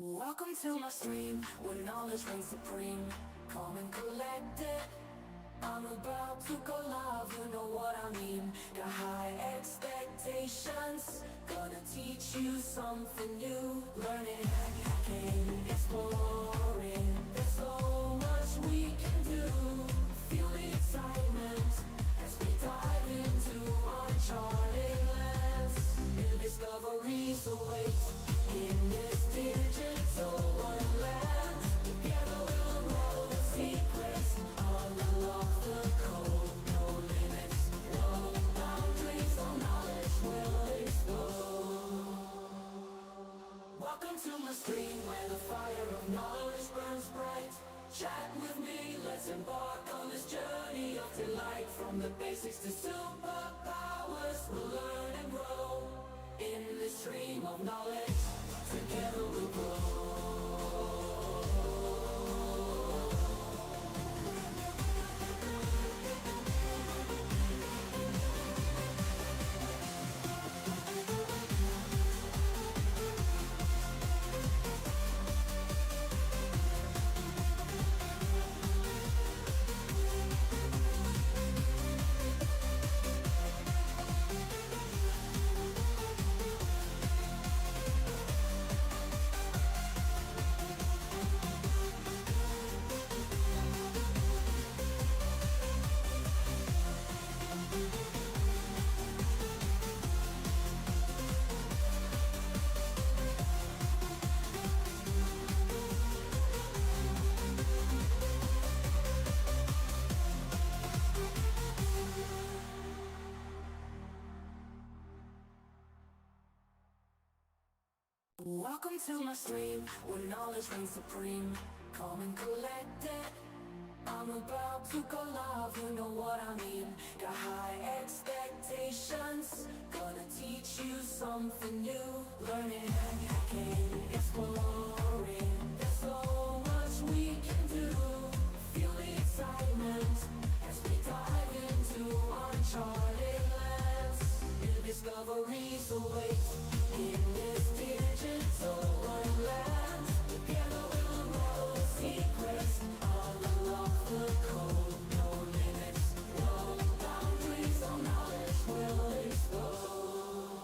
Welcome to my stream, where knowledge reigns supreme. Calm and collected, I'm about to go live, you know what I mean. Got high expectations, gonna teach you something new. Learning, hacking, exploring, there's so much we can do. Feel the excitement as we dive into uncharted lands. New discoveries await in this digital wonderland. Together we'll unroll the secrets, unlock the code. No limits, no boundaries, all knowledge will explode. Welcome to my stream, where the fire of knowledge burns bright. Chat with me, let's embark on this journey of delight. From the basics to superpowers, we'll learn and grow in this stream of knowledge. Together we'll grow. Welcome to my stream, where knowledge reigns supreme. Calm and collected, I'm about to go live, you know what I mean. Got high expectations, gonna teach you something new. Learning, hacking, exploring, there's so much we can do. Feel the excitement as we dive into uncharted lands. New discoveries await in this digital wonderland. Together we'll unroll the secrets, unlock the code. No limits, no boundaries, all knowledge will explode.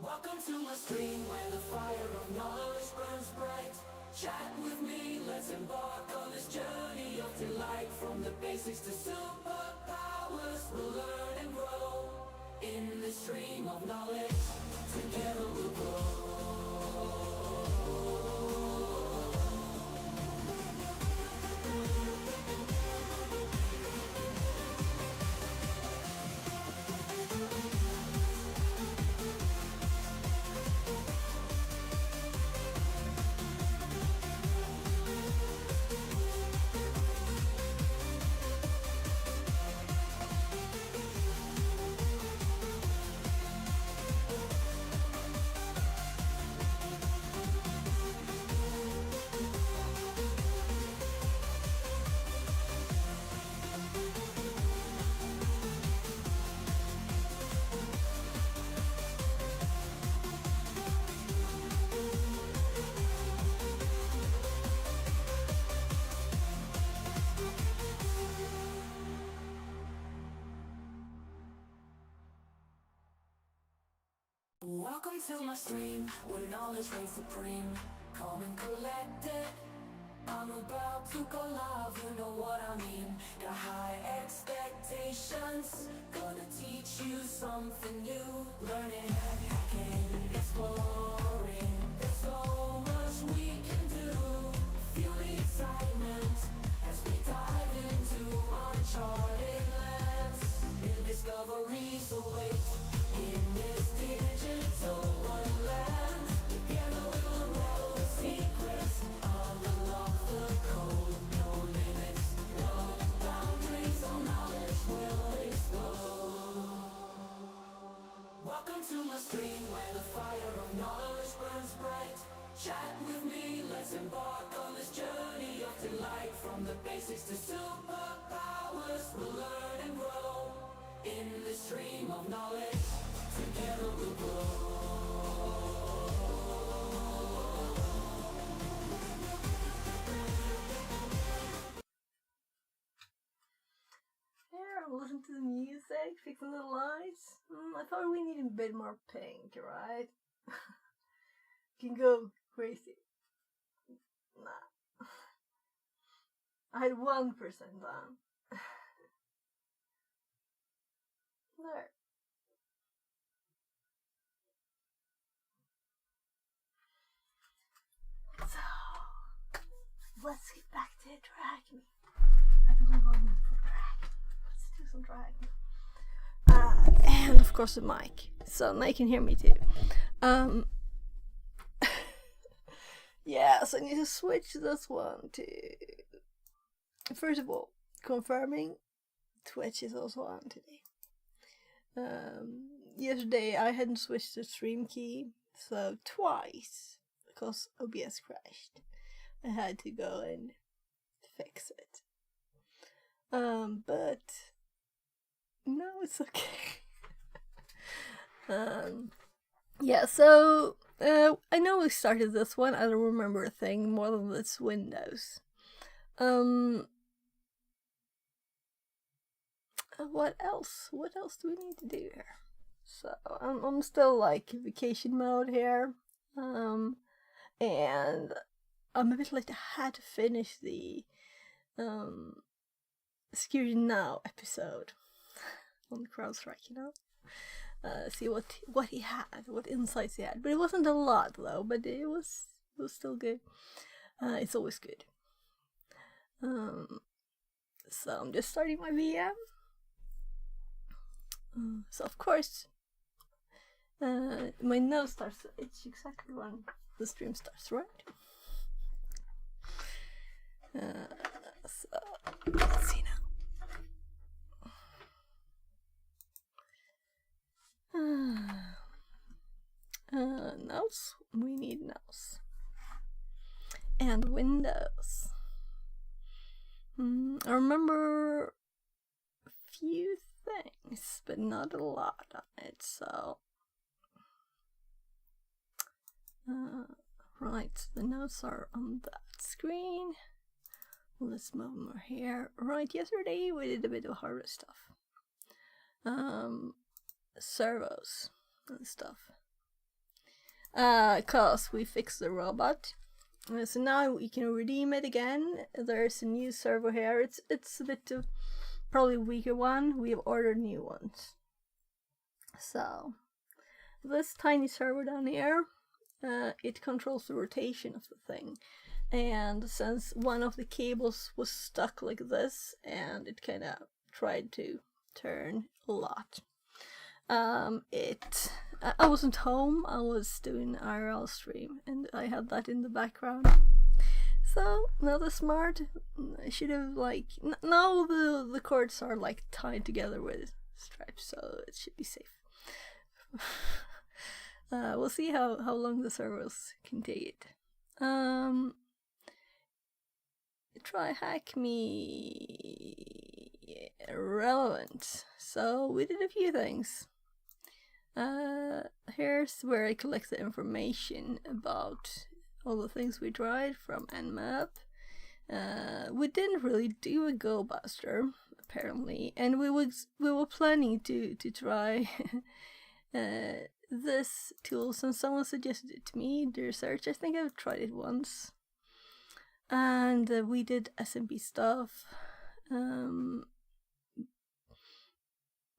Welcome to my stream, where the fire of knowledge burns bright. Chat with me, let's embark on this journey of delight. From the basics to superpowers, we'll learn and grow in this stream of knowledge. Together we'll grow. Welcome to my stream, where knowledge reigns supreme. Calm and collected, I'm about to go live, you know what I mean. Got high expectations, gonna teach you something new. Learning, hacking, exploring, there's so much we can do. Feel the excitement as we dive into uncharted lands. New discoveries await in this digital wonderland. Together we'll unroll the secrets, unlock the code. No limits, no boundaries, all knowledge will explode. Welcome to my stream, where the fire of knowledge burns bright. Chat with me, let's embark on this journey of delight. From the basics to superpowers, we'll learn and grow in this stream of knowledge. Together we'll grow. fixing the lights. I thought we needed a bit more pink, right? Can go crazy. Nah. I had 1% on. There. So, let's get back to TryHackMe. I've been longing for TryHackMe. Let's do some TryHackMe. And of course the mic, so now you can hear me too. Yes, I need to switch this one to. First of all, confirming Twitch is also on today. Yesterday I hadn't switched the stream key, so twice, because OBS crashed, I had to go and fix it. But no, it's okay. Yeah, so I know we started this one. I don't remember a thing more than this Windows. What else? What else do we need to do here? So I'm still like vacation mode here, and I'm a bit late. I had to finish the Security Now episode on CrowdStrike, you know. See what he had, what insights he had. But it wasn't a lot though. But it was still good. It's always good. So I'm just starting my VM. So of course, my nose starts to itch exactly when the stream starts, right? So let's see now. Nose. We need nose. And Windows. I remember a few things, but not a lot on it, so. Right, the notes are on that screen. Let's move them over here. Right, yesterday we did a bit of hardware stuff. Servos and stuff. Cause we fixed the robot. So now we can redeem it again. There's a new servo here. It's a bit of probably weaker one. We have ordered new ones. So this tiny servo down here, it controls the rotation of the thing. And since one of the cables was stuck like this, and it kind of tried to turn a lot. I wasn't home. I was doing IRL stream, and I had that in the background. So now the smart, I should have like now the cords are like tied together with stripes, so it should be safe. We'll see how long the servos can take it. TryHackMe relevant. So we did a few things. Here's where I collect the information about all the things we tried from Nmap. We didn't really do a Go Buster, apparently, and we were planning to try this tool since someone suggested it to me. The research, I think I've tried it once, and we did SMB stuff.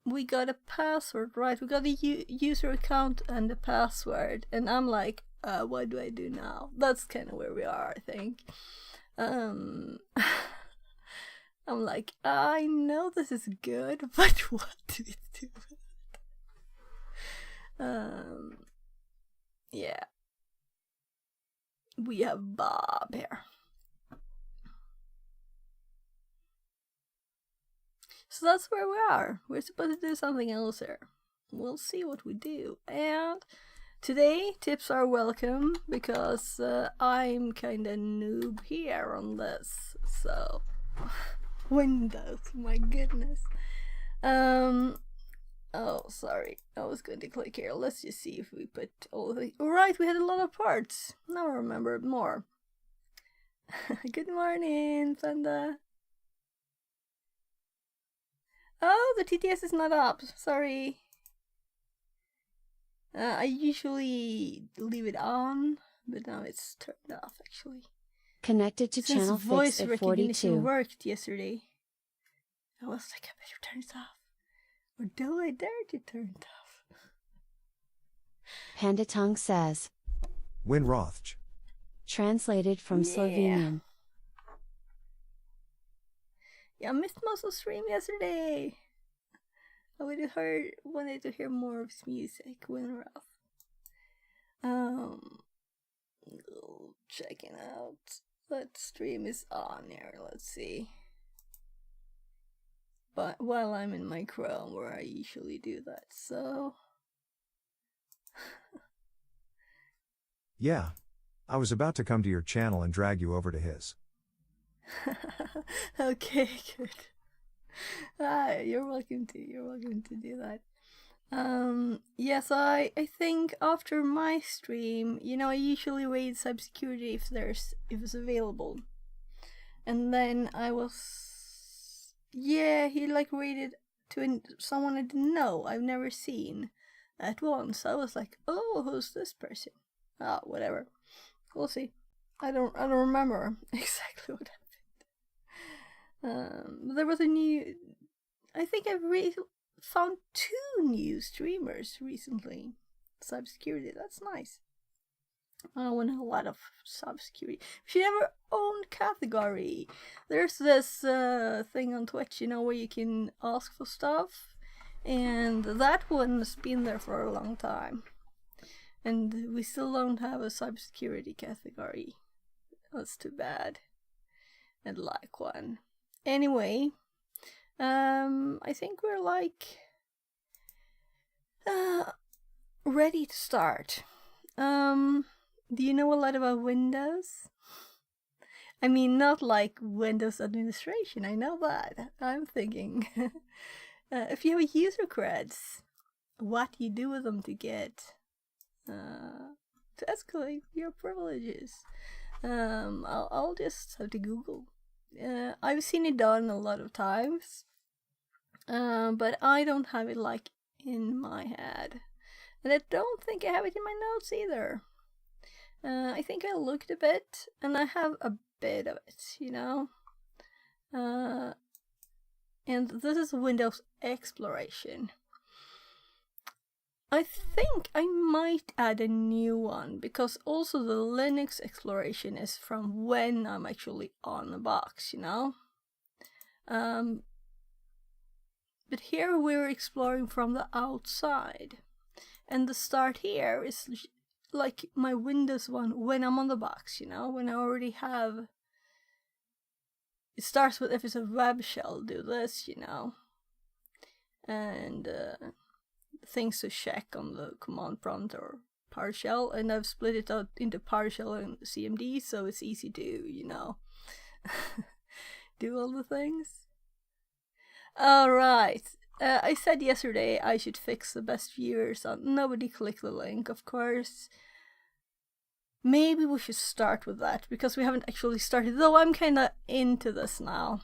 We got a password, right? We got a user account and a password, and I'm like, what do I do now? That's kind of where we are, I think. I'm like, I know this is good, but what do we do with it? Yeah. We have Bob here. So that's where we are. We're supposed to do something else here. We'll see what we do. And today, tips are welcome because I'm kind of noob here on this. So, Windows, my goodness. Oh, sorry. I was going to click here. Let's just see if we put all the... Alright, we had a lot of parts. Now I remember more. Good morning, Panda. Oh, the TTS is not up. Sorry. I usually leave it on, but now it's turned off actually. Connected to Since channel voice fixed at recognition 42. worked yesterday, I was like, I better turn it off. Or do I dare to turn it off? Panda Tongue says. Win Rothch. Translated from Slovenian. Yeah, I missed most of the stream yesterday. I wanted to hear more of his music. Win Roth. Checking out. What stream is on here? Let's see. But while I'm in my Chrome, where I usually do that, so. Yeah. I was about to come to your channel and drag you over to his. Okay, good. You're welcome to do that. Yes, I think after my stream, I usually raid cybersecurity if it's available. And then he raided to someone I didn't know, I've never seen at once. I was like, oh, who's this person? Whatever. We'll see. I don't remember exactly what happened. There was I think I've found 2 new streamers recently. Cybersecurity, that's nice. I want a lot of cybersecurity. We should have our own category. There's this thing on Twitch, where you can ask for stuff. And that one's been there for a long time. And we still don't have a cybersecurity category. That's too bad. I'd like one. Anyway, I think we're ready to start. Do you know a lot about Windows? I mean, not like Windows administration, I know that. I'm thinking, if you have user creds, what do you do with them to get, to escalate your privileges? I'll just have to Google. I've seen it done a lot of times, but I don't have it in my head. And I don't think I have it in my notes either. I think I looked a bit, and I have a bit of it, and this is Windows Exploration. I think I might add a new one, because also the Linux Exploration is from when I'm actually on the box, But here we're exploring from the outside. And the start here is like my Windows one when I'm on the box, when I already have. It starts with, if it's a web shell, do this, and things to check on the command prompt or PowerShell, and I've split it out into PowerShell and CMD, so it's easy to, do all the things. Alright. I said yesterday I should fix the best viewers on. Nobody clicked the link, of course. Maybe we should start with that, because we haven't actually started, though I'm kinda into this now.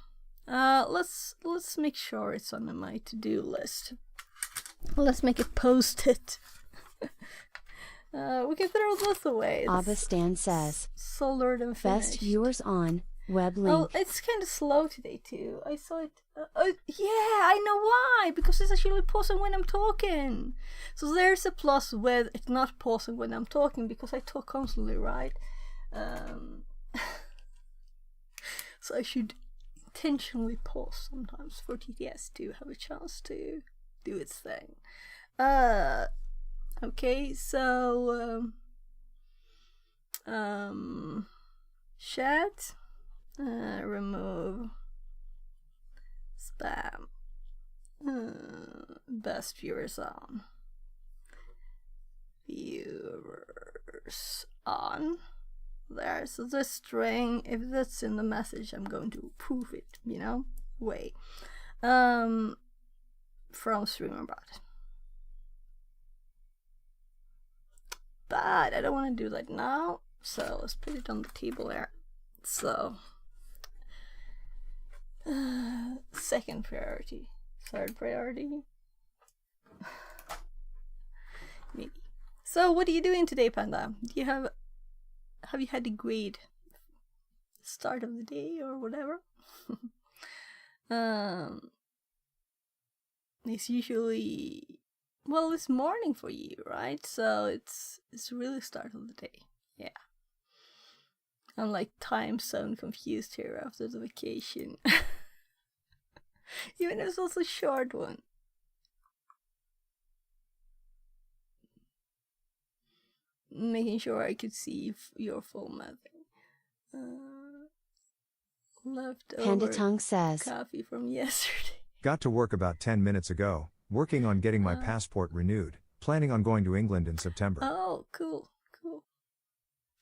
Let's make sure it's on my to-do list. Let's make it post-it. We can throw this away. Abastan says. Soldiered and finished. Best viewers on. Web link. Oh, it's kind of slow today too. I saw it. Yeah, I know why. Because it's actually pausing when I'm talking. So there's a plus with it not pausing when I'm talking, because I talk constantly, right? So I should intentionally pause sometimes for TTS to have a chance to do its thing. Okay, so chat. Remove spam. Best viewers on. Viewers on. There. So this string, if that's in the message, I'm going to proof it, way. From StreamerBot. But I don't want to do that now. So let's put it on the table there. So second priority. third priority. Maybe. So, what are you doing today, Panda? Do you have you had a great start of the day or whatever? It's usually, well, it's morning for you, right? So it's really start of the day. Yeah. I'm like time zone confused here after the vacation. Even if it's also a short one. Making sure I could see your full map. Panda Leftover Tongue says, coffee from yesterday. Got to work about 10 minutes ago, working on getting my passport renewed, planning on going to England in September. Oh, cool, cool.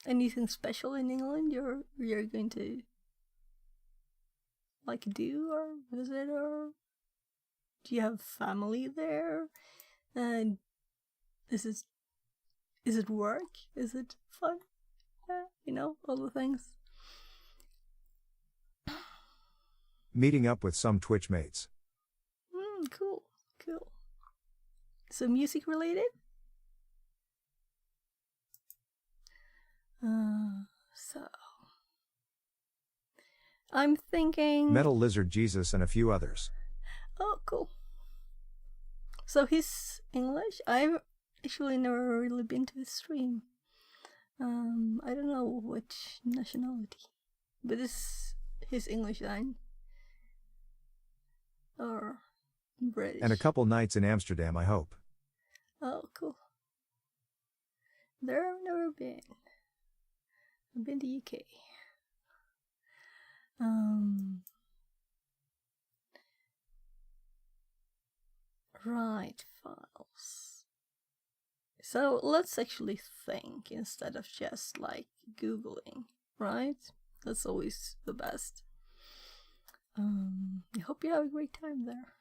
Anything special in England you're going to like do or visit, or do you have family there? And is it work? Is it fun? You know, all the things. Meeting up with some Twitch mates. Cool, cool. So music related? So I'm thinking Metal Lizard Jesus and a few others. Oh, cool. So he's English? I've actually never really been to his stream. I don't know which nationality, but this his English line or British. And a couple nights in Amsterdam, I hope. Oh, cool. There I've never been. I've been to UK. Right, files. So let's actually think instead of just like Googling, right? That's always the best. I hope you have a great time there.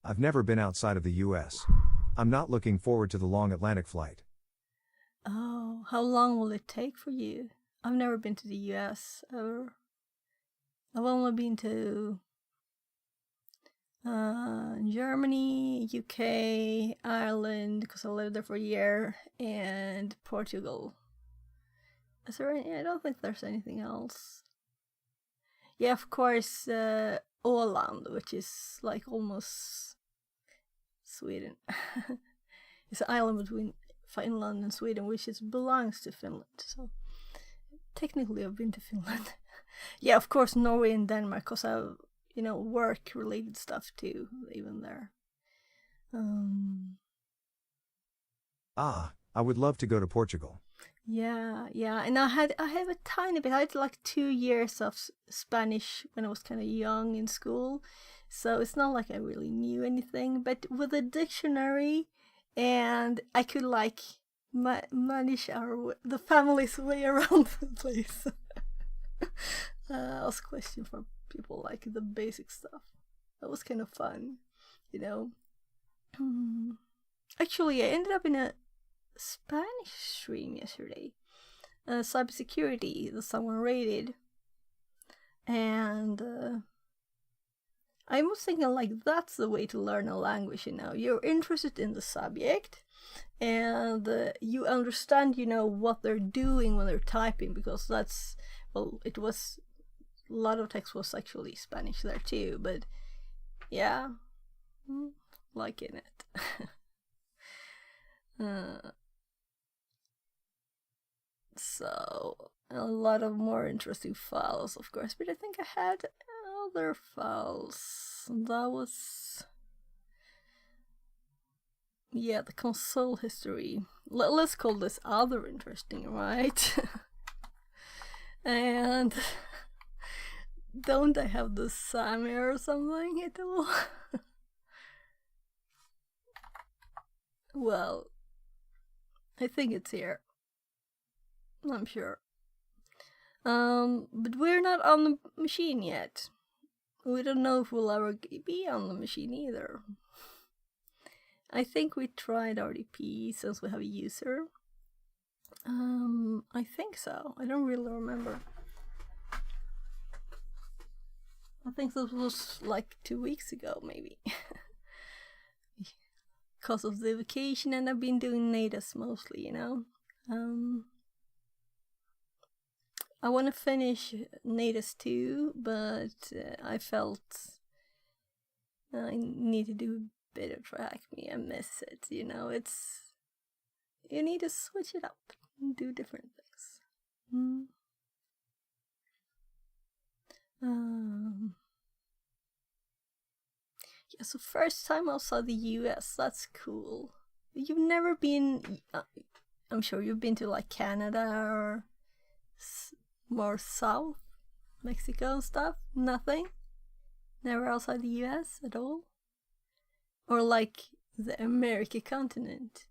I've never been outside of the US. I'm not looking forward to the long Atlantic flight. Oh, how long will it take for you? I've never been to the US ever. I've only been to Germany, UK, Ireland, because I lived there for a year, and Portugal. Is there any? I don't think there's anything else. Yeah, of course, Åland, which is like almost Sweden. It's an island between Finland and Sweden, which belongs to Finland. So technically, I've been to Finland. Yeah, of course, Norway and Denmark, because I've work-related stuff too, even there. I would love to go to Portugal. Yeah, and I have a tiny bit. I had like 2 years of Spanish when I was kind of young in school, so it's not like I really knew anything. But with a dictionary, and I could like manage the family's way around the place. Ask questions from people, like the basic stuff. That was kind of fun, you know. Actually, I ended up in a Spanish stream yesterday. Cybersecurity that someone rated. And I was thinking, like, that's the way to learn a language, you know. You're interested in the subject, and you understand, what they're doing when they're typing, because that's, well, it was, a lot of text was actually Spanish there too, but yeah, liking it. So, a lot of more interesting files, of course, but I think I had other files. That was, yeah, the console history. Let's call this other interesting, right? And don't I have the Sammy or something at all? Well, I think it's here. I'm sure. But we're not on the machine yet. We don't know if we'll ever be on the machine either. I think we tried RDP since we have a user. I think so. I don't really remember. I think this was like 2 weeks ago, maybe. Because of the vacation, and I've been doing natives mostly, you know. I want to finish natives too, but I felt I need to do a bit of TryHackMe. I miss it, you know. You need to switch it up and do different things. Yeah, so first time outside the US, that's cool. You've never been, I'm sure you've been to like Canada or more south, Mexico and stuff? Nothing? Never outside the US at all? Or like the American continent?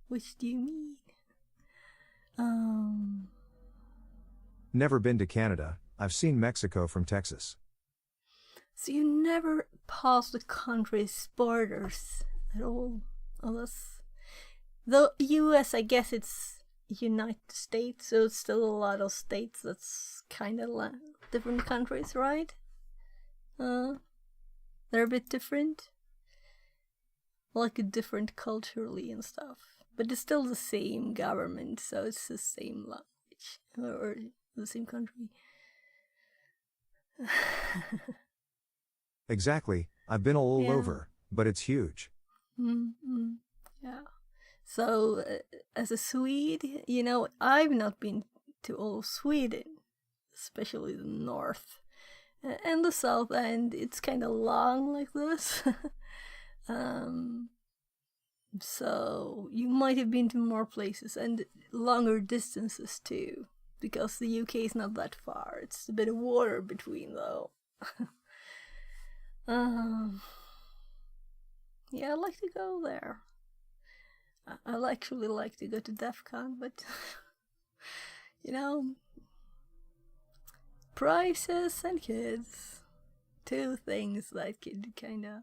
Which do you mean? Never been to Canada, I've seen Mexico from Texas. So you never pass the country's borders at all? Unless the US, I guess it's United States, so it's still a lot of states that's kind of different countries, right? They're a bit different, like different culturally and stuff, but it's still the same government, so it's the same language or the same country. Exactly, I've been all over, but it's huge. Mm-hmm. Yeah. So, as a Swede, you know, I've not been to all of Sweden, especially the north and the south, and it's kind of long like this. So you might have been to more places and longer distances too, because the UK is not that far. It's a bit of water between, though. Yeah, I'd like to go there. I'd actually like to go to DEF CON, but you know, prices and kids, two things that could kind of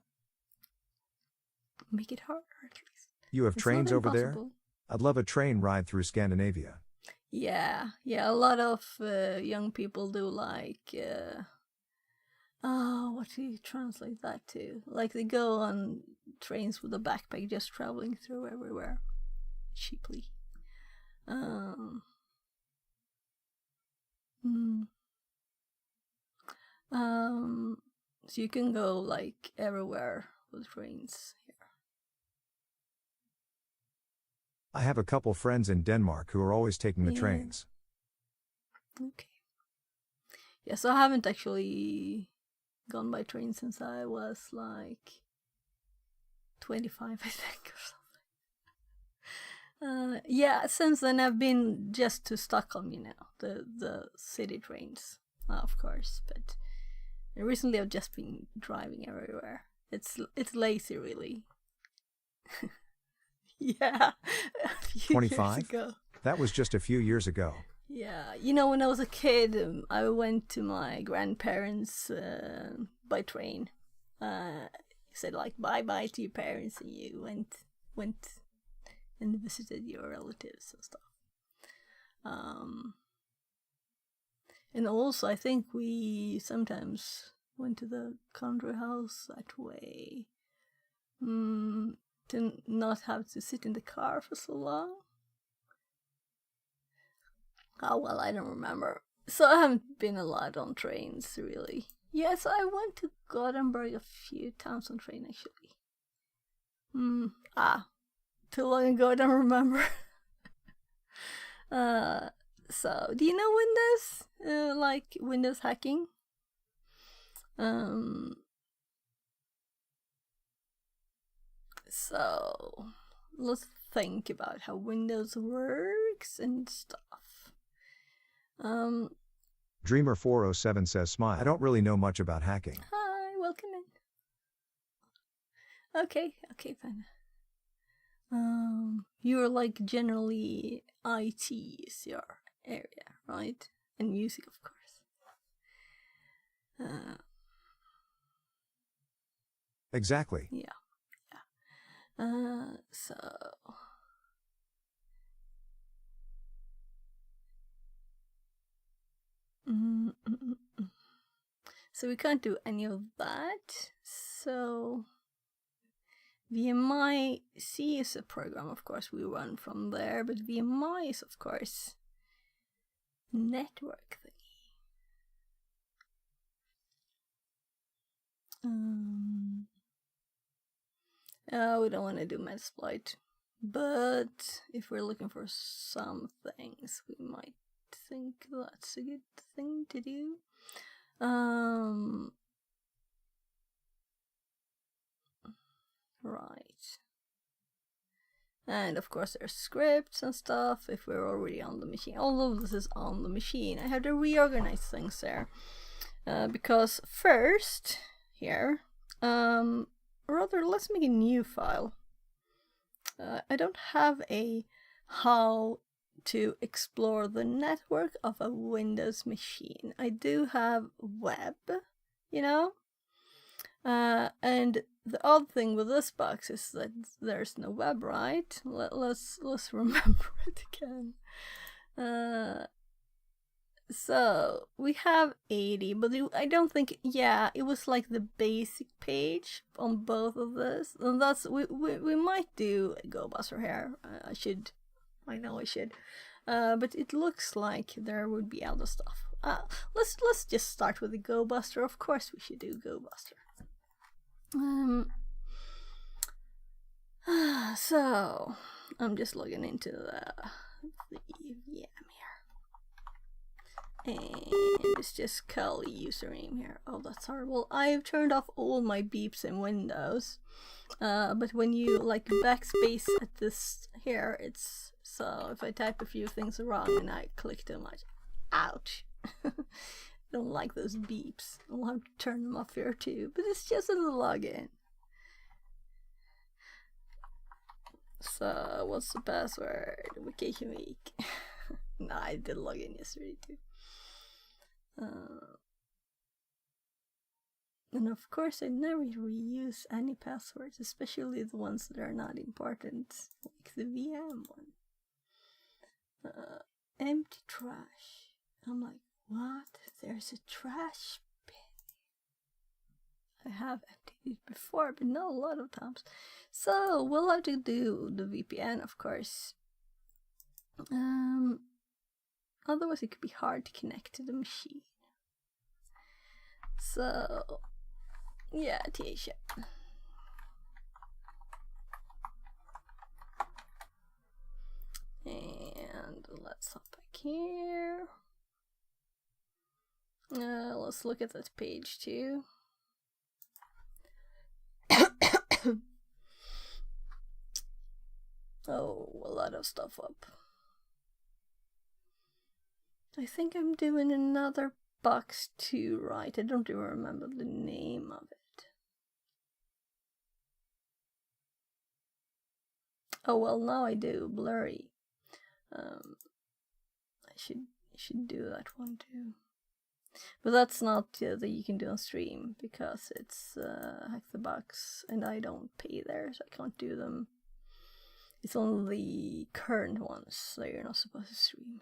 make it harder, at least. You have It's trains not over there? impossible. I'd love a train ride through Scandinavia. Yeah, a lot of young people do like, what do you translate that to? Like they go on trains with a backpack just traveling through everywhere, cheaply. So you can go like everywhere with trains here. I have a couple friends in Denmark who are always taking the trains. Okay. Yeah, so I haven't actually gone by train since I was like 25, I think, or something. Yeah, since then I've been just to Stockholm, you know, the city trains, of course. But recently I've just been driving everywhere. It's lazy, really. Yeah, a few 25? years ago. That was just a few years ago. Yeah, you know, when I was a kid, I went to my grandparents by train. You said like bye bye to your parents, and you went and visited your relatives and stuff. And also, I think we sometimes went to the country house that way. To not have to sit in the car for so long. Oh, well, I don't remember. So I haven't been a lot on trains, really. Yes, I went to Gothenburg a few times on train, actually. Too long ago, I don't remember. So, do you know Windows? Like Windows hacking? So, let's think about how Windows works and stuff. Dreamer407 says smile. I don't really know much about hacking. Hi, welcome in. Okay, fine. You're like generally IT is your area, right? And music, of course. Exactly. Yeah. So So we can't do any of that. So VMI C is a program, of course, we run from there, but VMI is, of course, network thingy. We don't want to do Metasploit, but if we're looking for some things, we might think that's a good thing to do. Right. And of course there's scripts and stuff if we're already on the machine. All of this is on the machine. I have to reorganize things there. Because first, here, rather let's make a new file. I don't have a how to explore the network of a Windows machine. I do have web, you know? And the odd thing with this box is that there's no web, right? Let's remember it again. So we have 80, but I don't think, yeah, it was like the basic page on both of this, and that's we might do a GoBuster here. I know I should, but it looks like there would be other stuff. Let's just start with the GoBuster. Of course, we should do GoBuster. So I'm just logging into the VM here, and it's just Kali username here. Oh, that's horrible. I've turned off all my beeps in Windows, but when you like backspace at this here, it's so if I type a few things wrong and I click too much, ouch. I don't like those beeps. I'll have to turn them off here too, but it's just in the login. So, what's the password? Vacation week. No, I did log in yesterday too. And of course, I never reuse any passwords, especially the ones that are not important, like the VM one. Empty trash. I'm like, what? There's a trash bin. I have emptied it before, but not a lot of times. So we'll have to do the VPN, of course. Otherwise it could be hard to connect to the machine. So yeah, Tisha. And let's hop back here. Let's look at that page too. Oh, a lot of stuff up. I think I'm doing another box too, right? I don't even remember the name of it. Oh well, now I do. Blurry. I should do that one too. But that's not that you can do on stream because it's Hack the Box and I don't pay there, so I can't do them. It's only the current ones that you're not supposed to stream.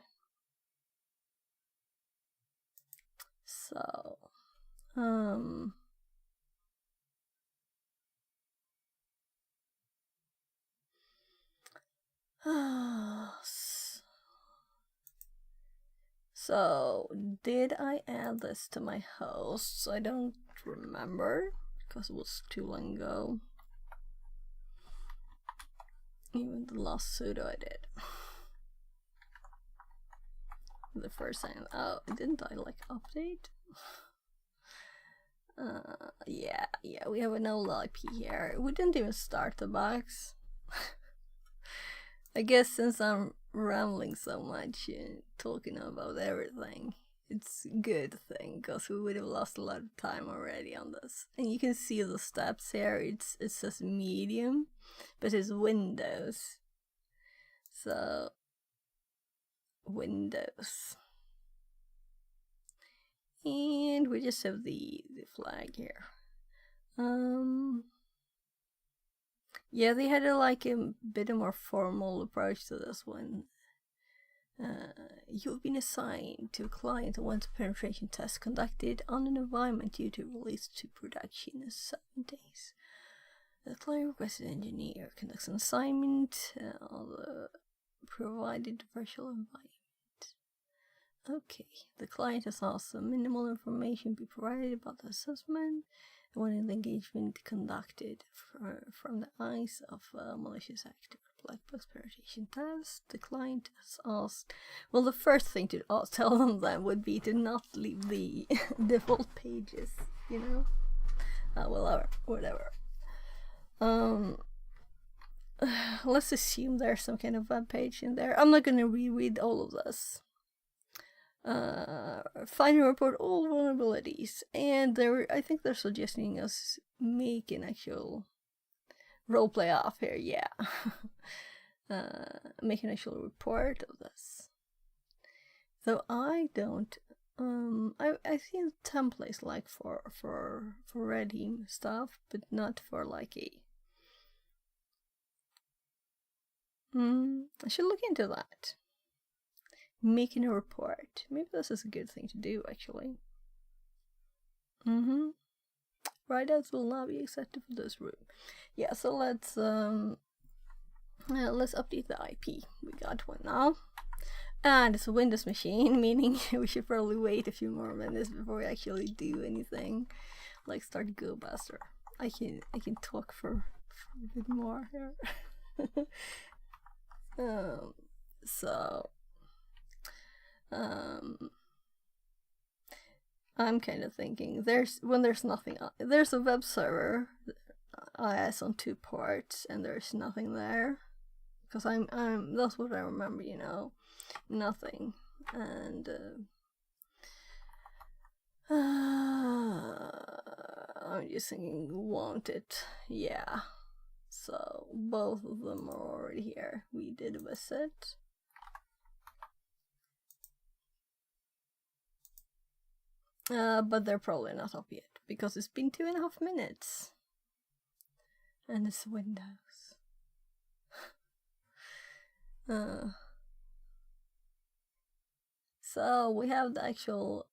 So, so did I add this to my hosts? I don't remember because it was too long ago. Even the last sudo I did. The first time. Oh, didn't I like update? Yeah, we have an old IP here. We didn't even start the box. I guess since I'm rambling so much and talking about everything, it's a good thing because we would have lost a lot of time already on this. And you can see the steps here. It says medium, but it's Windows. So Windows. And we just have the flag here. Yeah, they had a bit of more formal approach to this one. You've been assigned to a client who wants a penetration test conducted on an environment due to release to production in 7 days. The client requested engineer conducts an assignment on the provided virtual environment. Okay, the client has asked some minimal information be provided about the assessment when the engagement conducted from the eyes of a malicious actor. Black box penetration test. The client has asked. Well, the first thing to tell them then would be to not leave the default pages. You know. Well, whatever. Let's assume there's some kind of web page in there. I'm not gonna reread all of this. Find and report all vulnerabilities, and I think they're suggesting us make an actual roleplay off here. Yeah. Make an actual report of this. Though I don't. I've seen templates like for red team stuff, but not for like a. I should look into that. Making a report. Maybe this is a good thing to do, actually. Write-outs will not be accepted for this room. Yeah, so let's update the IP. We got one now. And it's a Windows machine, meaning we should probably wait a few more minutes before we actually do anything. Like start GoBuster. I can talk for a bit more here. I'm kind of thinking there's nothing. There's a web server IS on 2 ports, and there's nothing there because I'm that's what I remember. You know, nothing, and I'm just thinking, won't it? Yeah. So both of them are already here. We did visit. But they're probably not up yet because it's been 2.5 minutes. And it's Windows. So we have the actual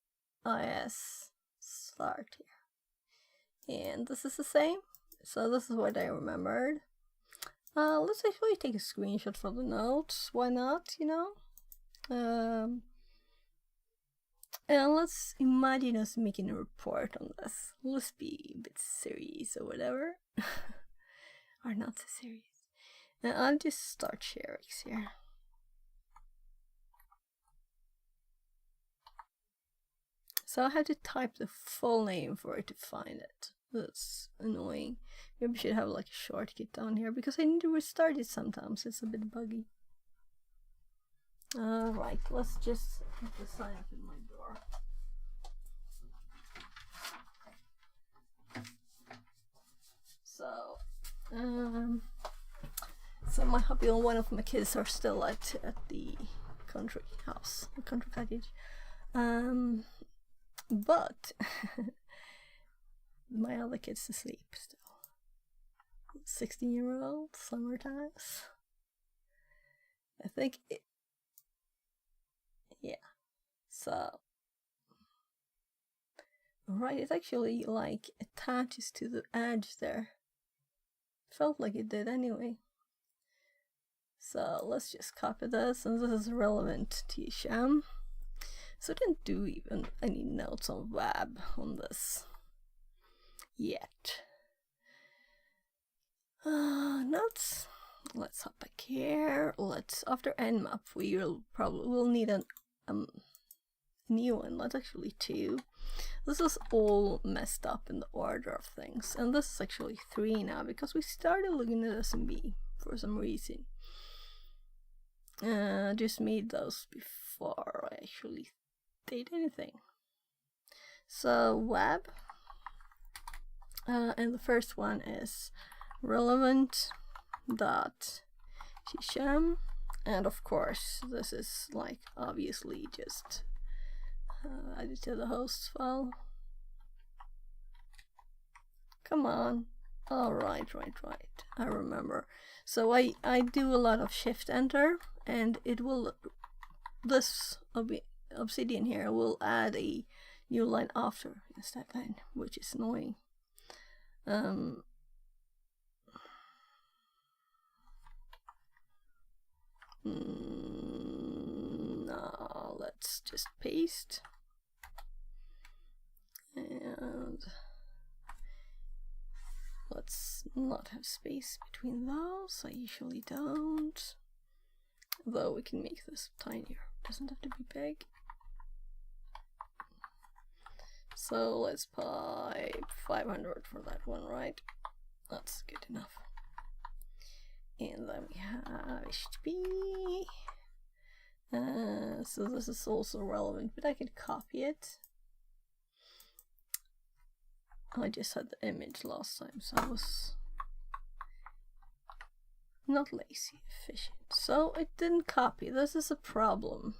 IS start here. And this is the same. So this is what I remembered. Let's actually take a screenshot for the notes. Why not, you know? And let's imagine us making a report on this. Let's be a bit serious or whatever. Or not so serious. And I'll just start sharing here. So I have to type the full name for it to find it. That's annoying. Maybe I should have like a shortcut down here because I need to restart it sometimes. It's a bit buggy. Right, let's just put the sign up in my door. So my hubby and one of my kids are still at the country house, the country cottage. But my other kid's asleep still. 16-year-old, summertime. I think it. Yeah. So. Right, it actually like attaches to the edge there. Felt like it did anyway. So let's just copy this, and this is relevant to Sham. So I didn't do even any notes on web on this yet. Notes. Let's hop back here. After nmap we'll need a new one. Let's actually 2. This is all messed up in the order of things, and this is actually 3 now because we started looking at SMB for some reason. Just made those before I actually did anything. So web, and the first one is relevant dot sham, and of course this is like obviously just added to the host file. Come on. Oh, right. I remember. So I do a lot of shift enter, and it will this obsidian here will add a new line after instead then, which is annoying. No, let's just paste. And let's not have space between those. I usually don't. Though we can make this tinier. Doesn't have to be big. So let's buy 500 for that one, right? That's good enough. And then we have HTTP. So this is also relevant, but I can copy it. I just had the image last time, so I was not lazy, efficient. So it didn't copy. This is a problem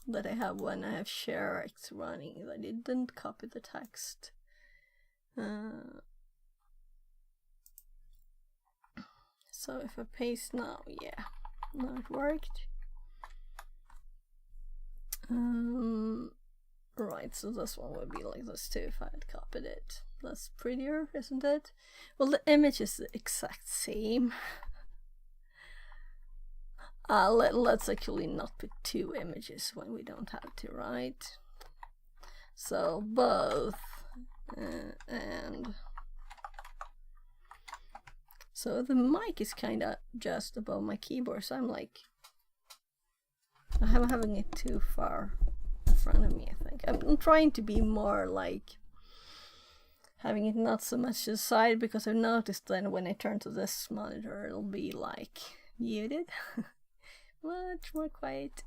that I have when I have ShareX running, that it didn't copy the text. So if I paste now, yeah, now it worked. Right, so this one would be like this too if I had copied it. That's prettier, isn't it? Well, the image is the exact same. Let's actually not put two images when we don't have to, right? So both and so the mic is kind of just above my keyboard, so I'm like, I'm having it too far in front of me, I think. I'm trying to be more like having it not so much to the side, because I've noticed then when I turn to this monitor it'll be like muted. Much more quiet.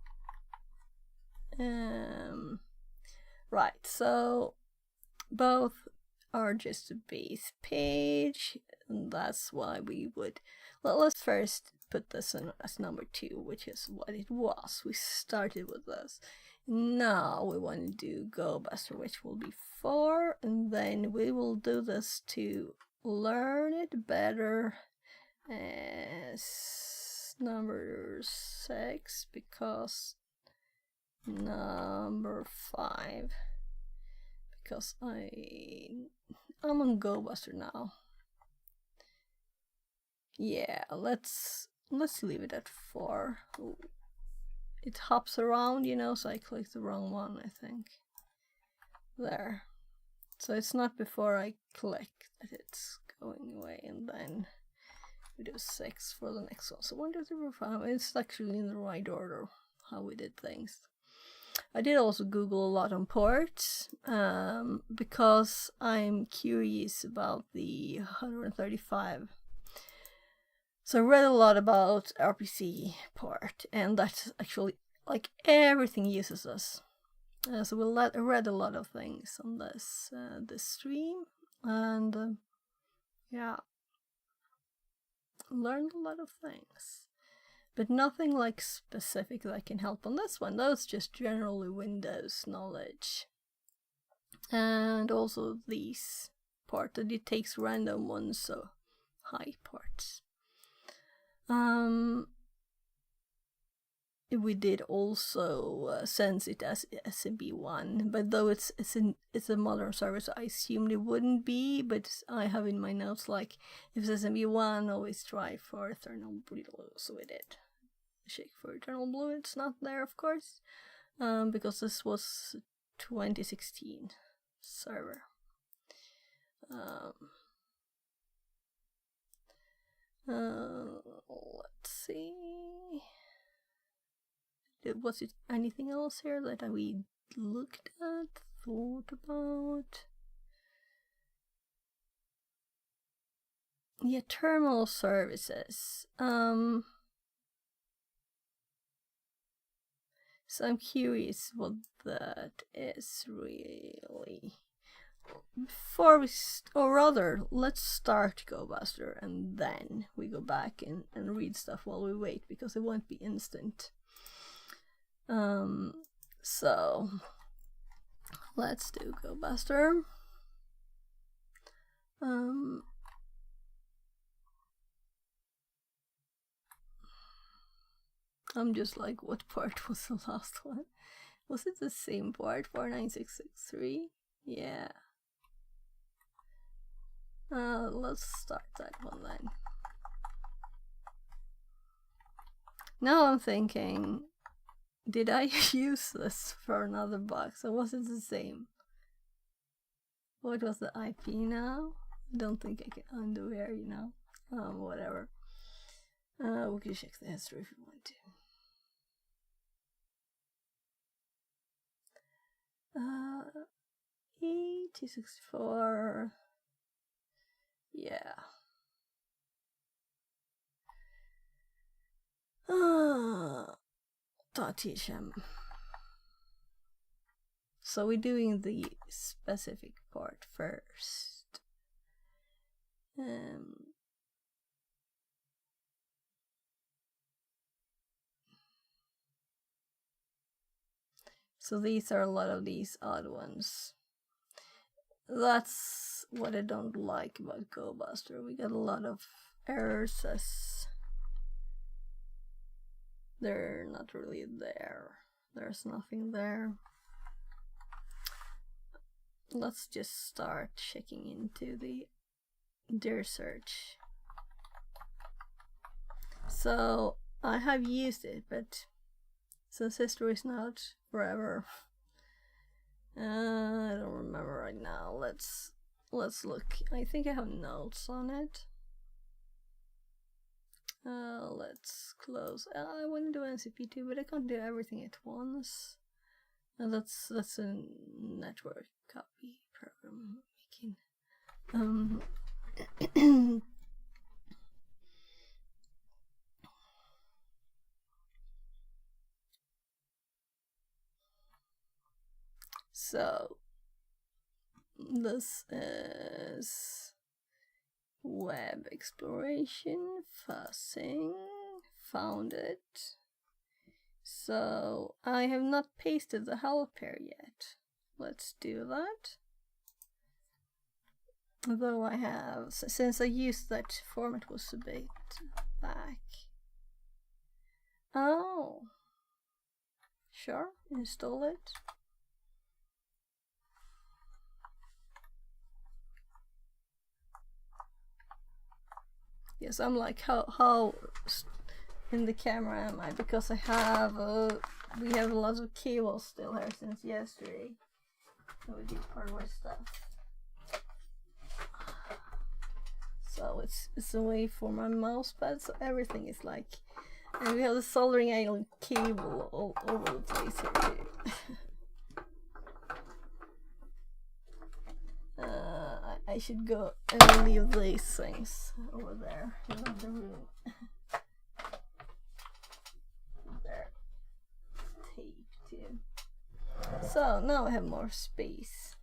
Right, so both are just a base page, and that's why we would, well, let's first put this in as number 2, which is what it was. We started with this. Now we want to do GoBuster, which will be 4, and then we will do this to learn it better as number 6, because number 5, because I'm on GoBuster now. Yeah, let's leave it at 4. Ooh. It hops around, you know, so I clicked the wrong one, I think. There. So it's not before I click that it's going away, and then we do 6 for the next one. So 1, 2, 3, 4, 5. It's actually in the right order how we did things. I did also Google a lot on ports, because I'm curious about the 135. So I read a lot about RPC port, and that's actually like everything uses this. So we read a lot of things on this stream, and yeah, learned a lot of things, but nothing like specific that can help on this one. That's just generally Windows knowledge, and also these port that it takes random ones, so high ports. We did also sense it as SMB1, but though it's a modern service, I assumed it wouldn't be. But I have in my notes like, if it's SMB1, always try for Eternal Blue. So we did check for Eternal Blue. It's not there, of course, because this was 2016 server. Let's see. Was it anything else here that we looked at, thought about? Yeah, terminal services. So I'm curious what that is really. Before we, or rather, let's start GoBuster and then we go back and read stuff while we wait, because it won't be instant. So let's do GoBuster. I'm just like, what part was the last one? Was it the same part? 49663? Yeah. Let's start that one then. Now I'm thinking, did I use this for another box, or was it the same? What was the IP now? I don't think I can undo here, you know. Whatever. We can check the history if we want to. E264. Yeah. .hm. So we're doing the specific part first. So these are a lot of these odd ones. That's what I don't like about GoBuster. We got a lot of errors as they're not really there. There's nothing there. Let's just start checking into the dir search. So I have used it, but since history is not forever, I don't remember right now. Let's look. I think I have notes on it. Let's close. I want to do NCP2, but I can't do everything at once. That's a network copy program making. So this is web exploration, fuzzing, found it. So I have not pasted the help here yet. Let's do that. Though I have, since I used that format was a bit back. Oh, sure, install it. Yes, I'm like, how in the camera am I? Because I have we have a lot of cables still here since yesterday. So we did hardware stuff. So it's a way for my mouse pad, so everything is like, and we have the soldering iron cable all over the place here too. I should go and leave these things over there in the room. There. Tape too. So now I have more space.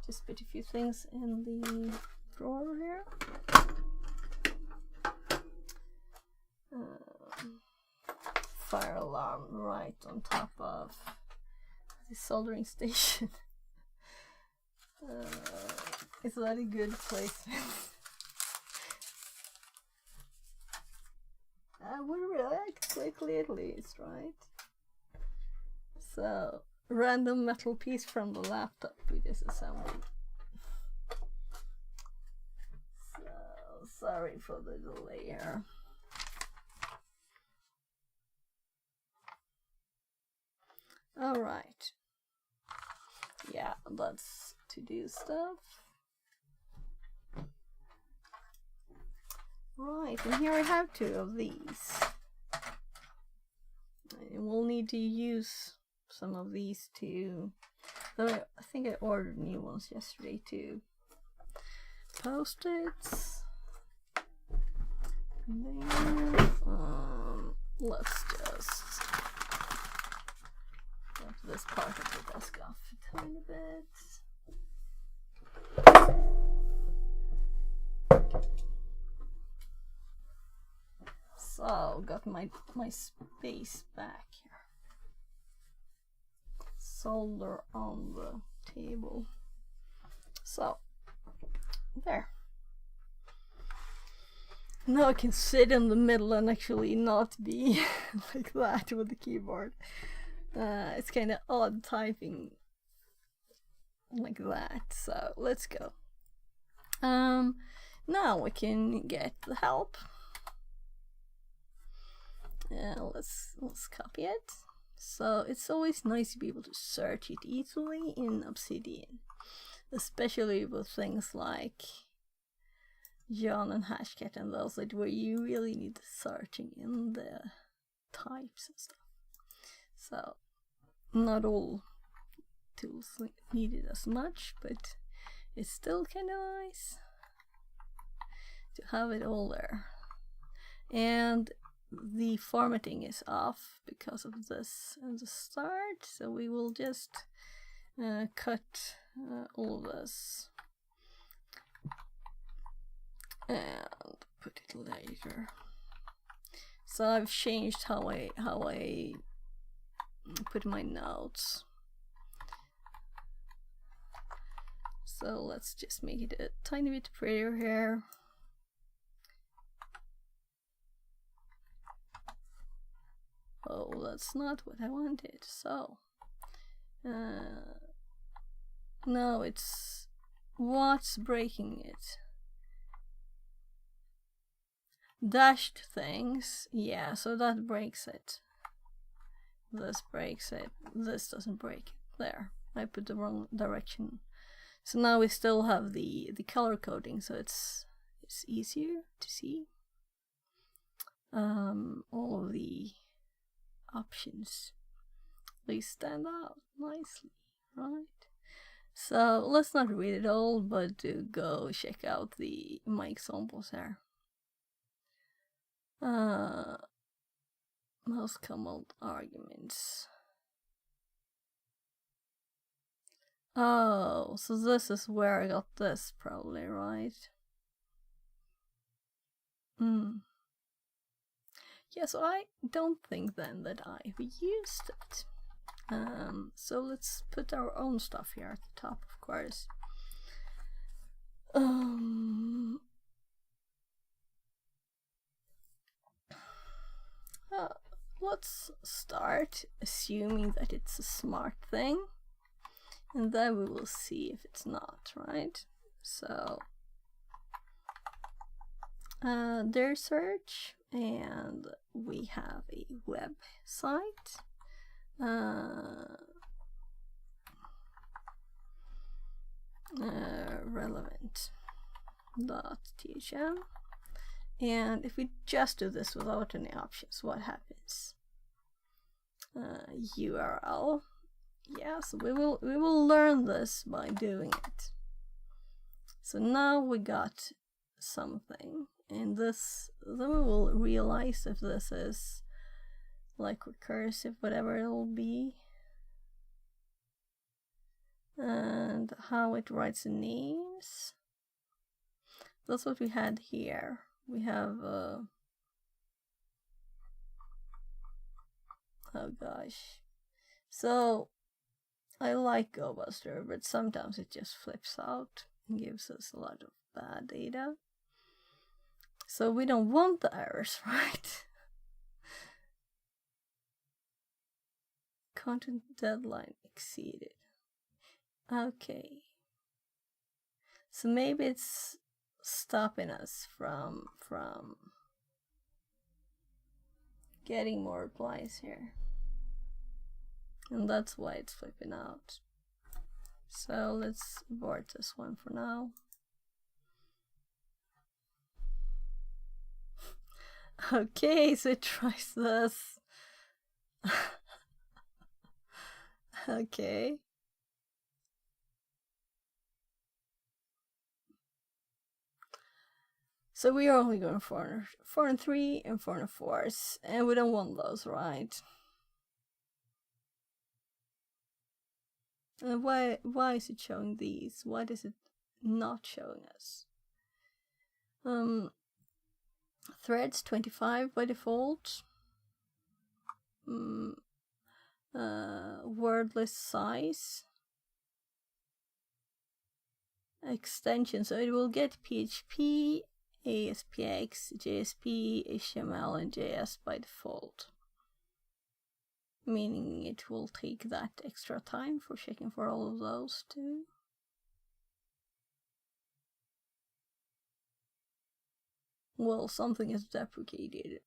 Just put a few things in the drawer here. Fire alarm right on top of the soldering station. Is that a good placement? I would react quickly at least, right? So, random metal piece from the laptop we disassembled. So, sorry for the delay here. Alright. Yeah, that's to-do stuff. Right, and here I have two of these. We'll need to use some of these too. Though I think I ordered new ones yesterday too. Post-its. Let's just get this part of the desk off a tiny bit. So, got my space back here. Solder on the table. So, there. Now I can sit in the middle and actually not be like that with the keyboard. It's kind of odd typing like that, so let's go. Now we can get the help. Let's copy it. So it's always nice to be able to search it easily in Obsidian, especially with things like John and Hashcat and those, like where you really need the searching in the types and stuff. So not all tools need it as much, but it's still kind of nice to have it all there. And the formatting is off because of this at the start, so we will just cut all of this and put it later. So I've changed how I put my notes. So let's just make it a tiny bit prettier here. Oh, that's not what I wanted. So no, it's what's breaking it. Dashed things, yeah, so that breaks it. This breaks it. This doesn't break it. There, I put the wrong direction. So now we still have the color coding, so it's easier to see. All of the options, they stand out nicely, right? So let's not read it all, but go check out my examples there. Most common arguments. Oh, so this is where I got this, probably, right? Yeah, so I don't think then that I've used it. So let's put our own stuff here at the top, of course. Let's start assuming that it's a smart thing, and then we will see if it's not, right? So there's search, and we have a website. Relevant.thm. And if we just do this without any options, what happens? URL. Yeah, so we will learn this by doing it. So now we got something, and this, then we will realize if this is like recursive, whatever it will be, and how it writes the names. That's what we had here. We have oh gosh. So I like GoBuster, but sometimes it just flips out and gives us a lot of bad data. So we don't want the errors, right? Content deadline exceeded. Okay. So maybe it's stopping us from getting more replies here, and that's why it's flipping out. So let's abort this one for now. Okay, so it tries this. Okay. So we are only going for 4 and 3 and 4 and 4s, and we don't want those, right? And why is it showing these? Why is it not showing us? Threads 25 by default. Wordless size. Extension, so it will get PHP ASPX, JSP, HTML, and JS by default. Meaning it will take that extra time for checking for all of those too. Well, something is deprecated.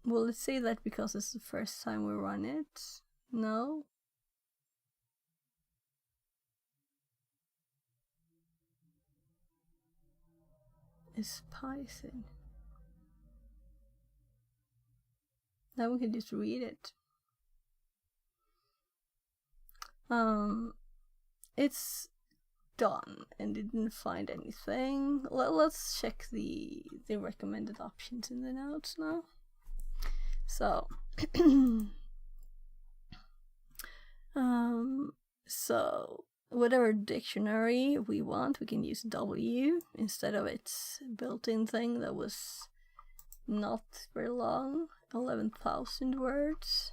Will it say that because it's the first time we run it? No. It's Python. Now we can just read it. It's done and didn't find anything. Let's check the recommended options in the notes now. So so whatever dictionary we want, we can use W instead of its built-in thing that was not very long, 11,000 words.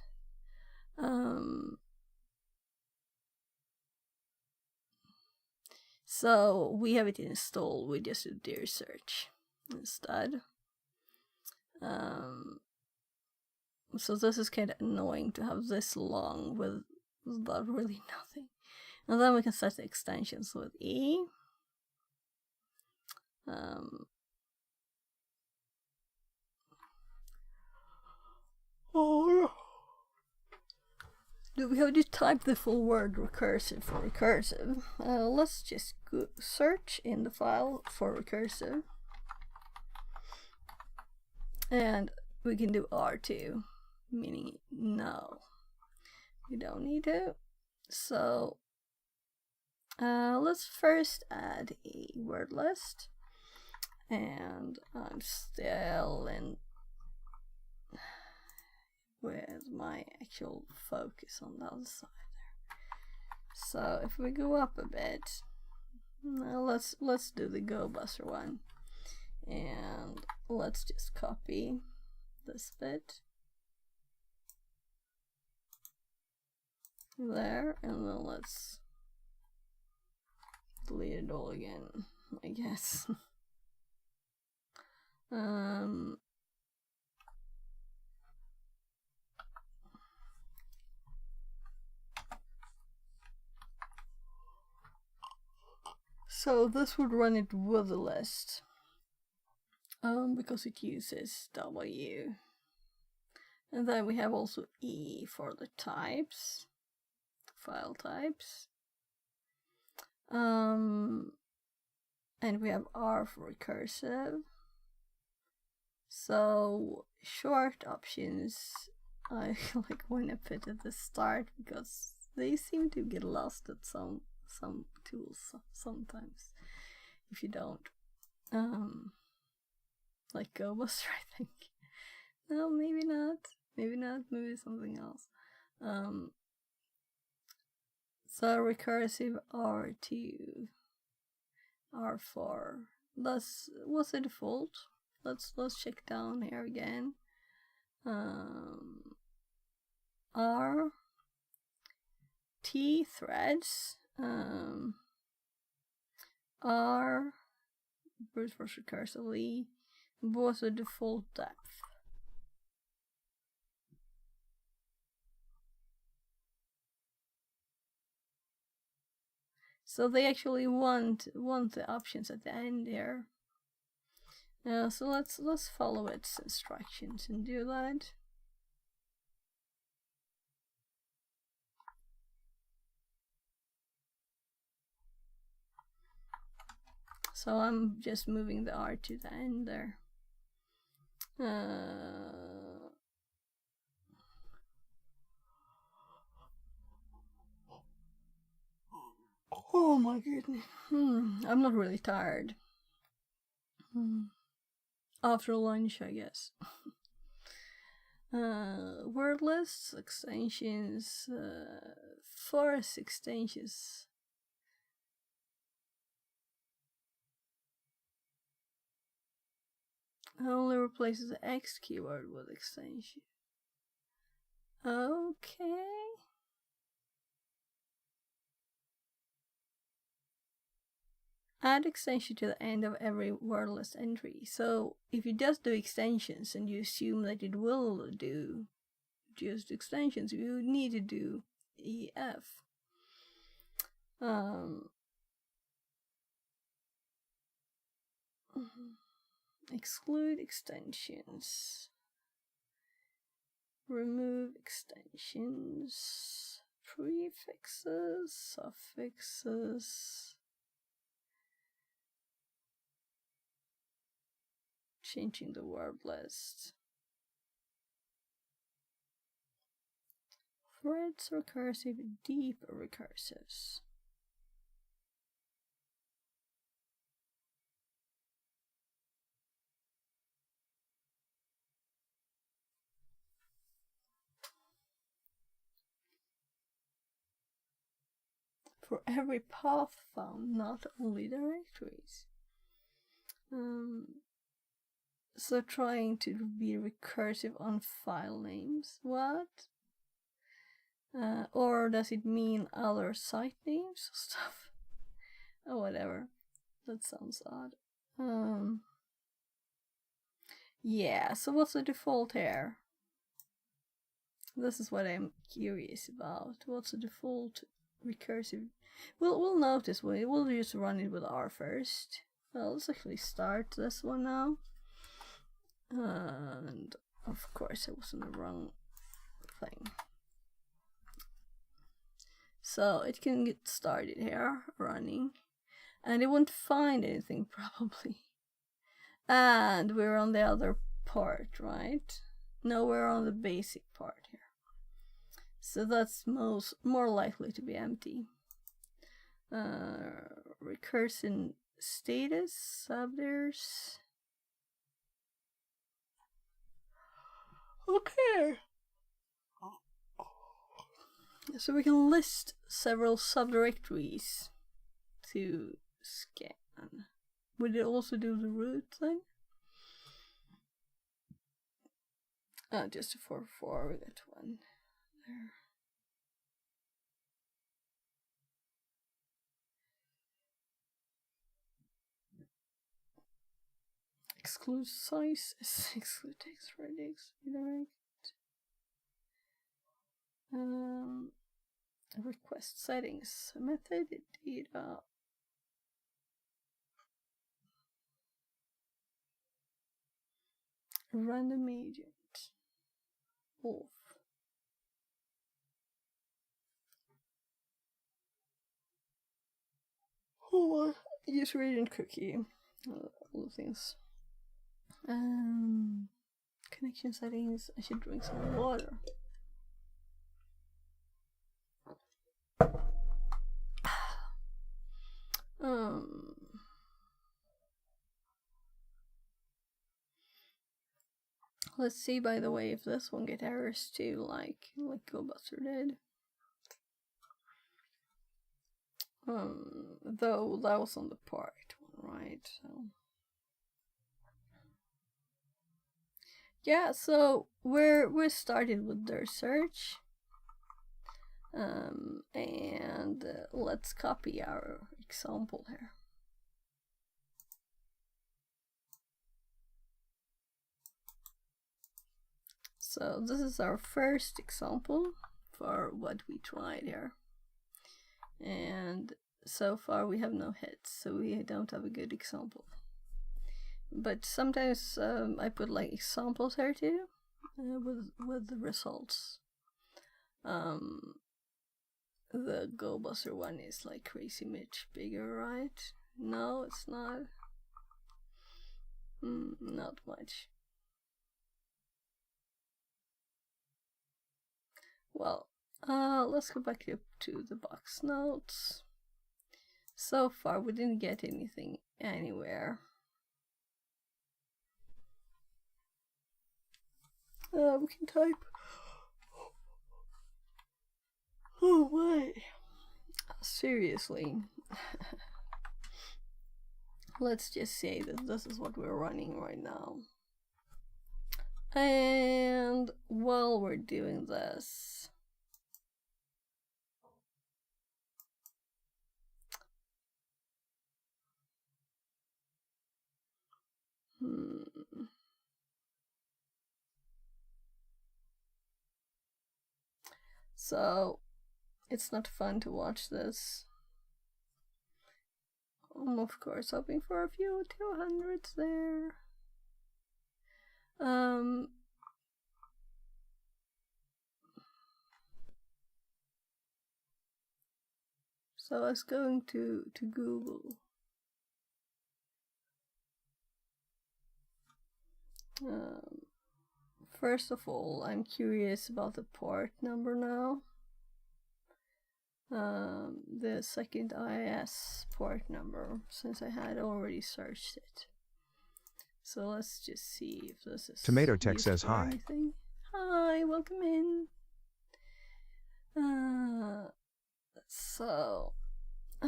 So we have it installed, we just do dir search instead. So this is kind of annoying to have this long without really nothing. And then we can set the extensions with E. Do we have to type the full word recursive for recursive? Let's just go search in the file for recursive. And we can do R2, meaning no. We don't need to. So let's first add a word list. And I'm still in with my actual focus on the other side there. So if we go up a bit, let's do the Go Buzzer one, and let's just copy this bit there, and then let's delete it all again, I guess. So this would run it with a list, because it uses W. And then we have also E for the types, file types. And we have R for recursive. So short options I like when I put at the start, because they seem to get lost at some tools sometimes if you don't. Like Go Buster, I think. No, maybe not. Maybe something else. So recursive R2, R4. That's what's the default. Let's check down here again. R T threads. R brute force recursively. What's the default depth? So they actually want the options at the end here. So let's follow its instructions and do that. So I'm just moving the R to the end there. Oh my goodness. I'm not really tired. After lunch, I guess. Word lists, extensions, forest extensions. Only replaces the X keyword with extension. Okay. Add extension to the end of every word list entry. So if you just do extensions and you assume that it will do just extensions, you need to do EF. Exclude extensions. Remove extensions. Prefixes, suffixes. Changing the word list. Threads recursive, deep recursives. For every path found, not only directories. So trying to be recursive on file names. What? Or does it mean other site names or stuff? Oh, whatever. That sounds odd. Yeah, so what's the default here? This is what I'm curious about. What's the default recursive? We'll notice. We'll just run it with R first. Well, let's actually start this one now. And of course I was on the wrong thing. So it can get started here, running. And it won't find anything probably. And we're on the other part, right? No, we're on the basic part here. So that's more likely to be empty. Recursion status, subders. Okay. So we can list several subdirectories to scan. Would it also do the root thing? Just a 404, we got one there. Exclude size, exclude text, regex, redirect. Request settings, method, data. Random agent. Off. Oh, use radiant cookie. All the things. Connection settings. I should drink some water. Let's see, by the way, if this one get errors too, like GoBuster did. Though that was on the part one, right? So yeah, so we're started with their search. And let's copy our example here. So this is our first example for what we tried here. And so far we have no hits, so we don't have a good example. But sometimes I put like examples here too, with the results. The GoBuster one is like crazy much bigger, right? No, it's not. Not much. Well, let's go back up to the box notes. So far, we didn't get anything anywhere. We can type. Oh, wait. Seriously. Let's just say that this is what we're running right now. And while we're doing this, So, it's not fun to watch this. I'm of course hoping for a few 200s there. So I was going to Google. First of all, I'm curious about the port number now. The second IS port number, since I had already searched it. So let's just see if this is Tomato Tech used says for hi. anything. Hi, welcome in.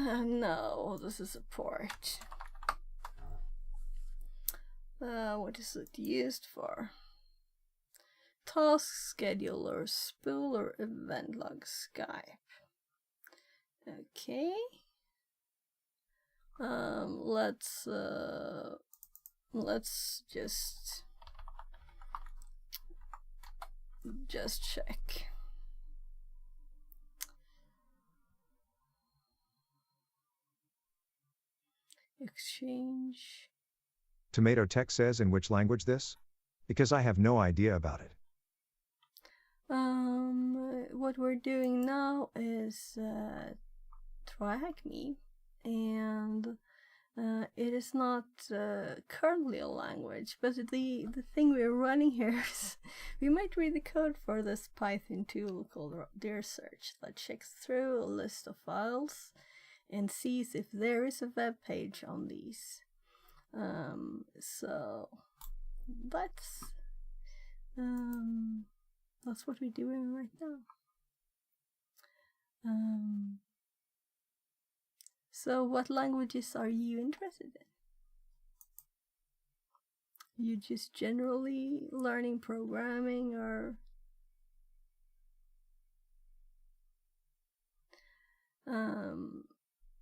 No, this is a port. What is it used for? Task scheduler, spooler, event log, Skype. Okay. Let's just check. Exchange. Tomato Tech says in which language this? Because I have no idea about it. What we're doing now is TryHackMe, and it is not currently a language, but the thing we're running here is we might read the code for this Python tool called dir search that checks through a list of files and sees if there is a web page on these. So that's what we're doing right now. So what languages are you interested in? You just generally learning programming, or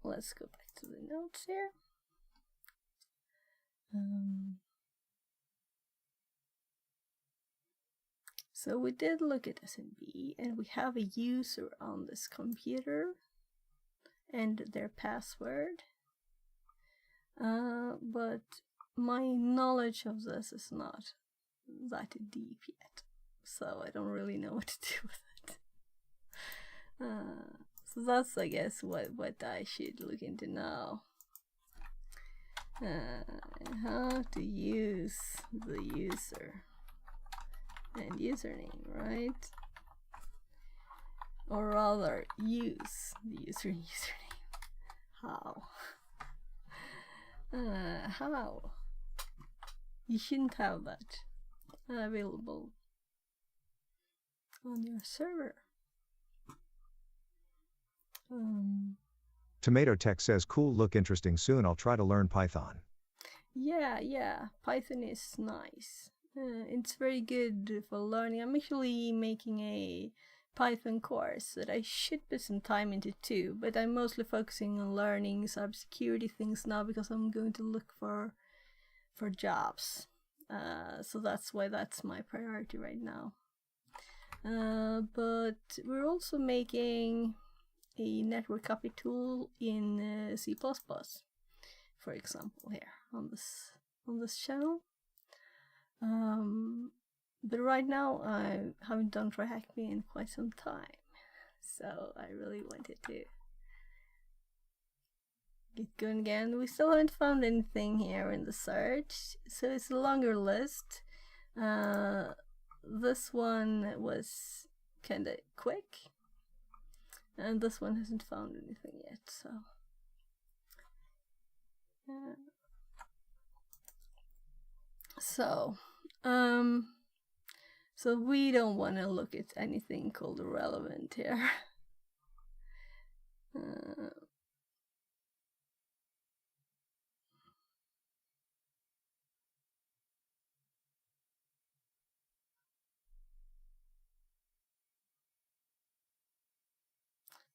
let's go back to the notes here. So we did look at SMB, and we have a user on this computer and their password. But my knowledge of this is not that deep yet, so I don't really know what to do with it. So that's, I guess, what I should look into now. How to use the user and username, right? Or rather, use the user and username. How? How? You shouldn't have that available on your server. Tomato Tech says cool, look interesting, soon I'll try to learn Python. Yeah, Python is nice. It's very good for learning. I'm actually making a Python course that I should put some time into too, but I'm mostly focusing on learning cybersecurity things now because I'm going to look for jobs. So that's why that's my priority right now. But we're also making a network copy tool in C++, for example, here on this channel. But right now I haven't done TryHackMe in quite some time, so I really wanted to get going again. We still haven't found anything here in the search, so it's a longer list. This one was kinda quick, and this one hasn't found anything yet, so yeah. So we don't want to look at anything called relevant here.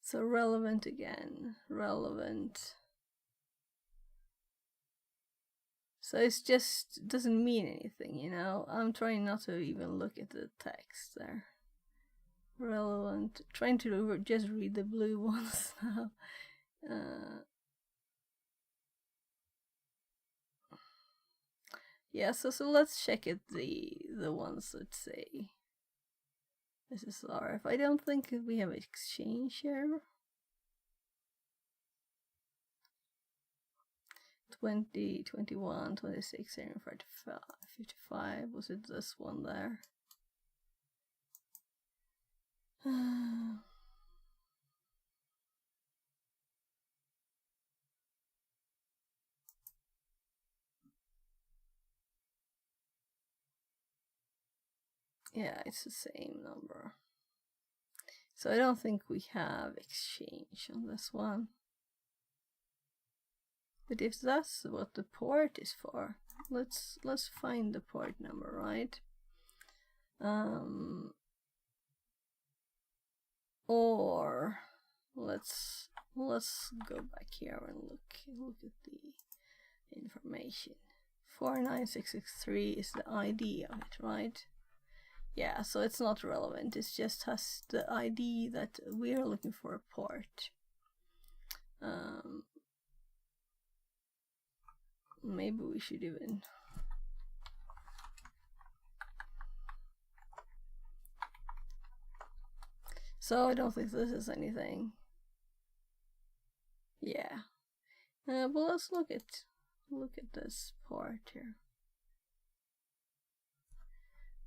So relevant again, relevant. So it's just doesn't mean anything, you know. I'm trying not to even look at the text there. Relevant. Trying to just read the blue ones now. Yeah, so let's check it the ones that say this is RF. I don't think we have exchange here. 20, 21, 26, 35, 55. Was it this one there? Yeah, it's the same number. So I don't think we have exchange on this one. But if that's what the port is for, let's find the port number, right? Or let's go back here and look at the information. 49663 is the ID of it, right? Yeah, so it's not relevant. It just has the ID that we're looking for a port. Maybe we should even so I don't think this is anything. Yeah. But let's look at this part here.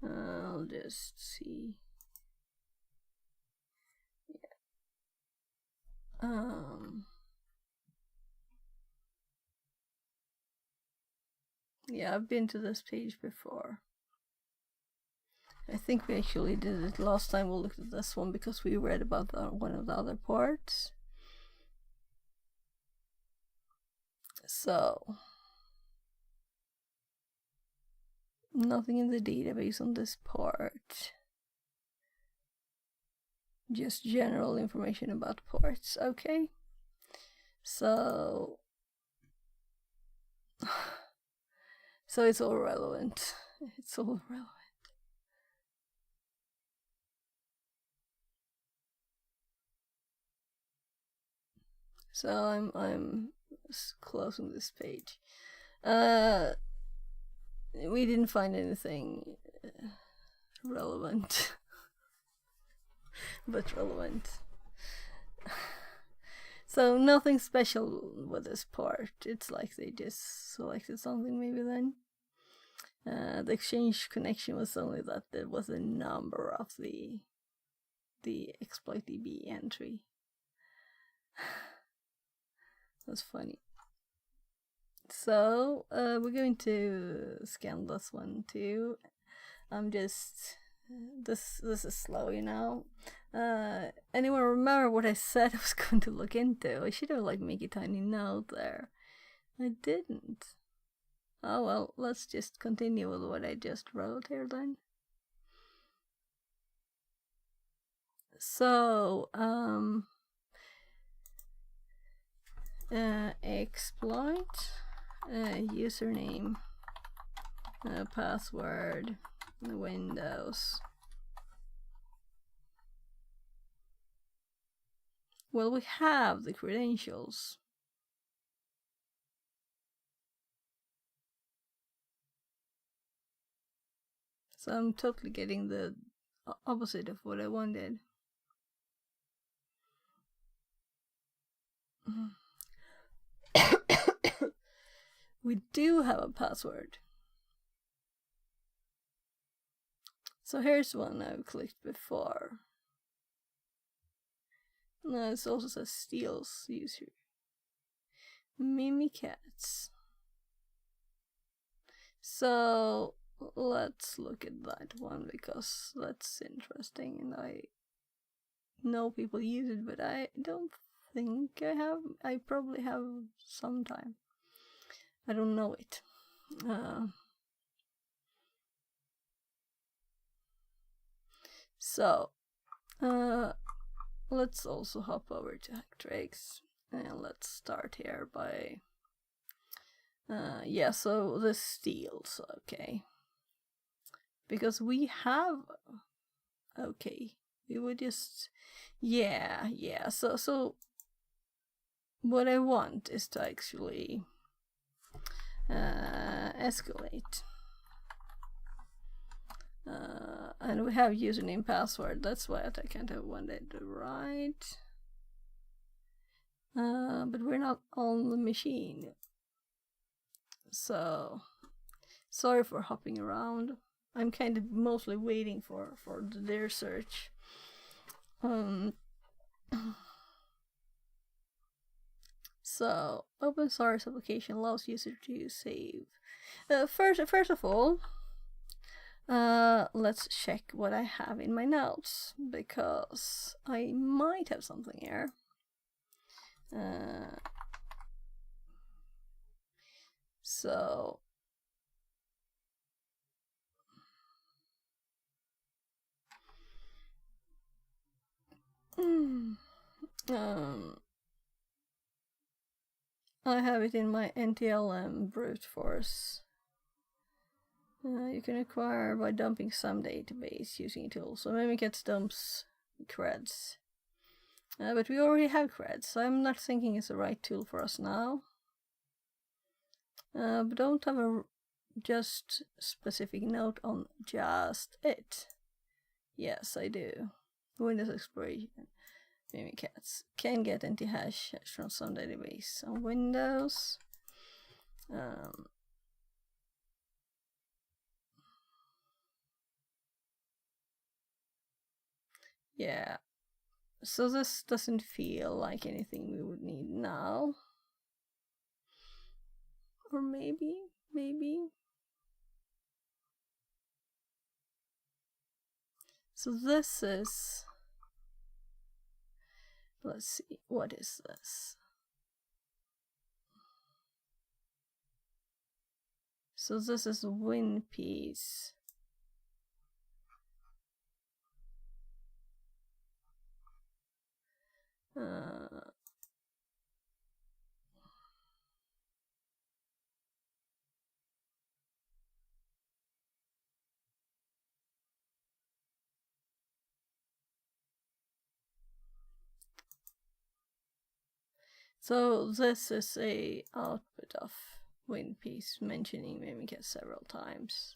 I'll just see. Yeah. Yeah, I've been to this page before. I think we actually did it last time we looked at this one because we read about one of the other parts. So, nothing in the database on this part. Just general information about ports, okay? So it's all relevant. It's all relevant. So I'm closing this page. We didn't find anything relevant, but relevant. So nothing special with this part. It's like they just selected something maybe then. The exchange connection was only that there was a number of the exploit DB entry. That's funny. So we're going to scan this one too. I'm just this is slow, you know. Anyone remember what I said I was going to look into? I should have like make a tiny note there. I didn't. Oh well, let's just continue with what I just wrote here then. So exploit, username, password, Windows. Well, we have the credentials. So I'm totally getting the opposite of what I wanted. We do have a password. So here's one I've clicked before. No, it also says steals user. Mimikatz. So let's look at that one because that's interesting and I know people use it, but I don't think I have. I probably have sometime. I don't know it. So let's also hop over to HackTricks and let's start here by Yeah, so the steals, okay. Because we have, okay, we would just, yeah, so what I want is to actually escalate. And we have username password, that's why I can't have one that right. But we're not on the machine. So, sorry for hopping around. I'm kind of mostly waiting for their search. So, open source application allows user to save. First of all, let's check what I have in my notes, because I might have something here. So I have it in my NTLM brute force. You can acquire by dumping some database using a tool. So Mimikatz dumps creds. But we already have creds, so I'm not thinking it's the right tool for us now. But don't have a just specific note on just it. Yes, I do. Windows Exploration. Mimikatz can get anti-hash from some database on Windows. Yeah, so this doesn't feel like anything we would need now. Or maybe. So this is, let's see, what is this? So this is win piece. So this is a output of win piece mentioning Mimikatz several times.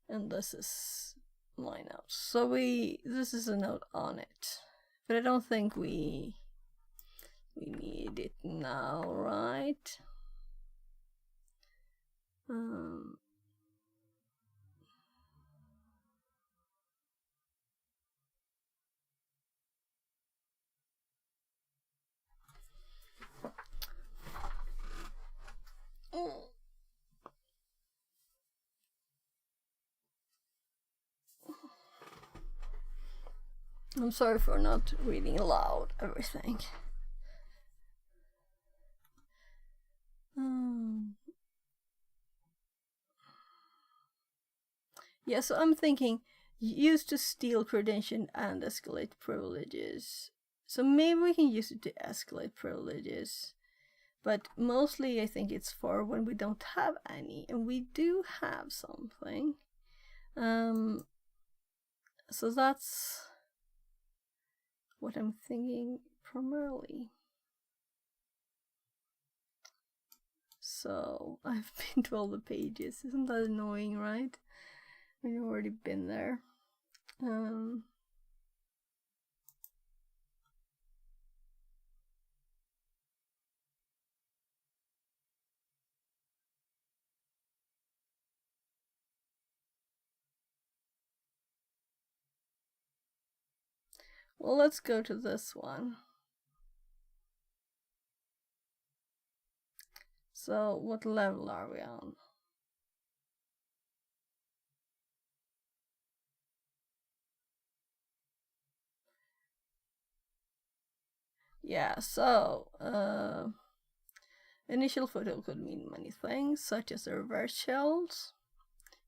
And this is my note. So this is a note on it. But I don't think we need it now, right? I'm sorry for not reading aloud everything. Yeah, so I'm thinking use to steal credential and escalate privileges. So maybe we can use it to escalate privileges. But mostly I think it's for when we don't have any, and we do have something. So that's what I'm thinking primarily. So I've been to all the pages. Isn't that annoying, right? We've already been there. Well, let's go to this one. So, what level are we on? Yeah, so, initial photo could mean many things, such as the reverse shells,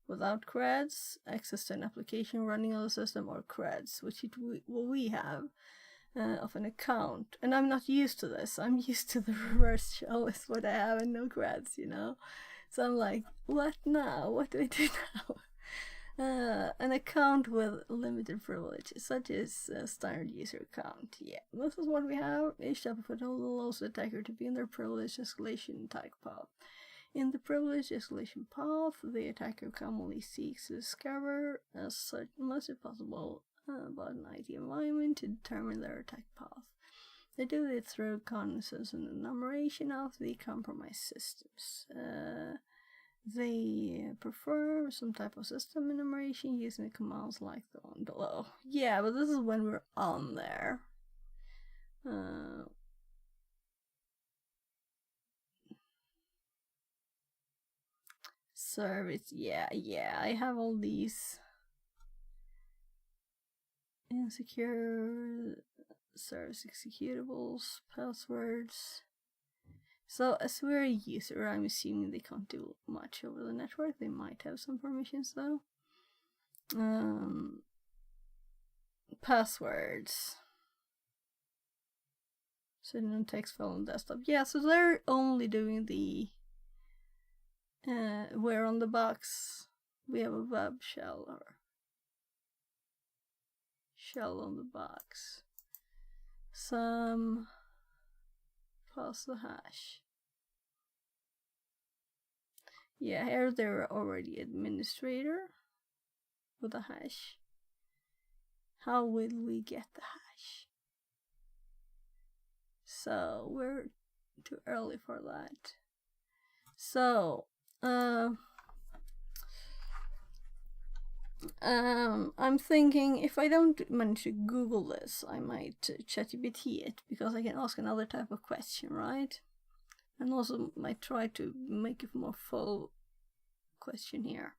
without creds, access to an application running on the system, or creds, which we have. of an account. And I'm not used to this. I'm used to the reverse shell is what I have and no creds, you know? So I'm like, what now? What do I do now? An account with limited privileges, such as a standard user account. Yeah, this is what we have. Each type of patrol allows the attacker to be in their privilege escalation type path. In the privilege escalation path, the attacker commonly seeks to discover as much as possible about an IT environment to determine their attack path. They do it through reconnaissance and enumeration of the compromised systems. They prefer some type of system enumeration using commands like the one below. Yeah, but this is when we're on there. Service, yeah, I have all these insecure service executables, passwords. So as we're a user, I'm assuming they can't do much over the network. They might have some permissions though. Passwords. Sitting on text file on desktop. Yeah, so they're only doing the where on the box we have a web shell or shell on the box. Some pass the hash. Yeah, here they're already administrator with a hash. How will we get the hash? So we're too early for that. So I'm thinking if I don't manage to Google this, I might ChatGPT it, because I can ask another type of question, right? And also might try to make a more full question here.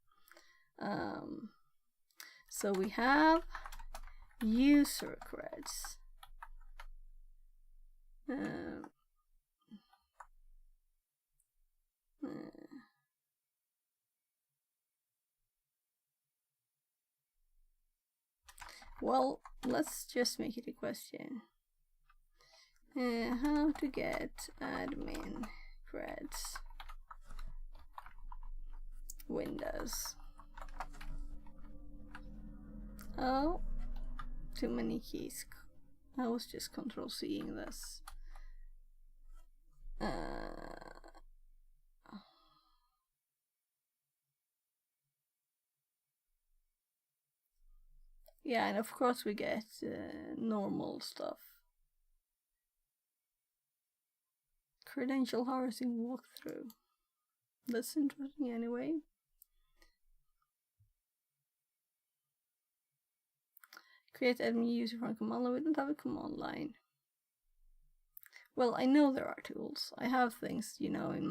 So we have user creds. Well, let's just make it a question. How to get admin creds Windows. Oh, too many keys. I was just Control-Cing this. Yeah, and of course we get normal stuff. Credential harvesting walkthrough. That's interesting anyway. Create admin user from command line. We don't have a command line. Well, I know there are tools. I have things, you know, in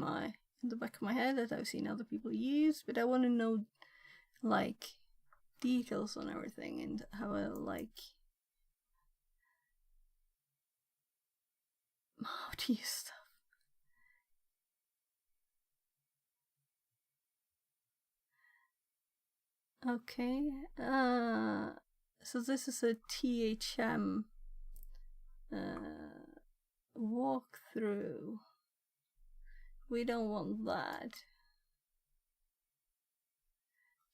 the back of my head that I've seen other people use, but I want to know, like, details on everything and have a, like, how to use stuff. Okay, so this is a THM walkthrough. We don't want that.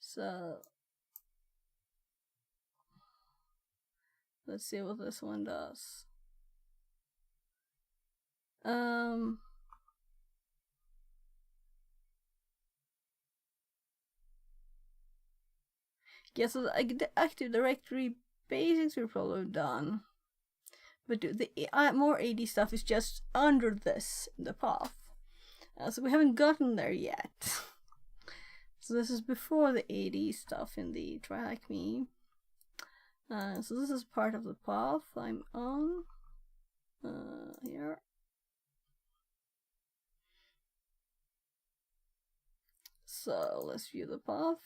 So let's see what this one does. Yeah, so the Active Directory basics we're probably done. But the more AD stuff is just under this, the path. So we haven't gotten there yet. So this is before the AD stuff in the TryHackMe. So this is part of the path I'm on. Here. So let's view the path.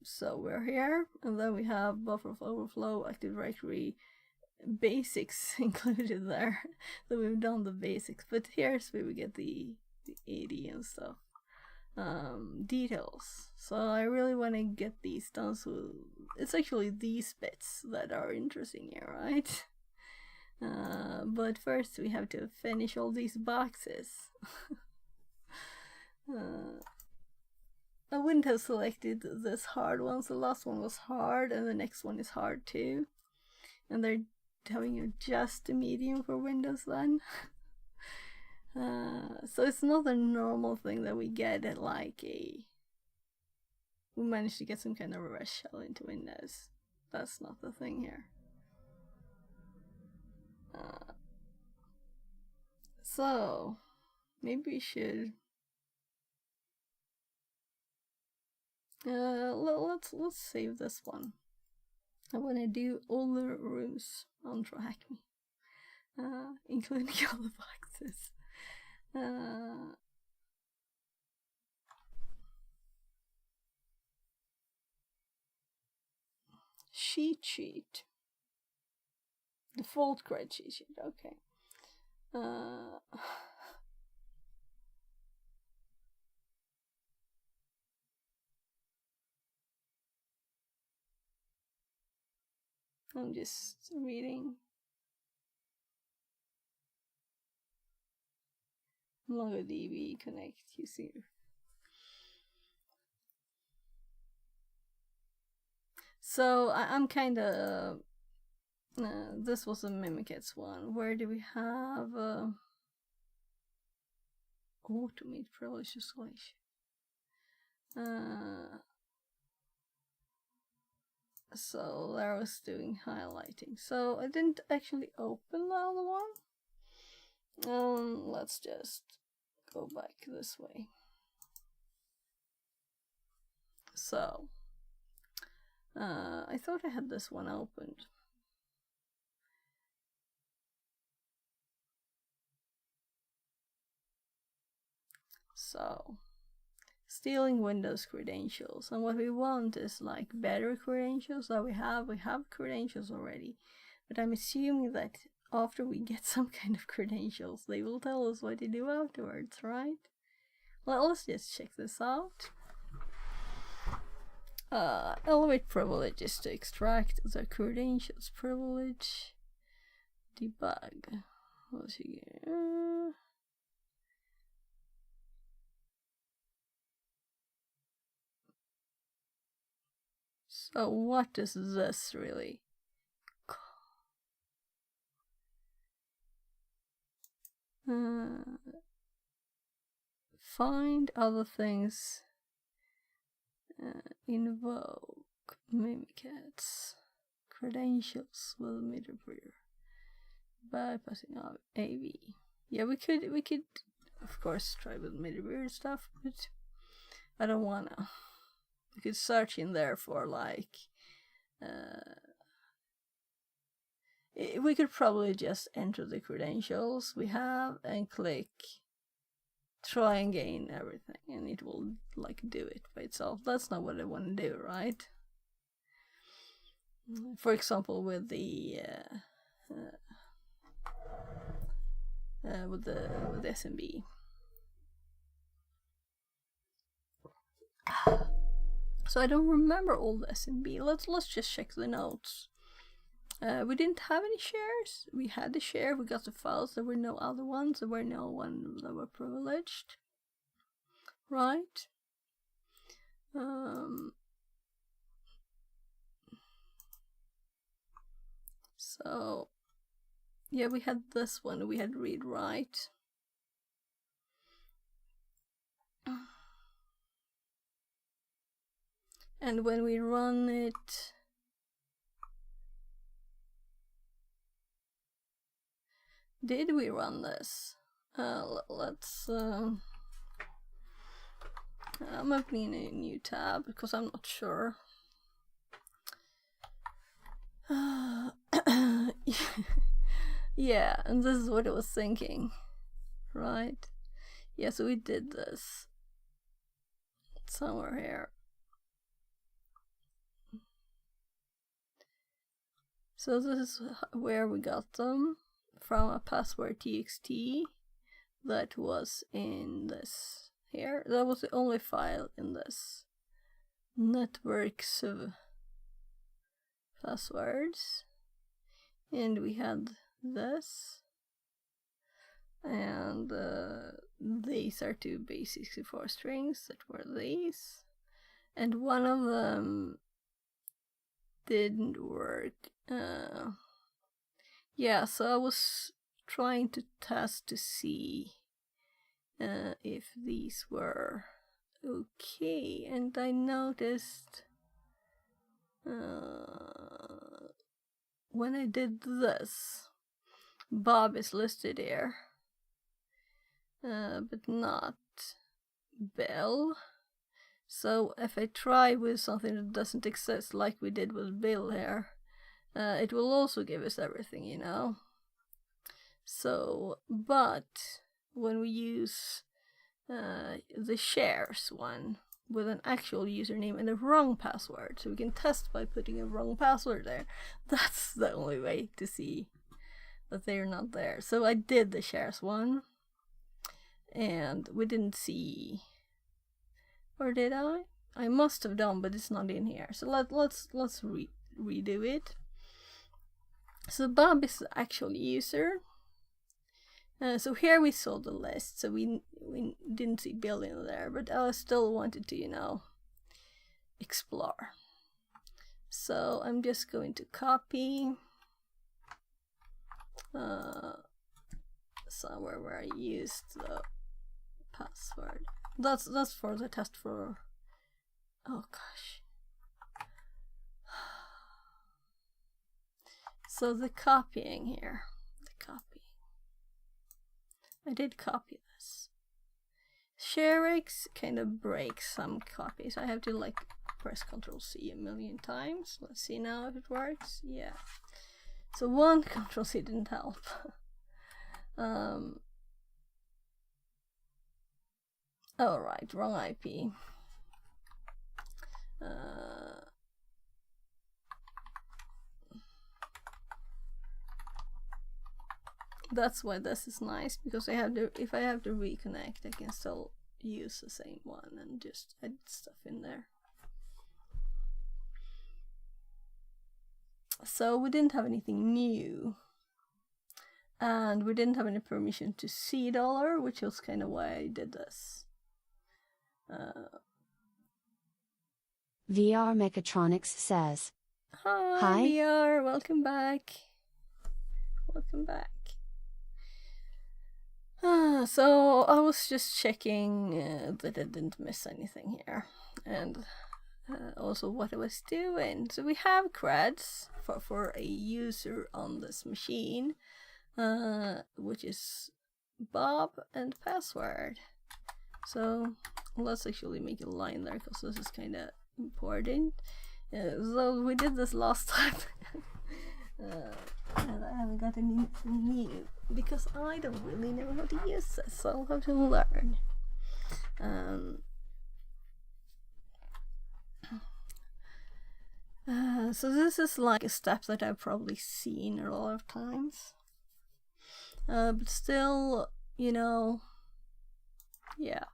So we're here, and then we have buffer overflow, Active Directory, basics included there. So we've done the basics, but here's where we get the AD and stuff. details. So I really want to get these done. So it's actually these bits that are interesting here, right? But first we have to finish all these boxes. I wouldn't have selected this hard one. So the last one was hard and the next one is hard too. And they're telling you just a medium for Windows then. So it's not a normal thing that we get at like we managed to get some kind of a rush shell into Windows. That's not the thing here. So maybe we should let's save this one. I want to do all the rooms on TryHackMe, including all the boxes. Sheet. Default grid cheat sheet. Okay. I'm just reading. MongoDB connect using. So I'm kind of. This was a Mimikatz one. Where do we have automate privilege escalation? So there I was doing highlighting. So I didn't actually open the other one. Let's just go back this way. So I thought I had this one opened. So stealing Windows credentials, and what we want is like better credentials that we have credentials already, but I'm assuming that after we get some kind of credentials they will tell us what to do afterwards, right? Well, let's just check this out. Elevate privileges to extract the credentials privilege. Debug. Let's see. So what is this really? Find other things. Invoke Mimikatz credentials with middleware bypassing of AV. Yeah, we could of course try with middleware stuff, but I don't wanna. We could search in there for like we could probably just enter the credentials we have and click try and gain everything, and it will like do it by itself. That's not what I want to do, right? For example, with the SMB. So I don't remember all the SMB. Let's just check the notes. We didn't have any shares. We had the share, we got the files, there were no other ones, there were no one that were privileged. Right? So yeah, we had this one, we had read write. And when we run it, did we run this? Let's I'm opening a new tab because I'm not sure. Yeah, and this is what I was thinking, right? Yeah, so we did this somewhere here. So this is where we got them, from a password txt that was in this here. That was the only file in this networks of passwords. And we had this. And these are two base64 strings that were these. And one of them didn't work. Yeah, so I was trying to test to see if these were okay, and I noticed when I did this, Bob is listed here, but not Bill. So if I try with something that doesn't exist, like we did with Bill here, it will also give us everything, you know. So, but when we use the shares one with an actual username and a wrong password, so we can test by putting a wrong password there, that's the only way to see that they're not there. So I did the shares one, and we didn't see, or did I? I must have done, but it's not in here. So let's redo it. So Bob is the actual user. So here we saw the list, so we didn't see Bill in there, but I still wanted to, you know, explore. So I'm just going to copy somewhere where I used the password. That's for the test for. Oh gosh. So the copying here, I did copy this. ShareX kind of breaks some copies. I have to like press Ctrl+C a million times. Let's see now if it works. Yeah. So one Ctrl+C didn't help. Oh right, wrong IP. That's why this is nice, because I have to, if I have to reconnect, I can still use the same one and just add stuff in there. So we didn't have anything new, and we didn't have any permission to see $, which was kind of why I did this. VR Mechatronics says, Hi VR, welcome back. Welcome back. So I was just checking that I didn't miss anything here, and also what I was doing. So we have creds for a user on this machine, which is Bob and password. So let's actually make a line there, because this is kind of important. So we did this last time. And I haven't got anything new because I don't really know how to use this, so I'll have to learn. So this is like a step that I've probably seen a lot of times, but still, you know, yeah.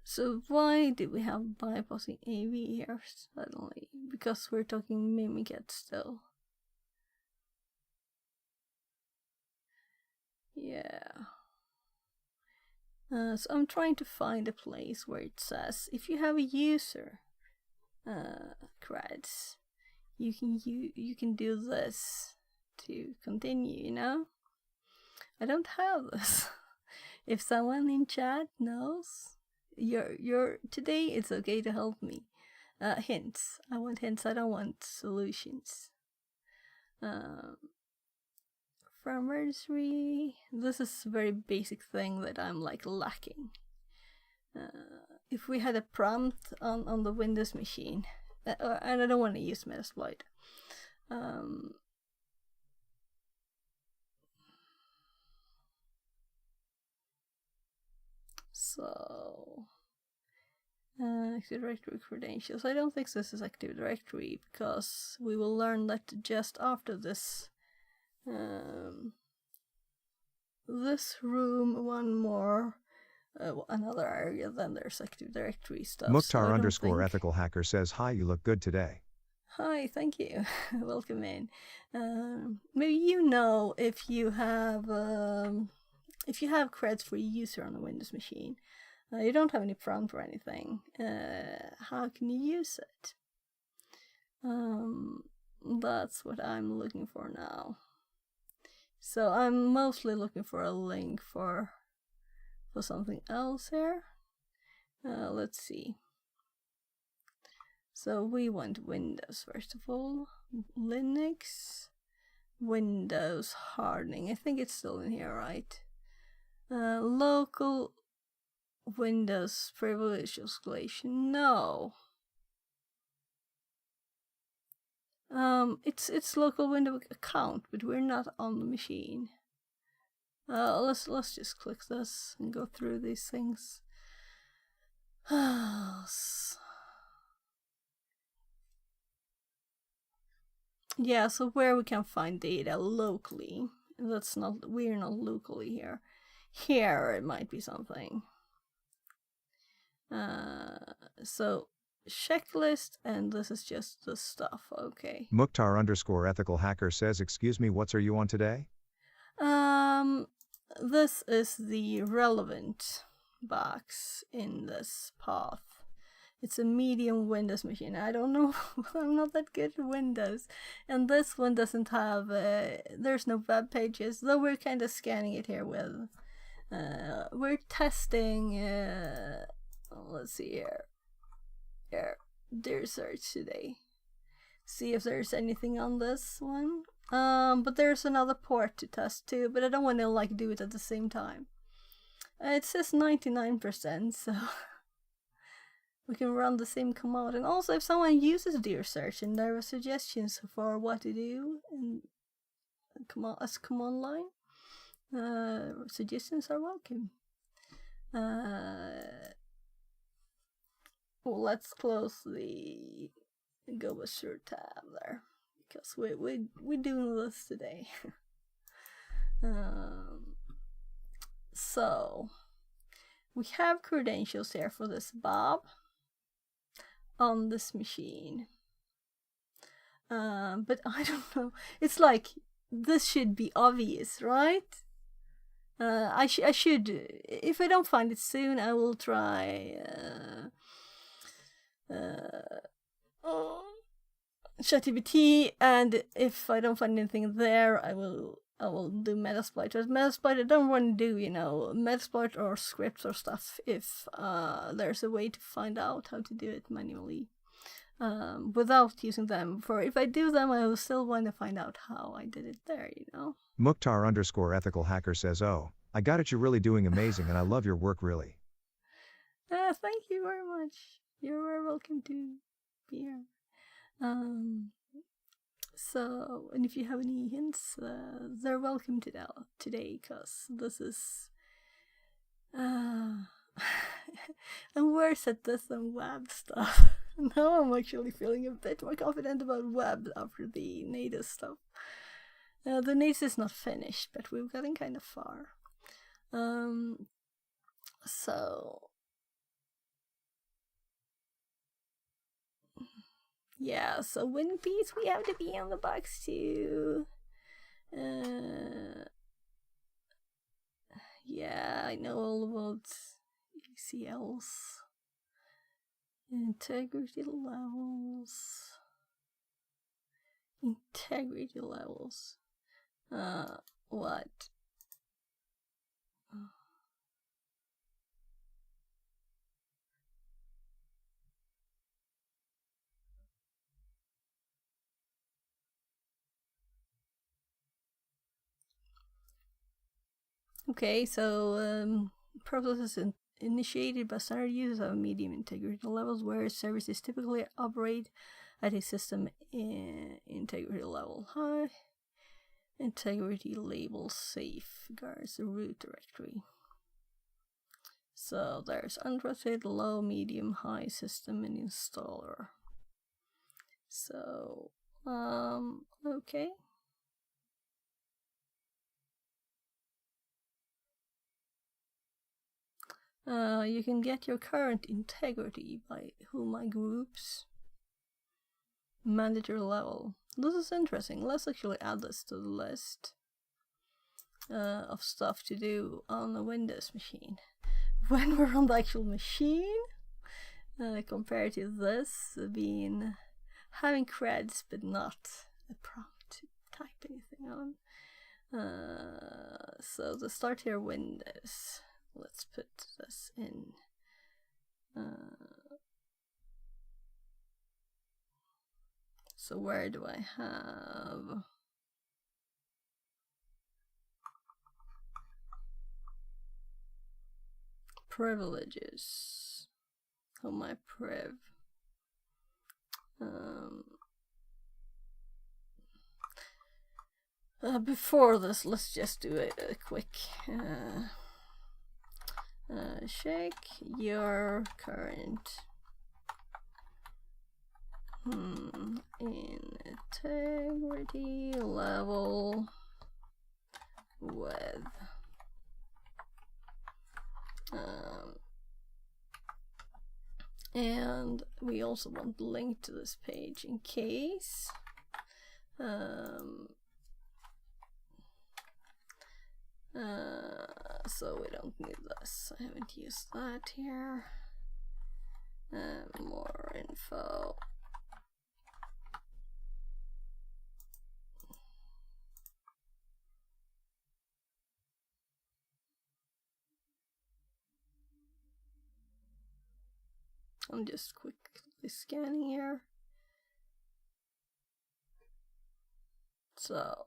So why do we have bypassing AV here suddenly? Because we're talking Mimiket still. Yeah. So I'm trying to find a place where it says if you have a user creds, you can do this to continue, you know? I don't have this. If someone in chat knows, you're today, it's okay to help me. Hints. I want hints, I don't want solutions. Firmware, this is a very basic thing that I'm like lacking. If we had a prompt on the Windows machine, and I don't want to use Metasploit. So Active Directory credentials. I don't think this is Active Directory, because we will learn that just after this. This room, one more, another area. Then there's Active Directory stuff. Mukhtar so underscore ethical hacker says, hi, you look good today. Hi, thank you. Welcome in. Maybe you know if you have creds for user on a Windows machine, you don't have any prompt or anything. How can you use it? That's what I'm looking for now. So I'm mostly looking for a link for something else here. Let's see. So we want Windows first of all, Linux, Windows hardening. I think it's still in here, right? Local Windows privilege escalation. No. It's local Windows account, but we're not on the machine. Let's just click this and go through these things. Yeah, so where we can find data locally. We're not locally here. Here it might be something. So checklist, and this is just the stuff, okay. Mukhtar underscore ethical hacker says, excuse me, what are you on today? This is the relevant box in this path. It's a medium Windows machine. I don't know, I'm not that good at Windows. And this one doesn't have, there's no web pages, though we're kind of scanning it here with, we're testing, let's see here. Dear search today. See if there's anything on this one. But there's another port to test too, but I don't want to do it at the same time. It says 99%, so we can run the same command. And also, if someone uses Dear Search and there are suggestions for what to do in command line, suggestions are welcome. Well, let's close the Go Assure tab there, because we're doing this today. So we have credentials here for this Bob on this machine, but I don't know. It's like this should be obvious, right? I should. If I don't find it soon, I will try. ChatGPT, and if I don't find anything there, I will do Metasploit. But Metasploit, I don't want to do, Metasploit or scripts or stuff if there's a way to find out how to do it manually without using them. For if I do them, I will still want to find out how I did it there, Mukhtar underscore ethical hacker says, oh, I got it, you're really doing amazing and I love your work really. Thank you very much. You're very welcome to be here. So, and if you have any hints, they're welcome to today, because this is I'm worse at this than web stuff. Now I'm actually feeling a bit more confident about web after the native stuff. The native is not finished, but we've gotten kind of far. So yeah, so One Piece, we have to be on the box too. Yeah, I know all about ACLs. Integrity levels. What? Okay, so processes initiated by standard users have medium integrity levels, whereas services typically operate at a system integrity level high. Integrity label safeguards the root directory. So there's untrusted, low, medium, high system and installer. So okay. You can get your current integrity by who my groups. Manager level. This is interesting. Let's actually add this to the list of stuff to do on a Windows machine. When we're on the actual machine, compared to this being having creds but not a prompt to type anything on. So to start here, Windows. Let's put this in. So where do I have? Privileges. Oh, my priv. Before this, let's just do a quick check your current integrity level with and we also want the link to this page in case so we don't need this. I haven't used that here. More info. I'm just quickly scanning here. So,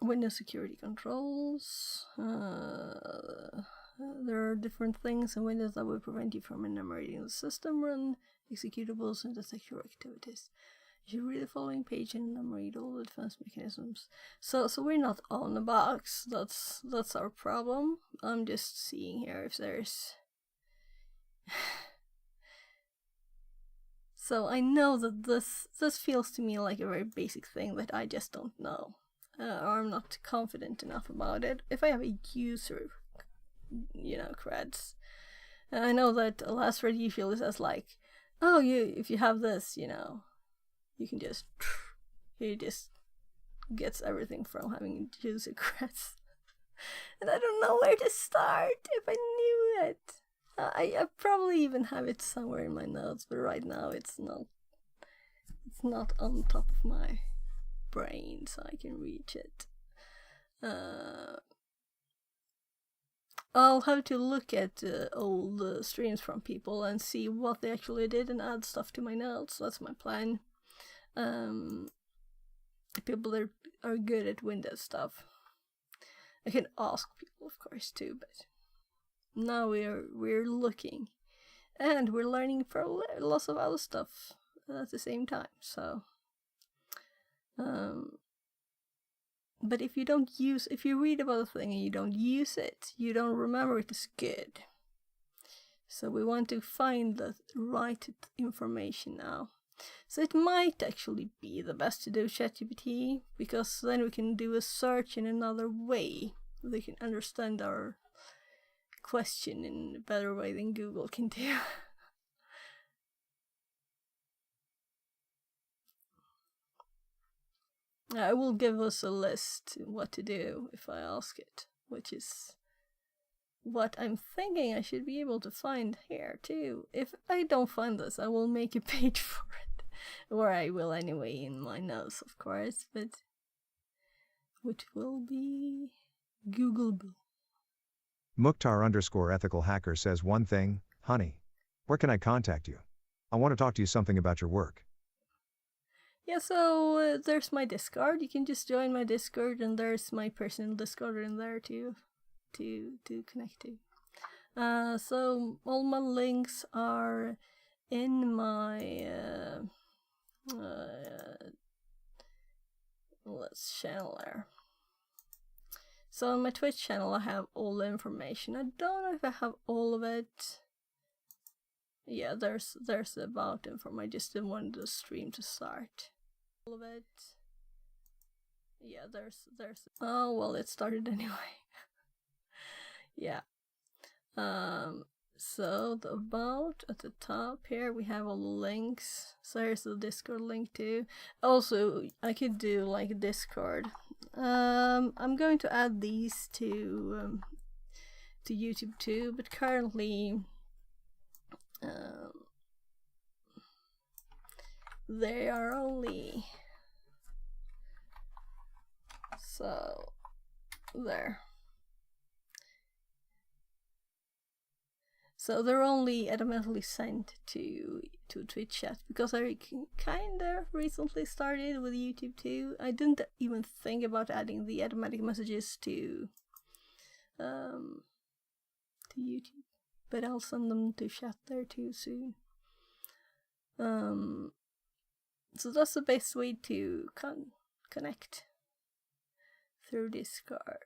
Windows security controls. There are different things in Windows that will prevent you from enumerating the system run, executables, and detect your activities. You should read the following page and enumerate all the defense mechanisms. So we're not on the box. That's our problem. I'm just seeing here if there's. So I know that this feels to me like a very basic thing that I just don't know, or I'm not confident enough about it. If I have a user, creds, and I know that last thread usually says like, oh, if you have this, you can just, he just gets everything from having user creds, and I don't know where to start if I knew it. I probably even have it somewhere in my notes, but right now it's not on top of my brain, so I can reach it. I'll have to look at old streams from people and see what they actually did and add stuff to my notes. That's my plan. People that are good at Windows stuff. I can ask people, of course, too, but now we're looking, and we're learning for lots of other stuff at the same time. So, but if you read about a thing and you don't use it, you don't remember it as good. So we want to find the right information now. So it might actually be the best to do ChatGPT, because then we can do a search in another way. They can understand our question in a better way than Google can do. It will give us a list what to do if I ask it, which is what I'm thinking I should be able to find here too. If I don't find this, I will make a page for it, or I will anyway in my notes, of course, but which will be Googleable. Mukhtar_ethical hacker says one thing, honey. Where can I contact you? I want to talk to you something about your work. Yeah, so there's my Discord. You can just join my Discord, and there's my personal Discord in there too, to connect to. So all my links are in my let's channel there. So on my Twitch channel, I have all the information. I don't know if I have all of it. Yeah, there's about info. I just didn't want the stream to start. All of it. Yeah, there's. Oh well, it started anyway. Yeah. So the about at the top here we have all the links. So here's the Discord link too. Also, I could do like Discord. I'm going to add these to YouTube too, but currently they are only so there. So they're only automatically sent to Twitch chat because I kinda recently started with YouTube too. I didn't even think about adding the automatic messages to YouTube, but I'll send them to chat there too soon. So that's the best way to connect through Discord.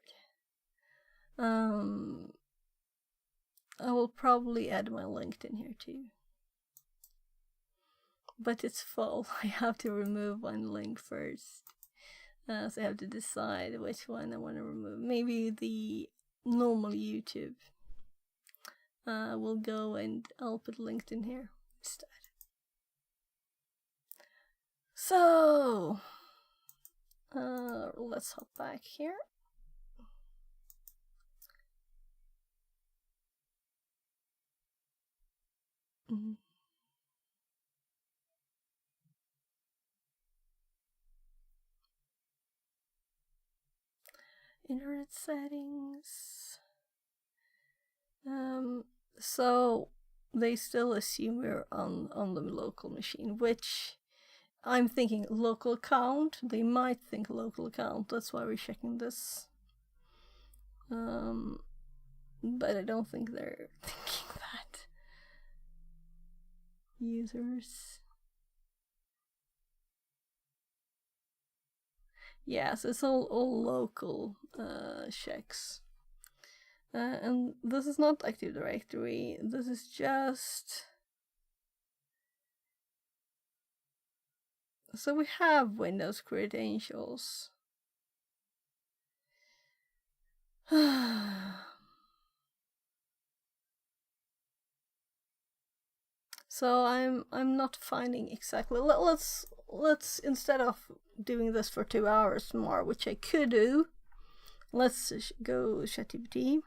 I will probably add my LinkedIn here too. But it's full. I have to remove one link first. So I have to decide which one I want to remove. Maybe the normal YouTube. We'll go and I'll put LinkedIn here instead. So, let's hop back here. Internet settings. So they still assume we're on the local machine, which I'm thinking local account. They might think local account. That's why we're checking this. But I don't think they're thinking that. Users. Yeah, so it's all local checks. And this is not Active Directory. This is just... So we have Windows credentials. So I'm not finding exactly. Let's instead of doing this for 2 hours more, which I could do, let's go ChatGPT.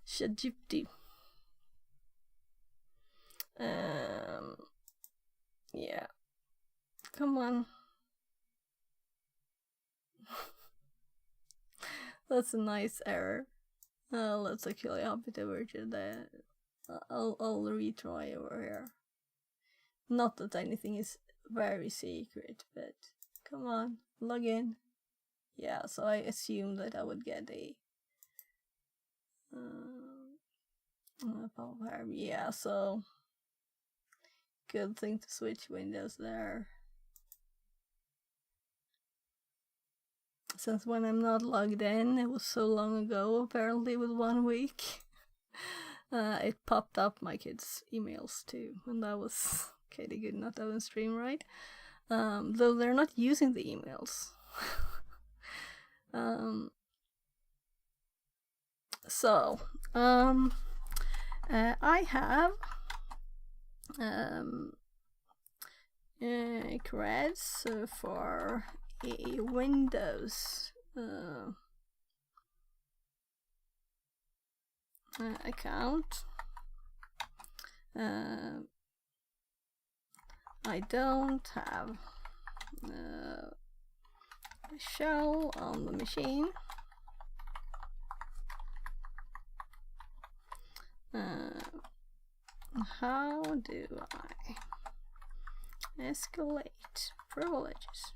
ChatGPT. Yeah. Come on. That's a nice error. Let's actually hop it over to the. I'll retry over here. Not that anything is very secret, but come on, log in. Yeah, so I assumed that I would get a. Yeah, so good thing to switch windows there. Since when I'm not logged in, it was so long ago, apparently with 1 week. It popped up my kids' emails too, and that was okay. They could not have on stream, right? Though they're not using the emails. So, I have creds for a Windows account. I don't have a shell on the machine. How do I escalate privileges?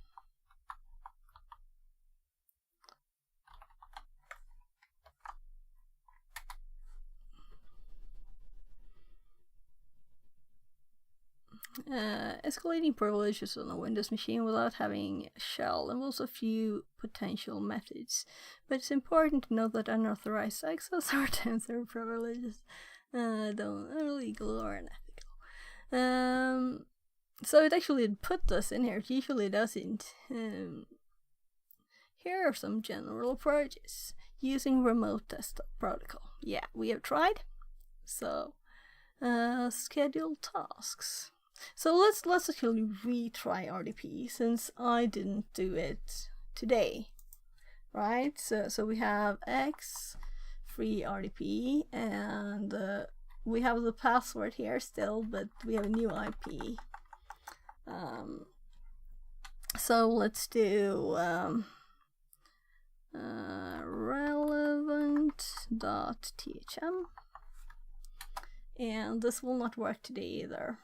Escalating privileges on a Windows machine without having a shell involves a few potential methods, but it's important to note that unauthorized access or transfer privileges don't illegal or unethical. So it actually put this in here. It usually doesn't. Here are some general approaches using remote desktop protocol. Yeah, we have tried. So, schedule tasks. So let's actually retry RDP since I didn't do it today, right? So we have X free RDP and we have the password here still, but we have a new IP. So let's do relevant.thm, and this will not work today either.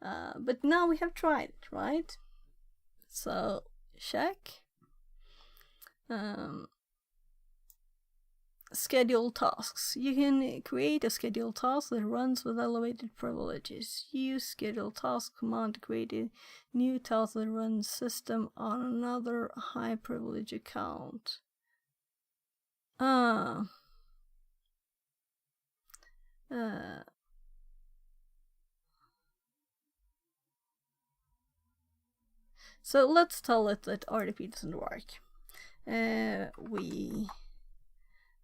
But now we have tried it, right? So check. Schedule tasks. You can create a schedule task that runs with elevated privileges. Use schedule task command to create a new task that runs system on another high privilege account. So let's tell it that RDP doesn't work. We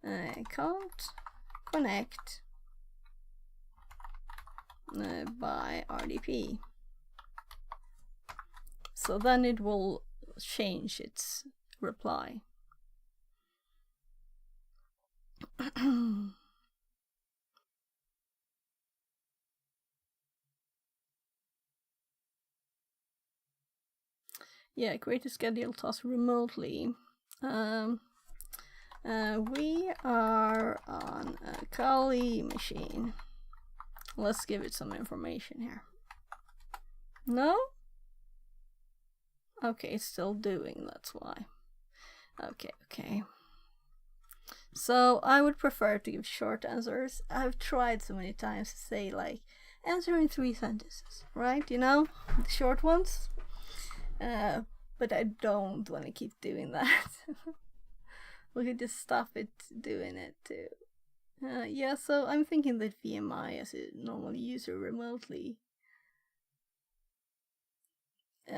can't connect by RDP. So then it will change its reply. Yeah, create a schedule task remotely. We are on a Kali machine. Let's give it some information here. No? Okay, it's still doing, that's why. Okay. So I would prefer to give short answers. I've tried so many times to say like, answer in 3 sentences, right? You know, the short ones. But I don't want to keep doing that. We could just stop it doing it too. Yeah, so I'm thinking that VMI as a normal user remotely.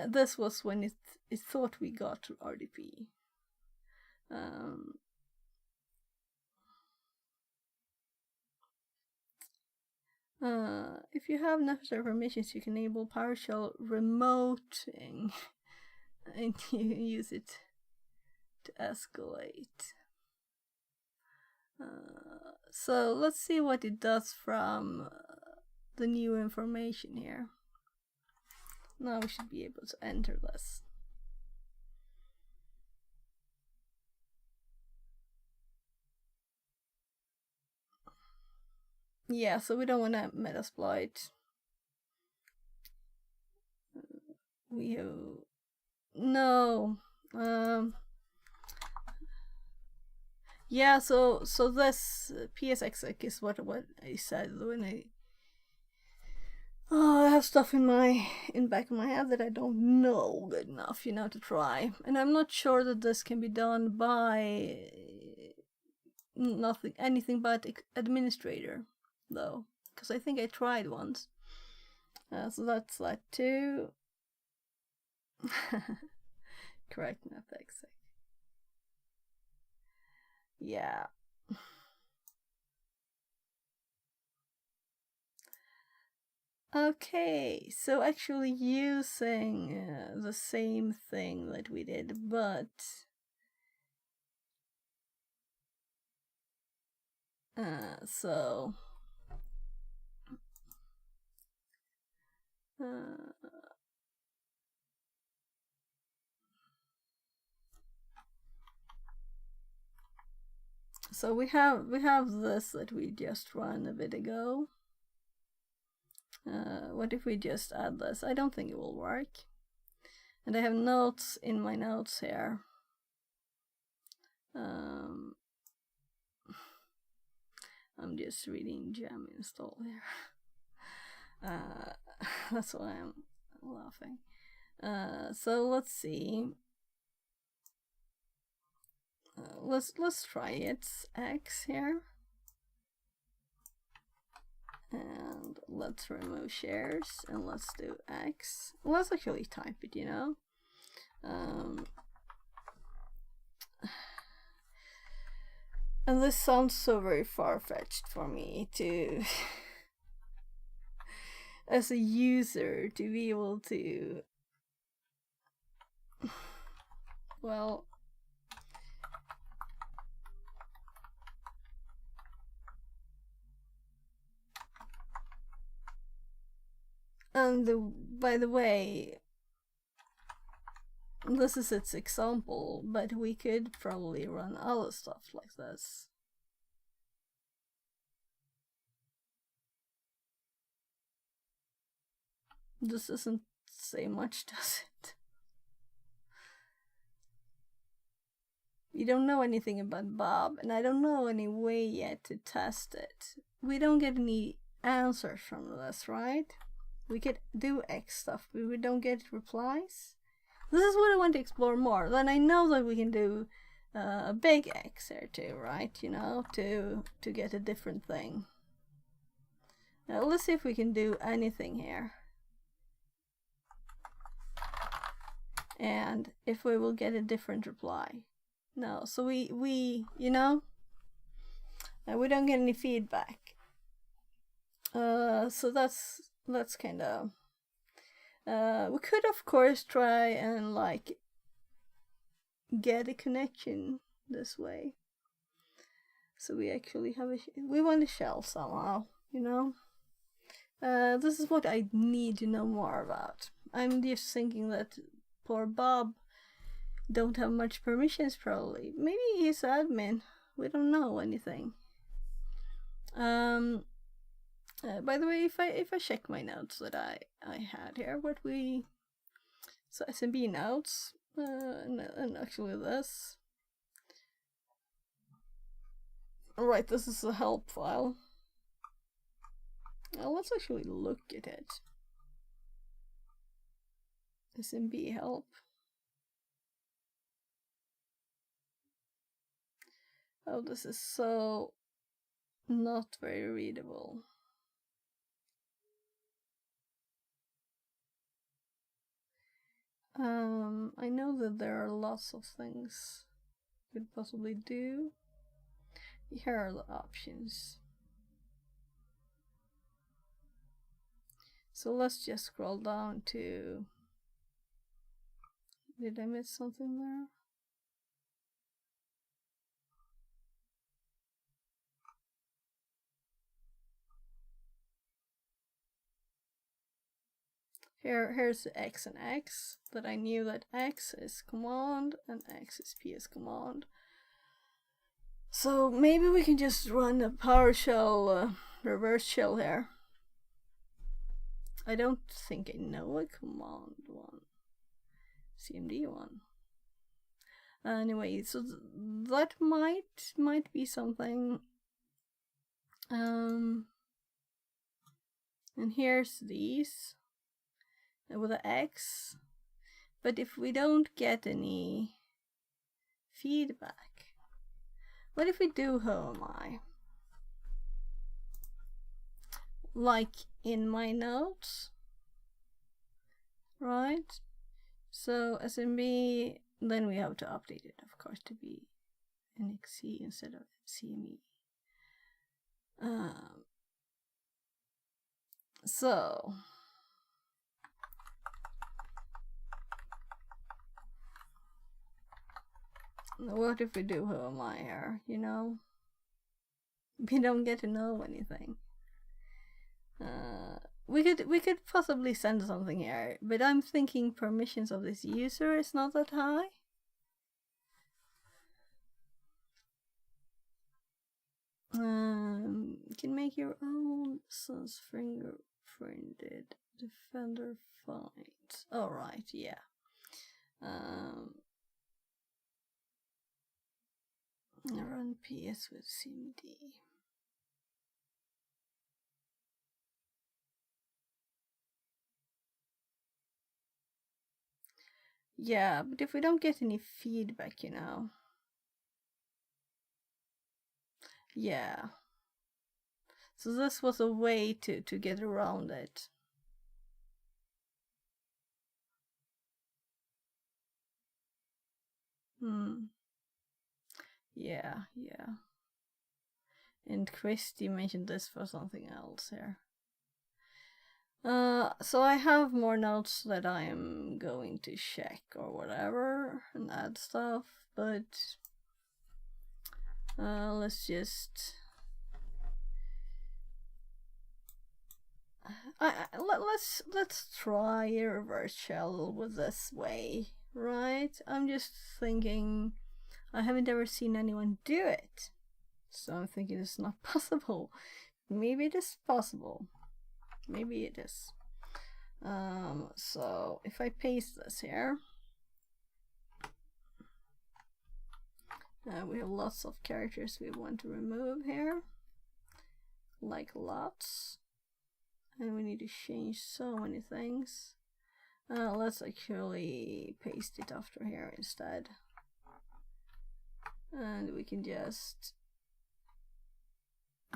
This was when it thought we got to RDP. If you have necessary permissions, you can enable PowerShell remoting and you use it to escalate. So let's see what it does from the new information here. Now we should be able to enter this. Yeah, so we don't want to metasploit. We have no. Yeah, so this PSXX is what I said when I have stuff in back of my head that I don't know good enough, to try. And I'm not sure that this can be done by anything but administrator, though, because I think I tried once. So that's that too. Correct methods. Yeah. Okay, so actually using the same thing that we did, but so we have this that we just ran a bit ago. What if we just add this? I don't think it will work. And I have notes in my notes here. I'm just reading gem install here. That's why I'm laughing. So let's see. Let's try it. X here. And let's remove shares and let's do X. Let's actually type it, And this sounds so very far-fetched for me to, as a user, to be able to, well, and by the way, this is its example, but we could probably run other stuff like this. This doesn't say much, does it? We don't know anything about Bob, and I don't know any way yet to test it. We don't get any answers from this, right? We could do X stuff, but we don't get replies. This is what I want to explore more. Then I know that we can do a big X here too, right? You know, to get a different thing. Now let's see if we can do anything here. And if we will get a different reply. No, so we you know, we don't get any feedback. So that's kind of. We could of course try and like get a connection this way. So we actually have we want a shell somehow, you know. This is what I need to know more about. I'm just thinking that poor Bob don't have much permissions probably. Maybe he's admin. We don't know anything. By the way, if I check my notes that I had here, so SMB notes, and actually this. Right, this is a help file. Now let's actually look at it. SMB help. Oh, this is so not very readable. I know that there are lots of things you could possibly do. Here are the options. So let's just scroll down to. Did I miss something there? Here's X and X, that I knew that X is command and X is PS command. So maybe we can just run a PowerShell reverse shell here. I don't think I know a command one. CMD one. Anyway, so that might be something. And here's these with an X. But if we don't get any feedback, what if we do who am I? Like in my notes, right? So SMB, then we have to update it, of course, to be NXC instead of CME. So what if we do who am I here, you know? We don't get to know anything. We could possibly send something here, but I'm thinking permissions of this user is not that high. You can make your own sense fingerprinted defender fight. Alright, yeah. Run PS with CMD. Yeah, but if we don't get any feedback, you know. Yeah. So this was a way to get around it. Yeah. And Christy mentioned this for something else here. So I have more notes that I am going to check or whatever and add stuff, but let's just let's try a reverse shell with this way, right? I'm just thinking I haven't ever seen anyone do it, so I'm thinking it's not possible. Maybe it is possible. Maybe it is. So if I paste this here, we have lots of characters we want to remove here, like lots, and we need to change so many things. Let's actually paste it after here instead, and we can just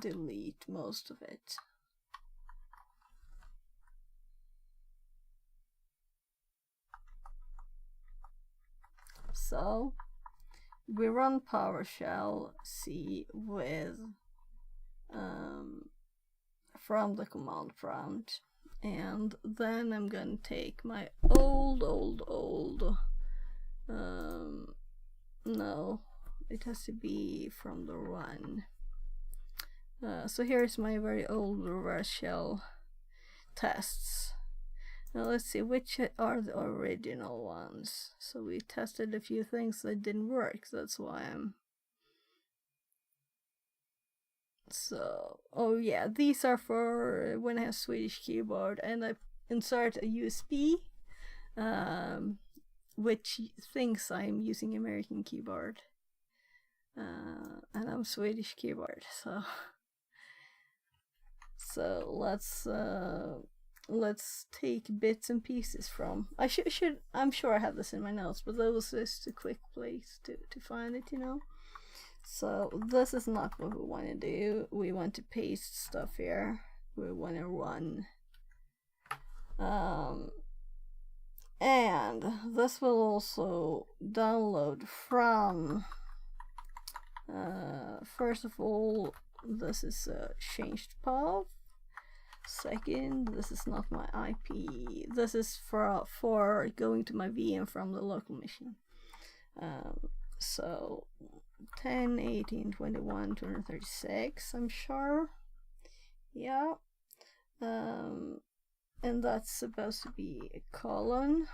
delete most of it. So we run PowerShell C with from the command prompt, and then I'm gonna take my old no, it has to be from the run. So here's my very old reverse shell tests. Now let's see which are the original ones. So we tested a few things that didn't work, so that's why I'm... So, oh yeah, these are for when I have Swedish keyboard and I insert a USB, which thinks I'm using American keyboard. And I'm Swedish keyboard, so let's take bits and pieces from. I'm sure I have this in my notes, but that was just a quick place to find it, you know. So this is not what we want to do. We want to paste stuff here. We want to run. And this will also download from, first of all, this is a changed path. Second, this is not my IP. This is for going to my VM from the local machine. So 10, 18, 21, 236, I'm sure. Yeah. And that's supposed to be a colon.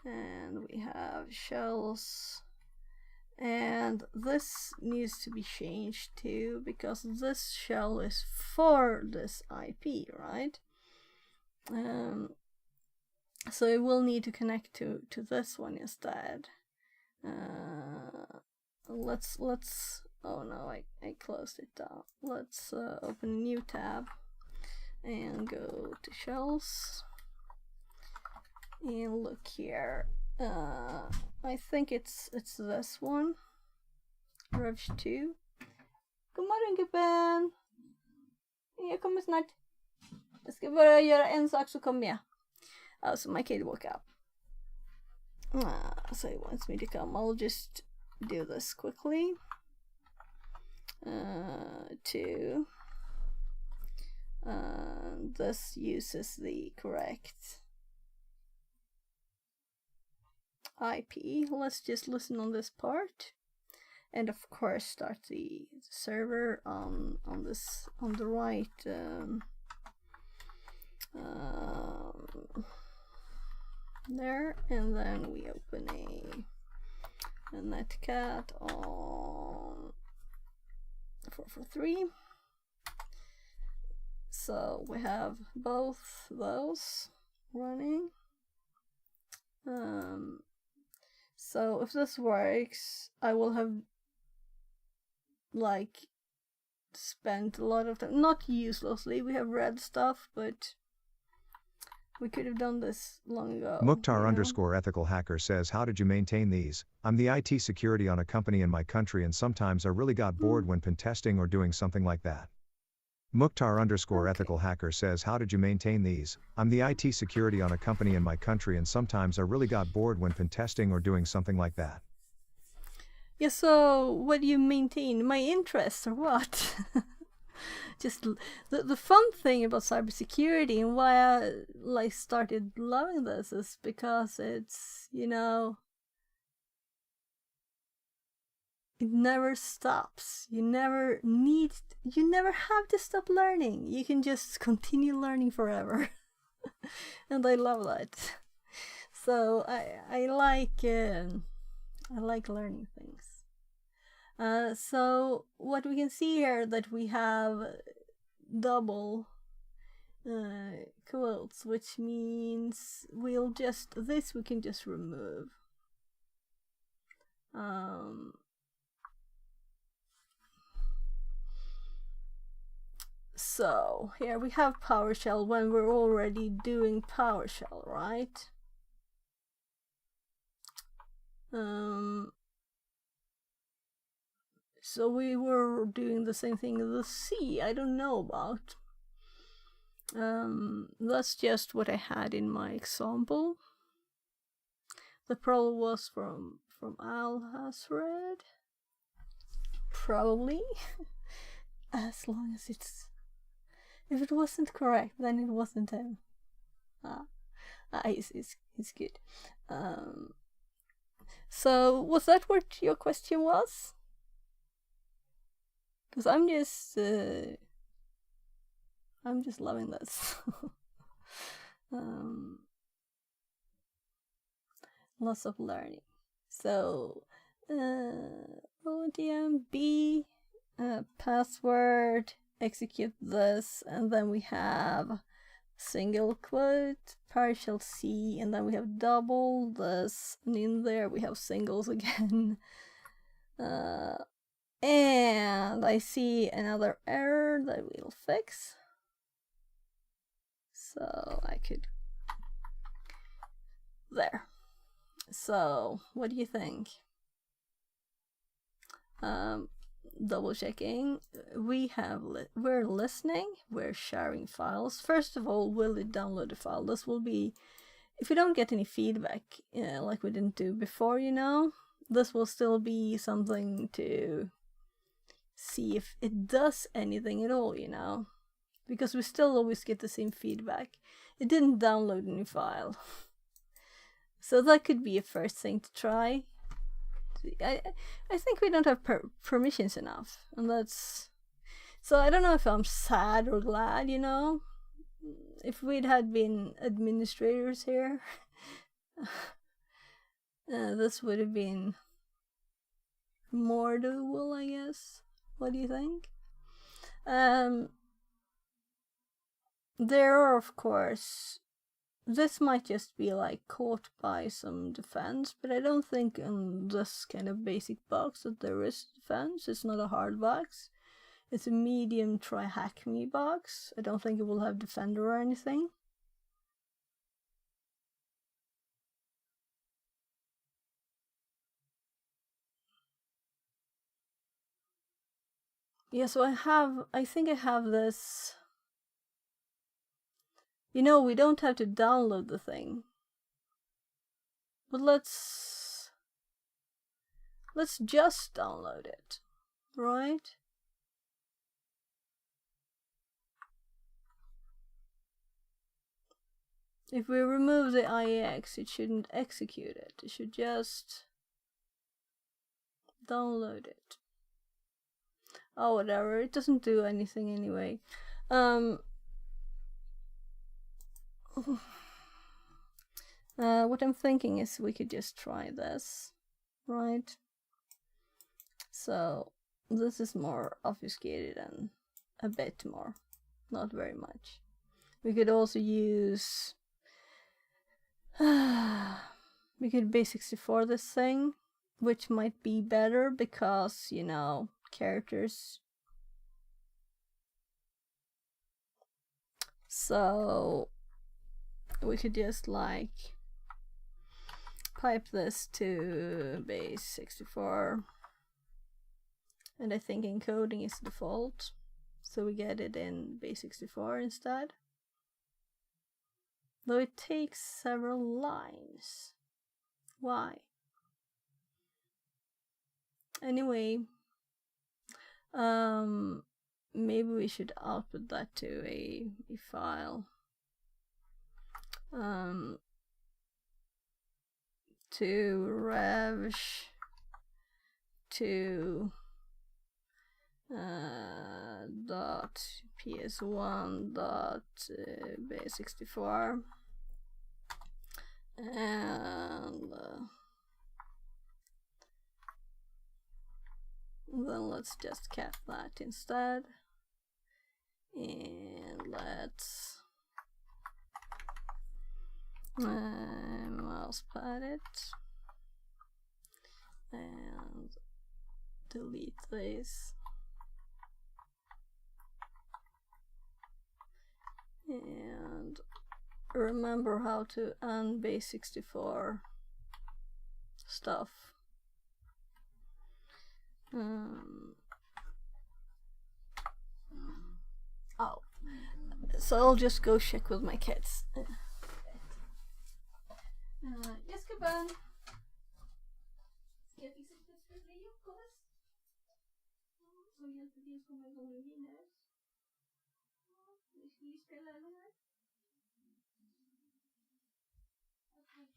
And we have shells. And this needs to be changed too, because this shell is for this IP, right? So it will need to connect to this one instead. Let's oh no, I closed it down. Let's open a new tab and go to shells and look here. I think it's this one, Rev2. God morgon gubben! Jag kommer snart. Jag ska bara göra en sak så kommer jag. So my kid woke up. So he wants me to come. I'll just do this quickly. 2. This uses the correct IP. Let's just listen on this part, and of course start the server on the right. There, and then we open a netcat on 443. So we have both those running. So if this works, I will have like spent a lot of time, not uselessly. We have read stuff, but we could have done this long ago. Mukhtar_ethical hacker says, how did you maintain these? I'm the IT security on a company in my country, and sometimes I really got bored when pen testing or doing something like that. Mukhtar_ethical hacker says, how did you maintain these? I'm the IT security on a company in my country, and sometimes I really got bored when pen testing or doing something like that. Yeah, so what do you maintain? My interests or what? Just the fun thing about cybersecurity and why I like started loving this is because it's, you know, it never stops. You never have to stop learning. You can just continue learning forever. And I love that. So I like learning things. So what we can see here that we have double quotes, which means we can just remove. So here we have PowerShell when we're already doing PowerShell, right? So we were doing the same thing in the C. I don't know about. That's just what I had in my example. The problem was from Al-Hasred. Probably. As long as if it wasn't correct, then it wasn't him. It's good. So was that what your question was? Because I'm just loving this. Lots of learning. So ODMB password, execute this, and then we have single quote, partial C, and then we have double this, and in there we have singles again. And I see another error that we'll fix. So I could... There. So, what do you think? Double checking. We're listening. We're sharing files. First of all, will it download the file? This will be... If we don't get any feedback, like we didn't do before, you know, this will still be something to see if it does anything at all, you know, because we still always get the same feedback. It didn't download any file. So that could be a first thing to try. I think we don't have permissions enough, and that's... So I don't know if I'm sad or glad, you know. If we'd had been administrators here, this would have been more doable, I guess. What do you think? There are, of course, this might just be like caught by some defense, but I don't think in this kind of basic box that there is defense. It's not a hard box. It's a medium TryHackMe box. I don't think it will have defender or anything. Yeah, so I think I have this... You know, we don't have to download the thing. But let's just download it, right? If we remove the IEX, it shouldn't execute it. It should just download it. Oh, whatever. It doesn't do anything anyway. What I'm thinking is we could just try this, right? So this is more obfuscated and a bit more, not very much. We could also use... we could base64 this thing, which might be better because, you know, characters. So we could just like pipe this to base64, and I think encoding is default, so we get it in base64 instead. Though it takes several lines. Why? Anyway, maybe we should output that to a file. To revsh to dot ps1 dot base64 and then let's just cat that instead, and let's mousepad it and delete this, and remember how to unbase64 stuff. Oh, so I'll just go check with my kids. Yes, gubben. Ska jag fixa lite frukost? Så hjälper det komma igång i hinner. Vi skulle ju spela eller här. Okej.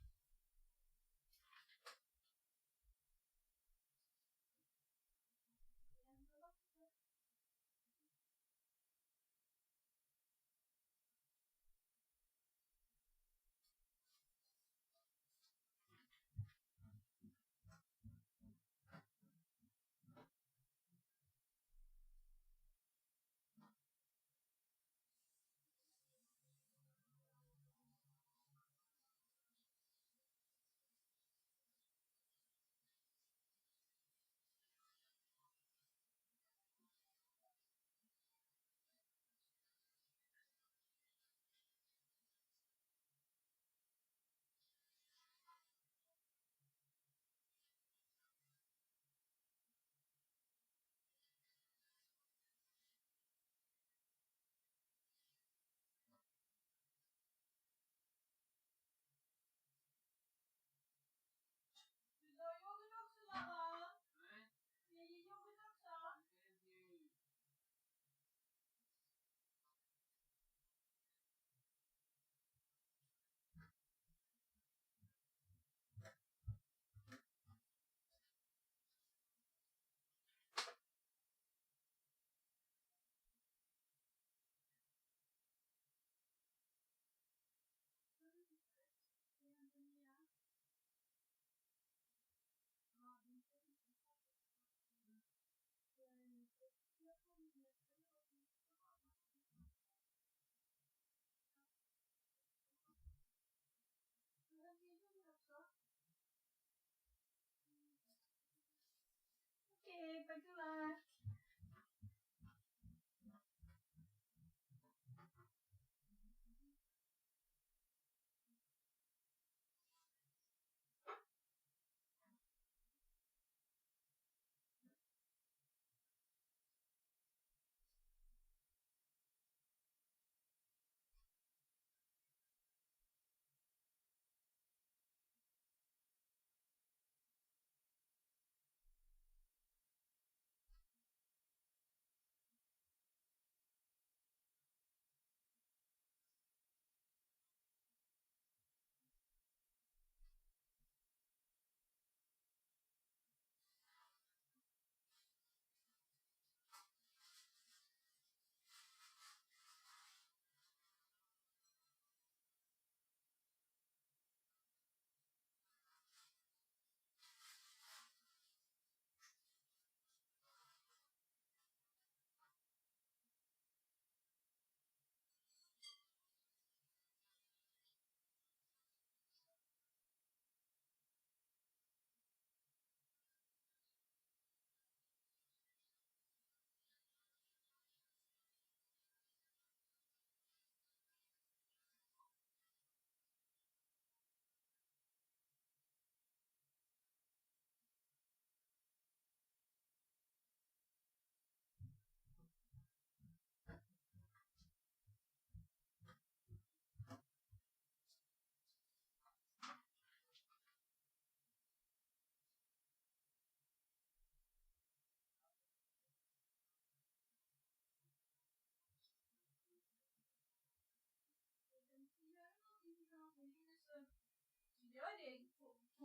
Okay, back to lunch.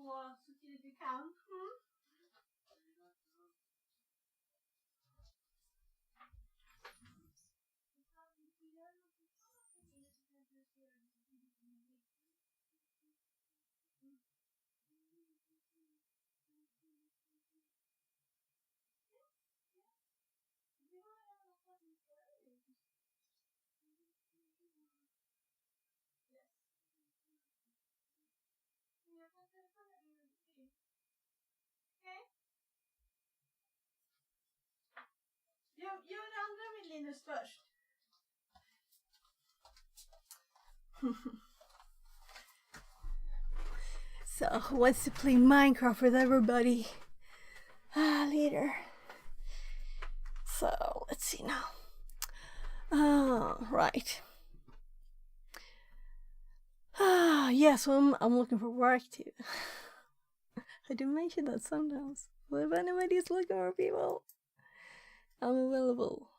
så tidigt vi kan. Mm. Gör det andra med Linus först. So, who wants to play Minecraft with everybody? Later. So, let's see now. Right. Yeah, so I'm looking for work too. I do mention that sometimes. Well, if anybody's looking for people, I'm available.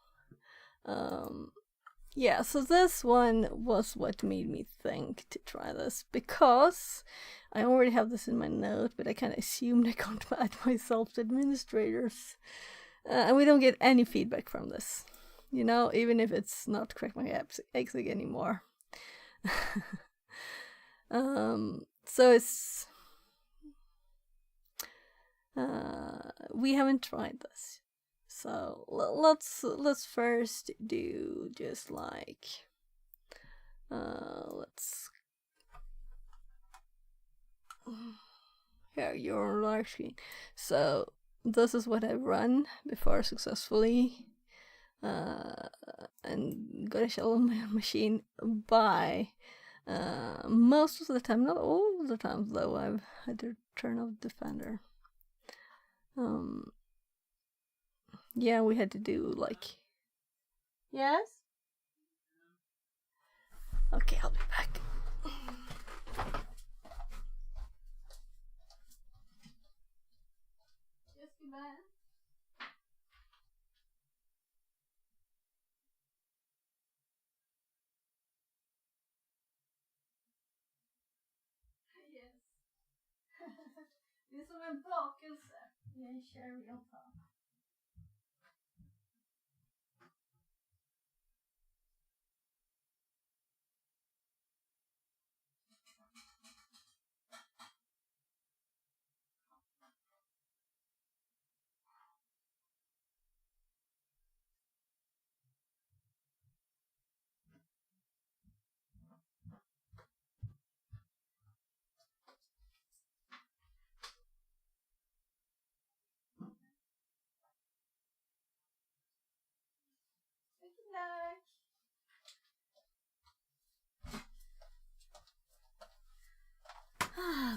Yeah, so this one was what made me think to try this, because I already have this in my note, but I kind of assumed I can't add myself to administrators. And we don't get any feedback from this, you know, even if it's not Crack My Eggs anymore. So it's we haven't tried this, so let's first do just like let's here you're on large screen. So this is what I've run before successfully, and got a shell on my machine by most of the time, not all of the times though, I've had to turn off Defender. Yeah, we had to do like, yes? Okay, I'll be back. Yes, be back. Yes. Det är som en bakelse med en cherry on top.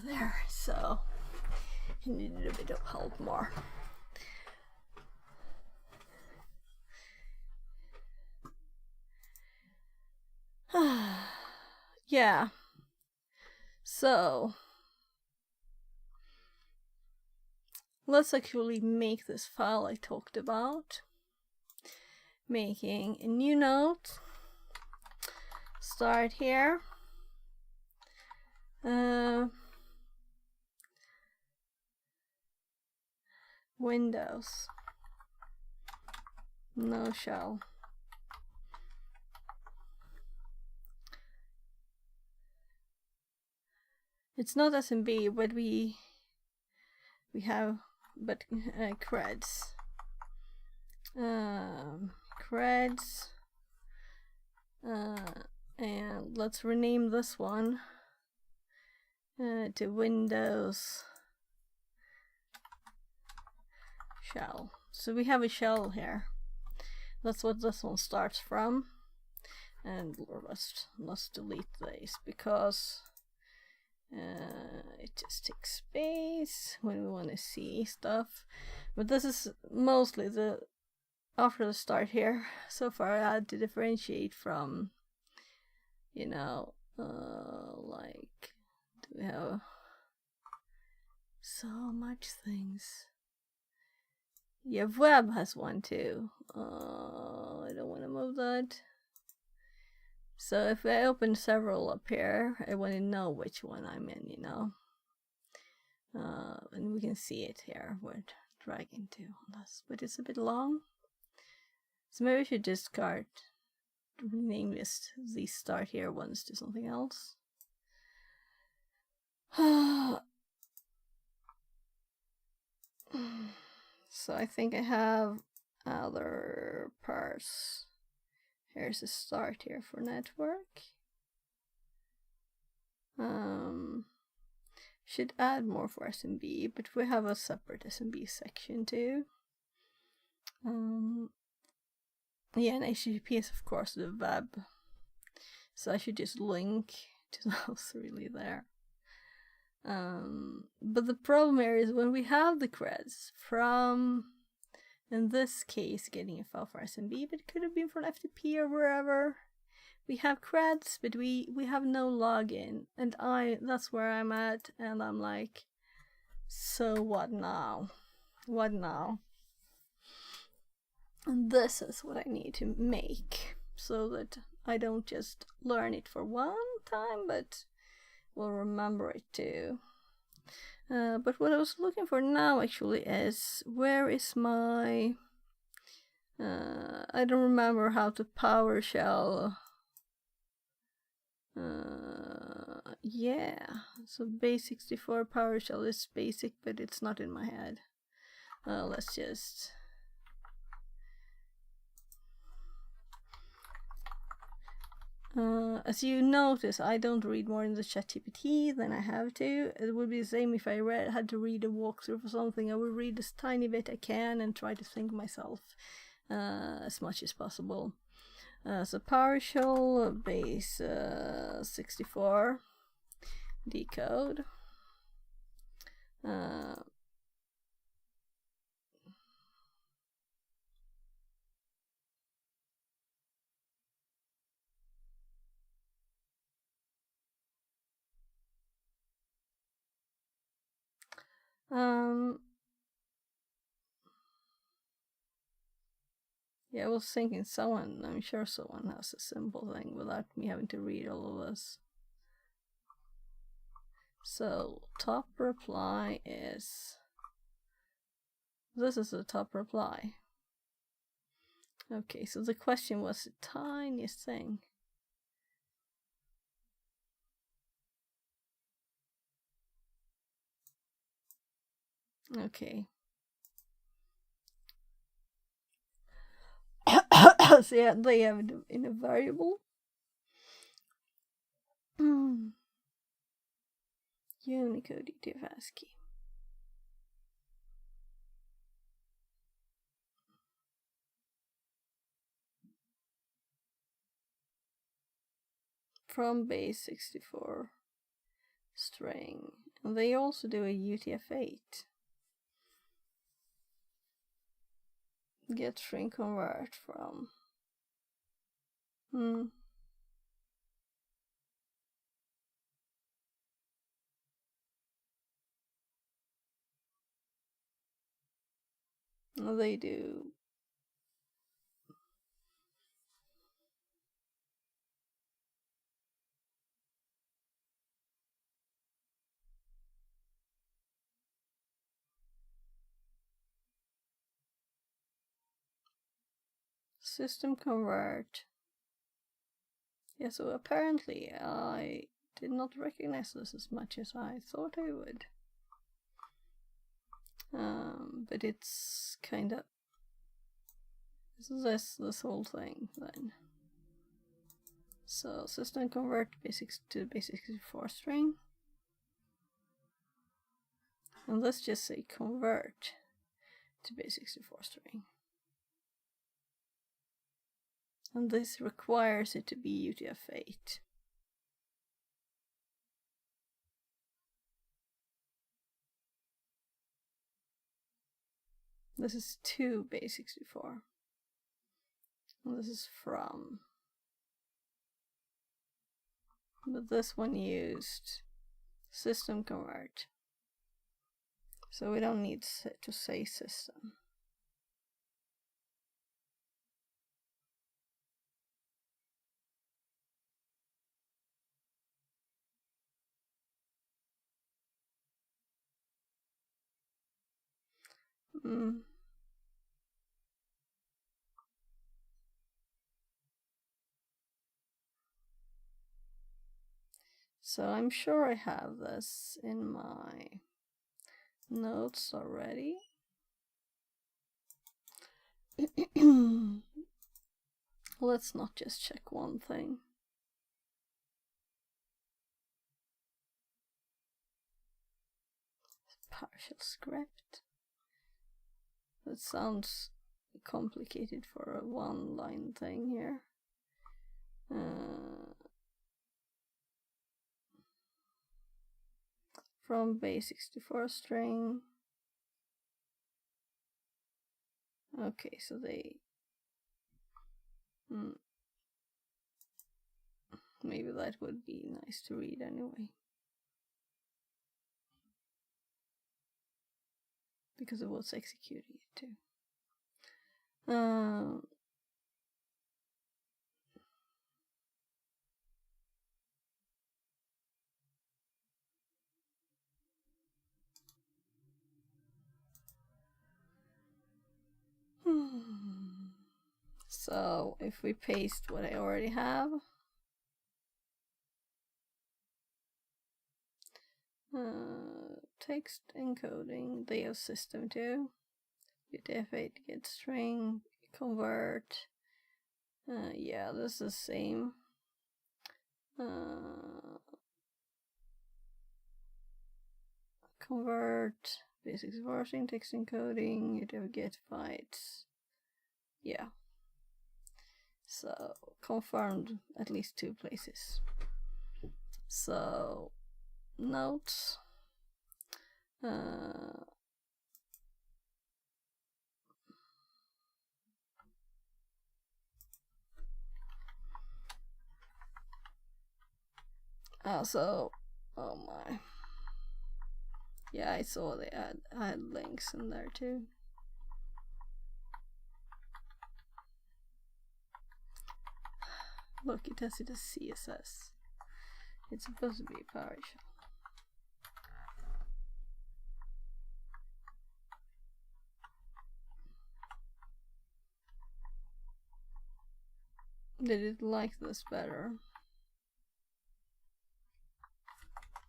There, so he needed a bit of help more. Yeah, so let's actually make this file I talked about. Making a new note. Start here. Windows. No shell. It's not SMB, but we have creds. Creds. And let's rename this one to Windows shell. So we have a shell here. That's what this one starts from. And let's delete these because it just takes space when we want to see stuff. But this is mostly after the start here. So far I had to differentiate from, you know, like, do we have so much things? Yeah, web has one too. I don't want to move that. So if I open several up here, I want to know which one I'm in, you know. And we can see it here. We're dragging to on this, but it's a bit long. So maybe I should discard, rename these start here ones to something else. So I think I have other parts. Here's a start here for network. Should add more for SMB, but we have a separate SMB section too. Yeah, and HTTP is of course the web. So I should just link to those really there. But the problem here is when we have the creds from, in this case, getting a file for SMB, but it could have been from FTP or wherever. We have creds, but we have no login, and that's where I'm at, and I'm like, so what now? What now? And this is what I need to make, so that I don't just learn it for one time, but will remember it too. But what I was looking for now actually is, where is my... I don't remember how to PowerShell. Yeah, so base64 PowerShell is basic, but it's not in my head. Let's just... as you notice, I don't read more in the ChatGPT than I have to. It would be the same if I had to read a walkthrough for something. I would read this tiny bit I can and try to think myself as much as possible. So PowerShell base 64 decode. Yeah, I was thinking I'm sure someone has a simple thing without me having to read all of this. So top reply is, this is the top reply. Okay, so the question was the tiniest thing. Okay. So yeah, they have it in a variable. Unicode ETF ASCII. From base 64 string. And they also do a UTF-8. Get string convert from. They do. System convert. Yeah, so apparently I did not recognize this as much as I thought I would. But it's kind of this whole thing then. So system convert basics to basic 64 string, and let's just say convert to basic 64 string. And this requires it to be UTF-8. This is to base 64. And this is from. But this one used system convert. So we don't need to say system. So I'm sure I have this in my notes already. Let's not just check one thing. Partial script. That sounds complicated for a one-line thing here. From basics to for string. Okay, so they... Maybe that would be nice to read anyway. Because of what's executing it too. So if we paste what I already have, text encoding, they have system too. UTF-8 get string, convert. Yeah, this is the same. Convert, basics parsing, text encoding, UTF get bytes. Yeah. So confirmed at least 2 places. So notes. Also, oh my. Yeah, I saw they had links in there too. Look, it has it as CSS. It's supposed to be PowerShell. Did it like this better?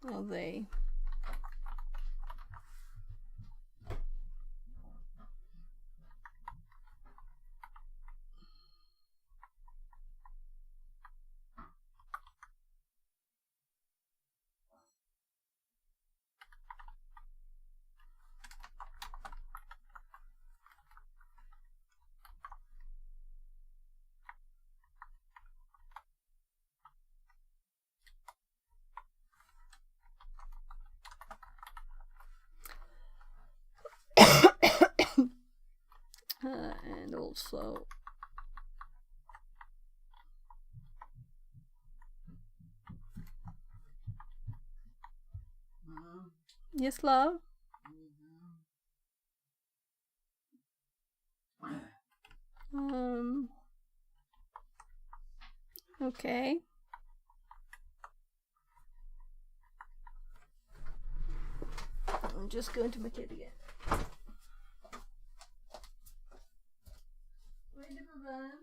Oh, they. And also yes, love. Okay. I'm just going to make it again. Wait a moment.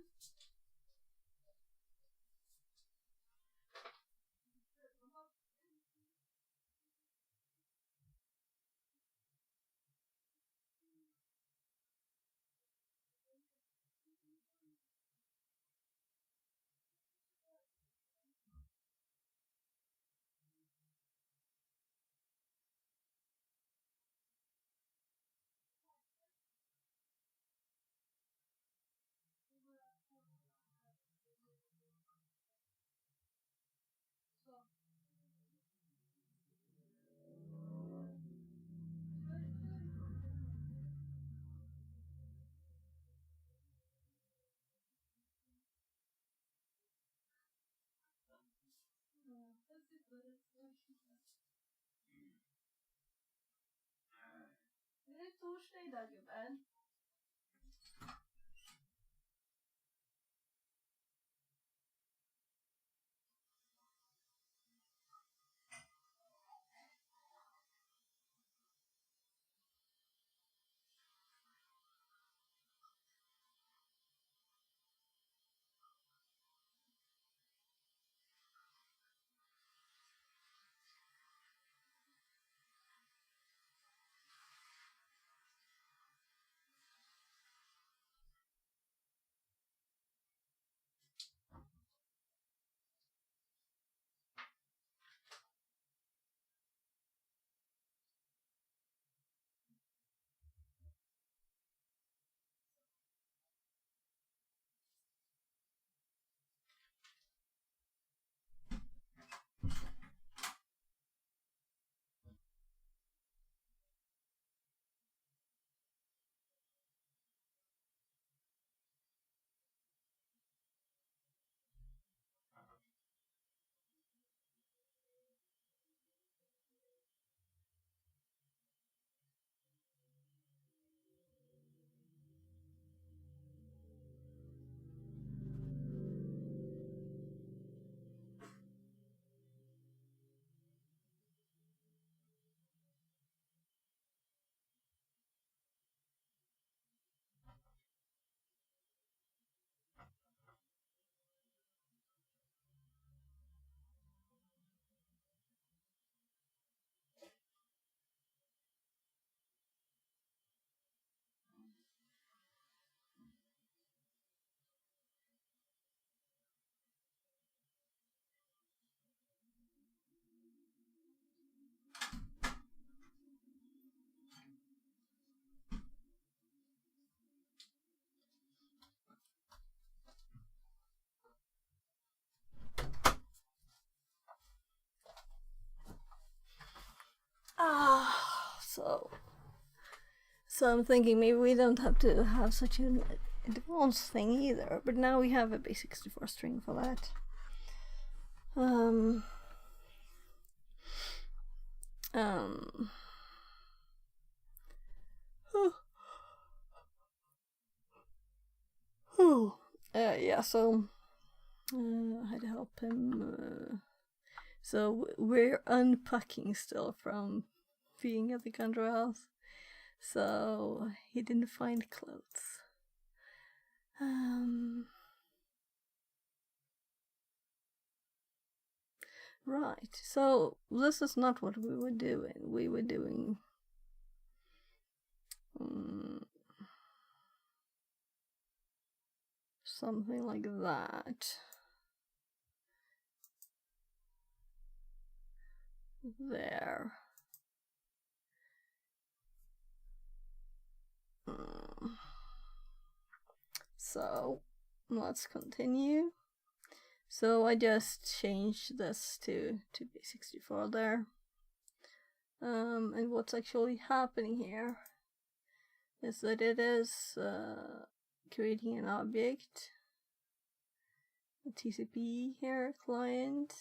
Är det torsdag idag, gubben? So I'm thinking maybe we don't have to have such an advanced thing either, but now we have a base 64 string for that. Yeah, so I had to help him. So we're unpacking still from being at the country house. So he didn't find clothes. Right, so this is not what we were doing. We were doing something like that. There. So let's continue. So I just changed this to base64 there. And what's actually happening here is that it is creating an object, a TCP here, client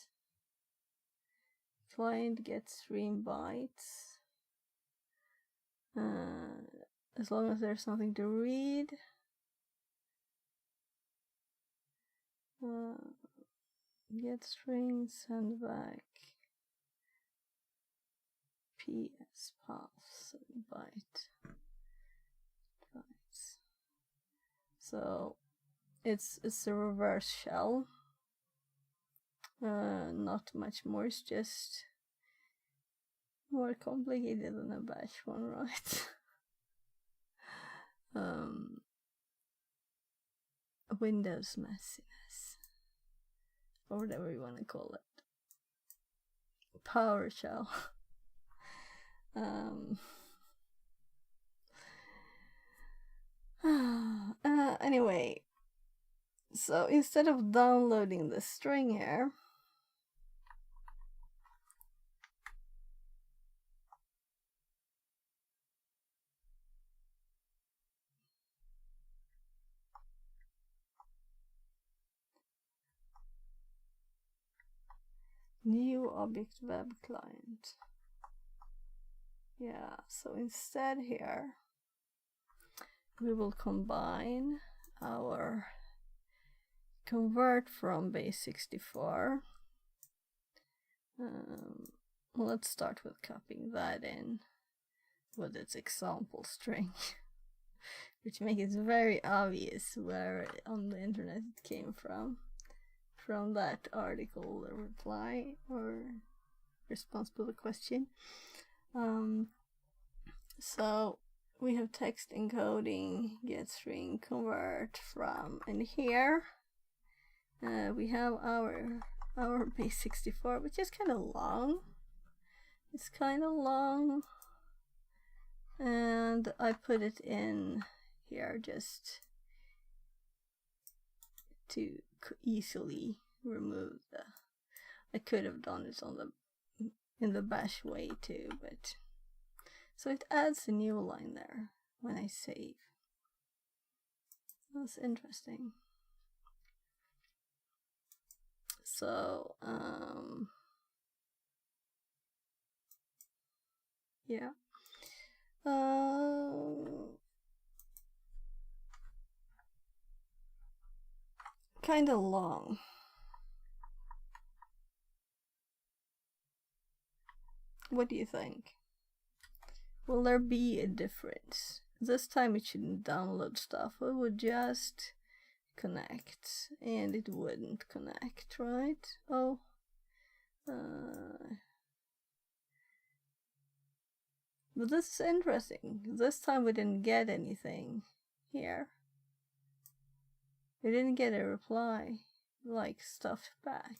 gets stream bytes. As long as there's something to read. Get string, send back PS path, send byte. So it's a reverse shell. Not much more, it's just more complicated than a bash one, right? Windows messiness, or whatever you want to call it. PowerShell. Anyway, so instead of downloading the string here, new object web client. Yeah, so instead here we will combine our convert from base64. Let's start with copying that in with its example string, which makes it very obvious where on the internet it came from that article, the reply or response to the question. So we have text encoding, get string, convert from, and here we have our base64, which is kind of long. It's kind of long, and I put it in here just to easily remove the. I could have done it on in the bash way too, but so it adds a new line there when I save. That's interesting. So yeah. Kind of long. What do you think? Will there be a difference? This time it shouldn't download stuff, it would just connect, and it wouldn't connect, right? Oh, but this is interesting. This time we didn't get anything here. We didn't get a reply, like stuff back.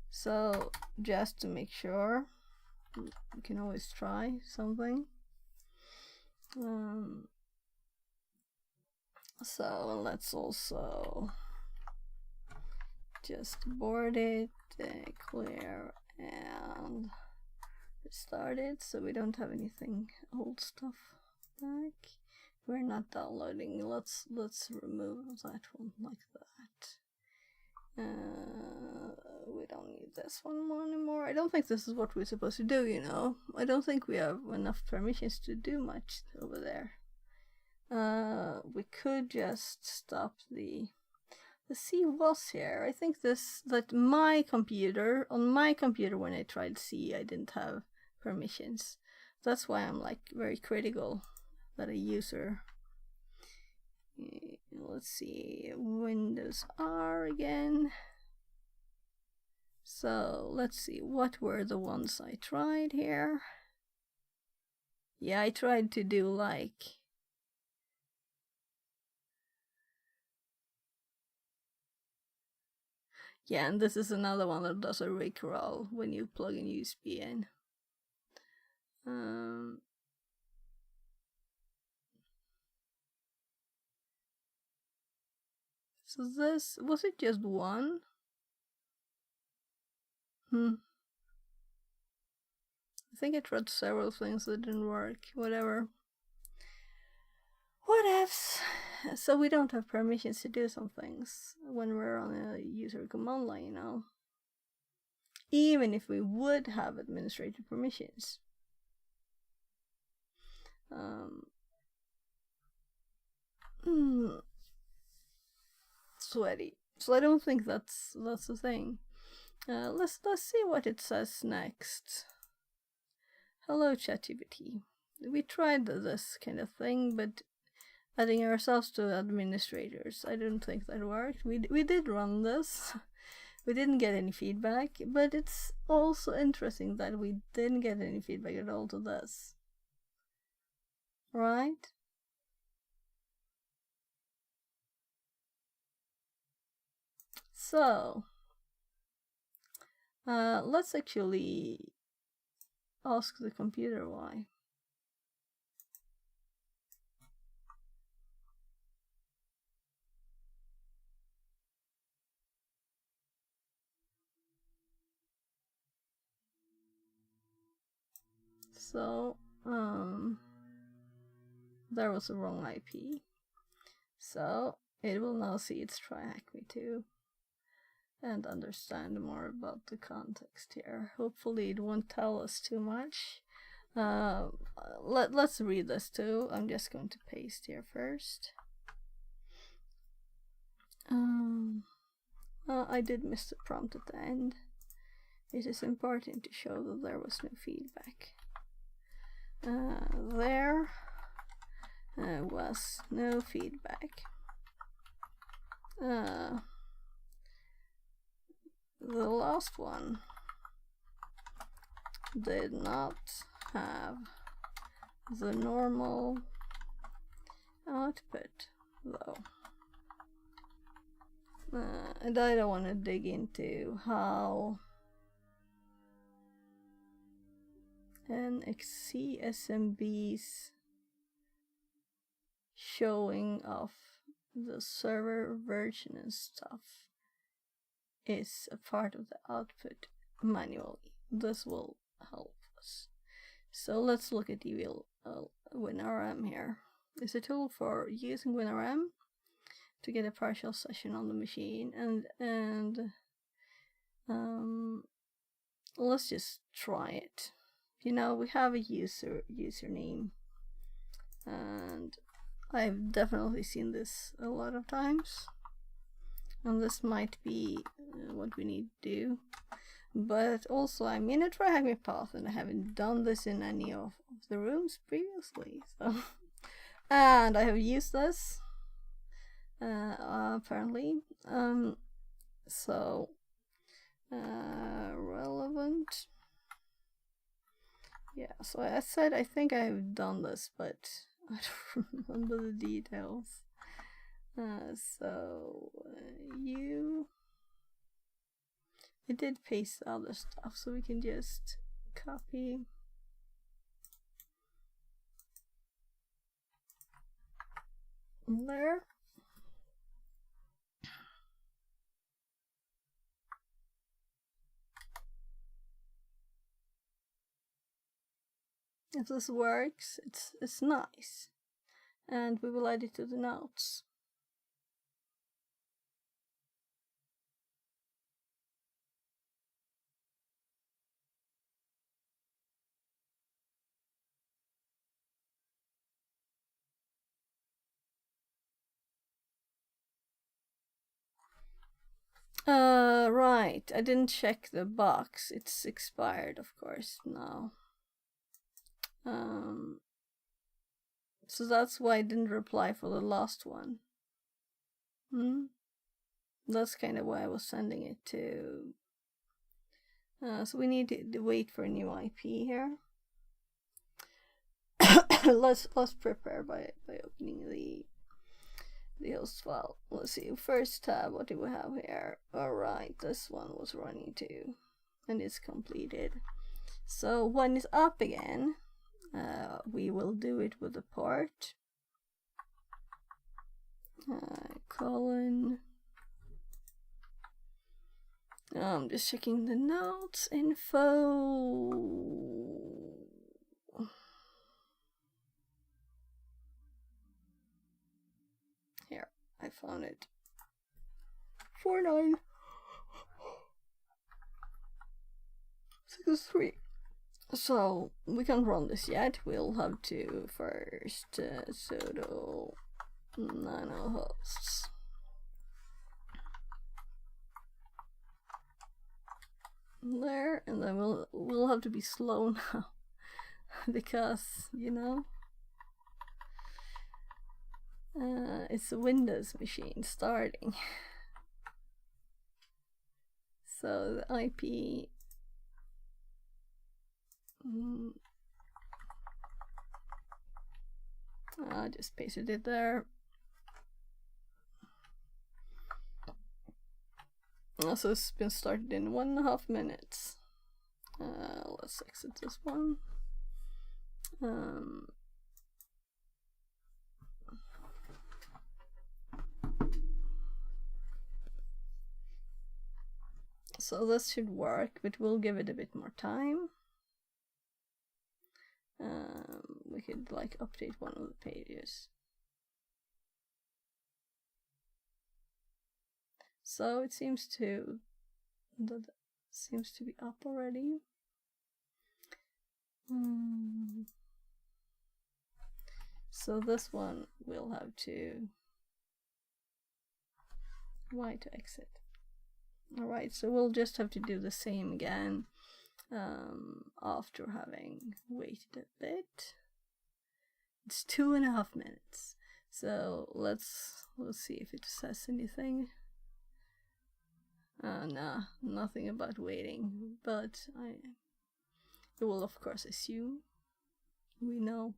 So just to make sure, we can always try something. So let's also just board it, clear, and started, so we don't have anything old stuff back. We're not downloading. Let's remove that one like that. We don't need this one anymore. I don't think this is what we're supposed to do, you know. I don't think we have enough permissions to do much over there. We could just stop the C was here. I think that my computer, on my computer when I tried C, I didn't have permissions. That's why I'm like very critical that a user. Let's see, Windows R again. So let's see, what were the ones I tried here? Yeah, I tried to do like yeah, and this is another one that does a rickroll when you plug in USB in. So this, was it just one? I think I tried several things that didn't work. Whatever. Whatevs. So we don't have permissions to do some things when we're on a user command line, you know. Even if we would have administrator permissions. Sweaty. So I don't think that's the thing. Let's see what it says next. Hello, ChatGPT. We tried this kind of thing, but adding ourselves to administrators, I don't think that worked. We did run this. We didn't get any feedback, but it's also interesting that we didn't get any feedback at all to this. Right? So, let's actually ask the computer why. So, there was a wrong IP. So, it will now see its TryHackMe too and understand more about the context here. Hopefully it won't tell us too much. Let's read this too. I'm just going to paste here first. I did miss the prompt at the end. It is important to show that there was no feedback. There was no feedback. The last one did not have the normal output though. And I don't want to dig into how NXC SMB's showing of the server version and stuff is a part of the output manually. This will help us. So let's look at WinRM here. It's a tool for using WinRM to get a partial session on the machine, and let's just try it. You know, we have a username, and I've definitely seen this a lot of times, and this might be what we need to do. But also, I'm in a TryHackMe path, and I haven't done this in any of the rooms previously. So, and I have used this apparently. So relevant. Yeah. So I said I think I have done this, but I don't remember the details. It did paste the other stuff, so we can just copy. There. If this works, it's nice. And we will add it to the notes. Right. I didn't check the box. It's expired, of course, now. So that's why I didn't reply for the last one. That's kind of why I was sending it to. So we need to wait for a new IP here. let's prepare by opening the host file. Let's see, first tab, what do we have here? Alright, this one was running too, and it's completed. So when it's up again, we will do it with the port. Colon. I'm just checking the notes, info. Here, I found it. 4963. So we can't run this yet. We'll have to first sudo nano hosts. There, and then we'll have to be slow now because, you know, it's a Windows machine starting. So the IP I just pasted it there. So it's been started in 1.5 minutes. Let's exit this one. So this should work, but we'll give it a bit more time. We could like update one of the pages. So it seems to be up already. So this one we'll have to Y to exit. Alright, so we'll just have to do the same again after having waited a bit. It's 2.5 minutes. So let's see if it says anything. Nah, nothing about waiting, but it will of course assume we know.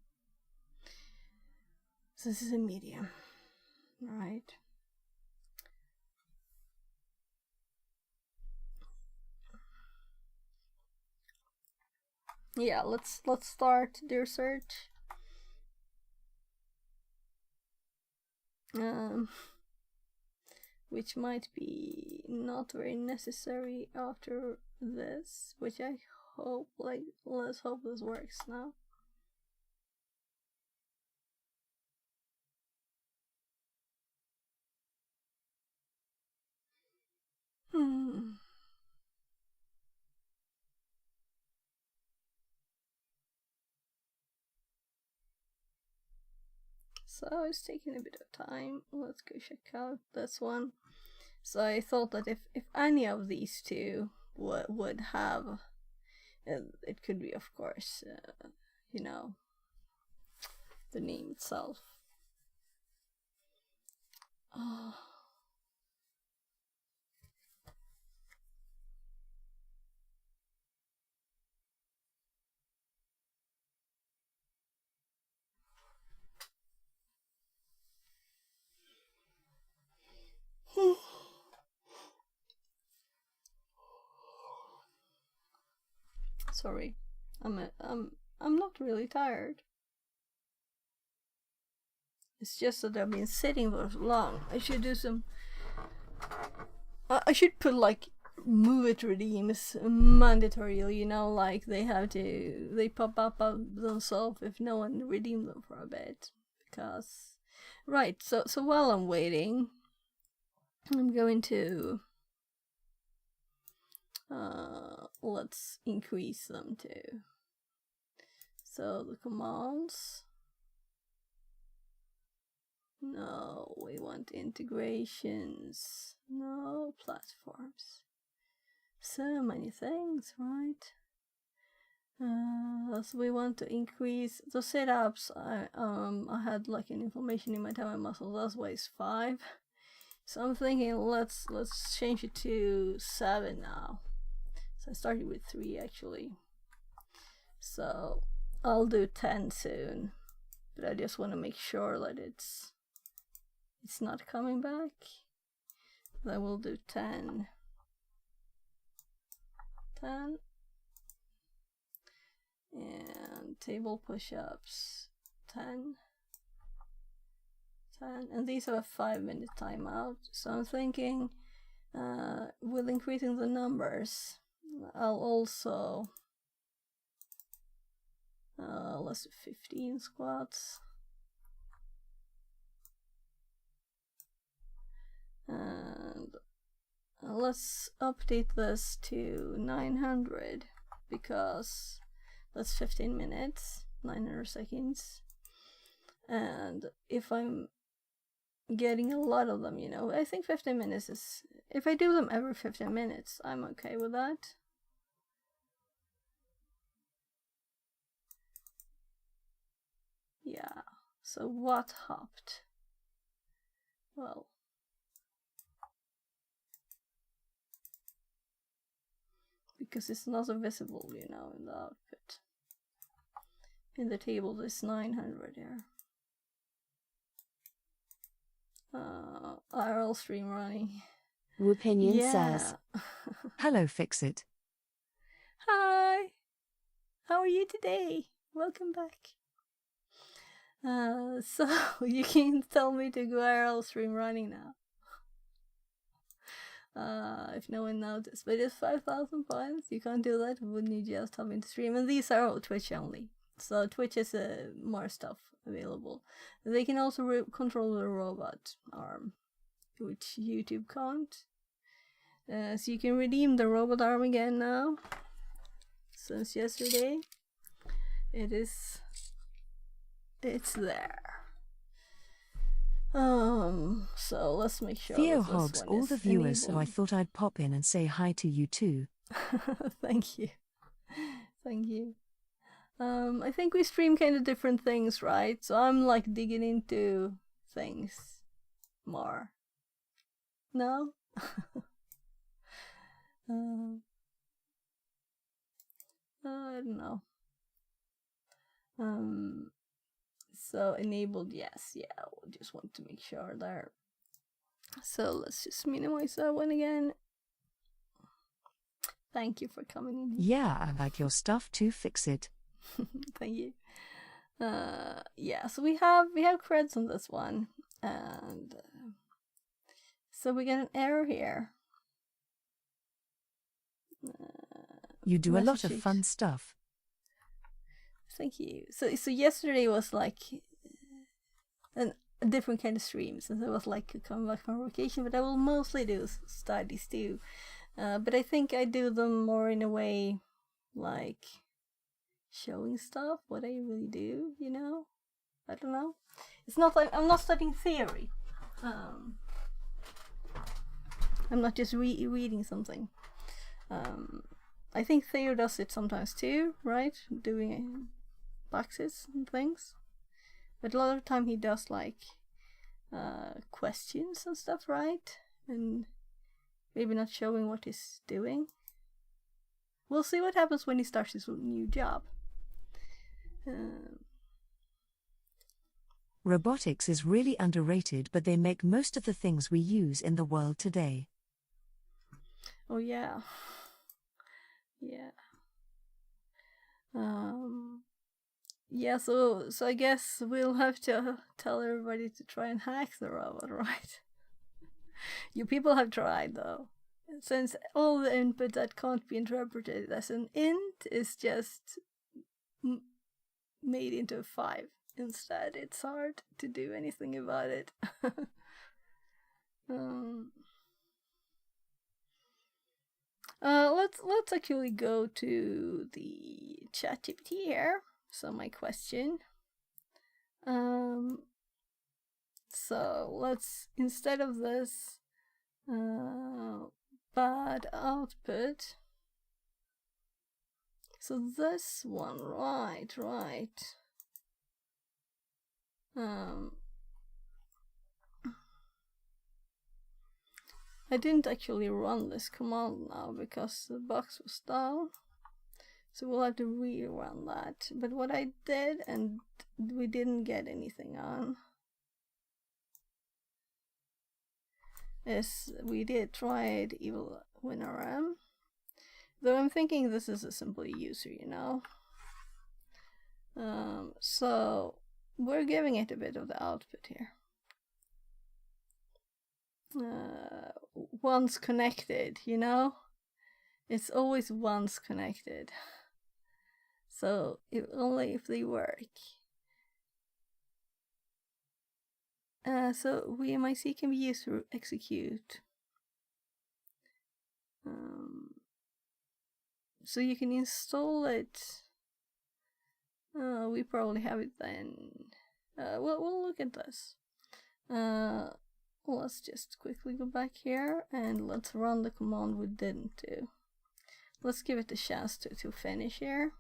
So this is a medium, right? Yeah, let's start their search. Which might be not very necessary after this, which I hope, like, let's hope this works now. So it's taking a bit of time. Let's go check out this one. So I thought that if any of these two would have, it could be, of course, you know, the name itself. Oh. Sorry, I'm not really tired. It's just that I've been sitting for so long. I should do some. I should put like move it redeems mandatorily, you know, like they pop up themselves if no one redeemed them for a bit. Because, right, so while I'm waiting, I'm going to, let's increase them too. So the commands, no, we want integrations, no platforms. So many things, right? So we want to increase the setups. I had like an information in my time and muscles. That's why it's 5. So I'm thinking let's change it to 7 now. So I started with 3 actually. So I'll do 10 soon, but I just want to make sure that it's not coming back. I will do 10. 10. And table push-ups 10. And these have a 5-minute timeout. So I'm thinking with increasing the numbers, I'll also let's do 15 squats. And let's update this to 900 because that's 15 minutes, 900 seconds. And if I'm getting a lot of them, you know, I think 15 minutes is, if I do them every 15 minutes, I'm okay with that. Yeah, so what hopped? Well, because it's not visible, you know, in the output. In the table, there's 900 here. IRL stream running. Opinion says, hello, fix it. Hi! How are you today? Welcome back. So you can tell me to go IRL stream running now. If no one noticed, but it's 5,000 points. You can't do that when you just hop into stream. And these are all Twitch only. So Twitch has more stuff available. They can also control the robot arm, which YouTube can't. So you can redeem the robot arm again now. Since yesterday, it's there. So let's make sure. Theo hogs all the viewers, so I thought I'd pop in and say hi to you too. Thank you. Thank you. I think we stream kind of different things, right? So I'm like digging into things more. No? I don't know. So enabled, yes, yeah, we just want to make sure there. So let's just minimize that one again. Thank you for coming in. Yeah, I like your stuff too, fix it. Thank you. Yeah, so we have creds on this one, and so we get an error here. You do a lot of fun stuff. Thank you. So yesterday was like a different kind of stream, since I was like coming back from vacation, but I will mostly do studies too. But I think I do them more in a way like showing stuff, what I really do, you know? I don't know. It's not like I'm not studying theory. I'm not just reading something. I think Theo does it sometimes too, right? Doing boxes and things. But a lot of the time he does like questions and stuff, right? And maybe not showing what he's doing. We'll see what happens when he starts his new job. Robotics is really underrated, but they make most of the things we use in the world today. Oh yeah. Yeah. Yeah, so I guess we'll have to tell everybody to try and hack the robot, right? You people have tried though. since all the input that can't be interpreted as an int is just made into a 5 instead, it's hard to do anything about it. Let's actually go to the ChatGPT here. So my question. So let's, instead of this bad output, so this one, right. I didn't actually run this command now because the box was down, so we'll have to rerun that. But what I did, and we didn't get anything on, is we did try it evil WinRM, though I'm thinking this is a simple user, you know. So we're giving it a bit of the output here. Once connected, you know, it's always once connected, so only if they work. So VMIC can be used to execute, so you can install it. We probably have it then. We'll look at this. Let's just quickly go back here and let's run the command we didn't do. Let's give it a chance to finish here.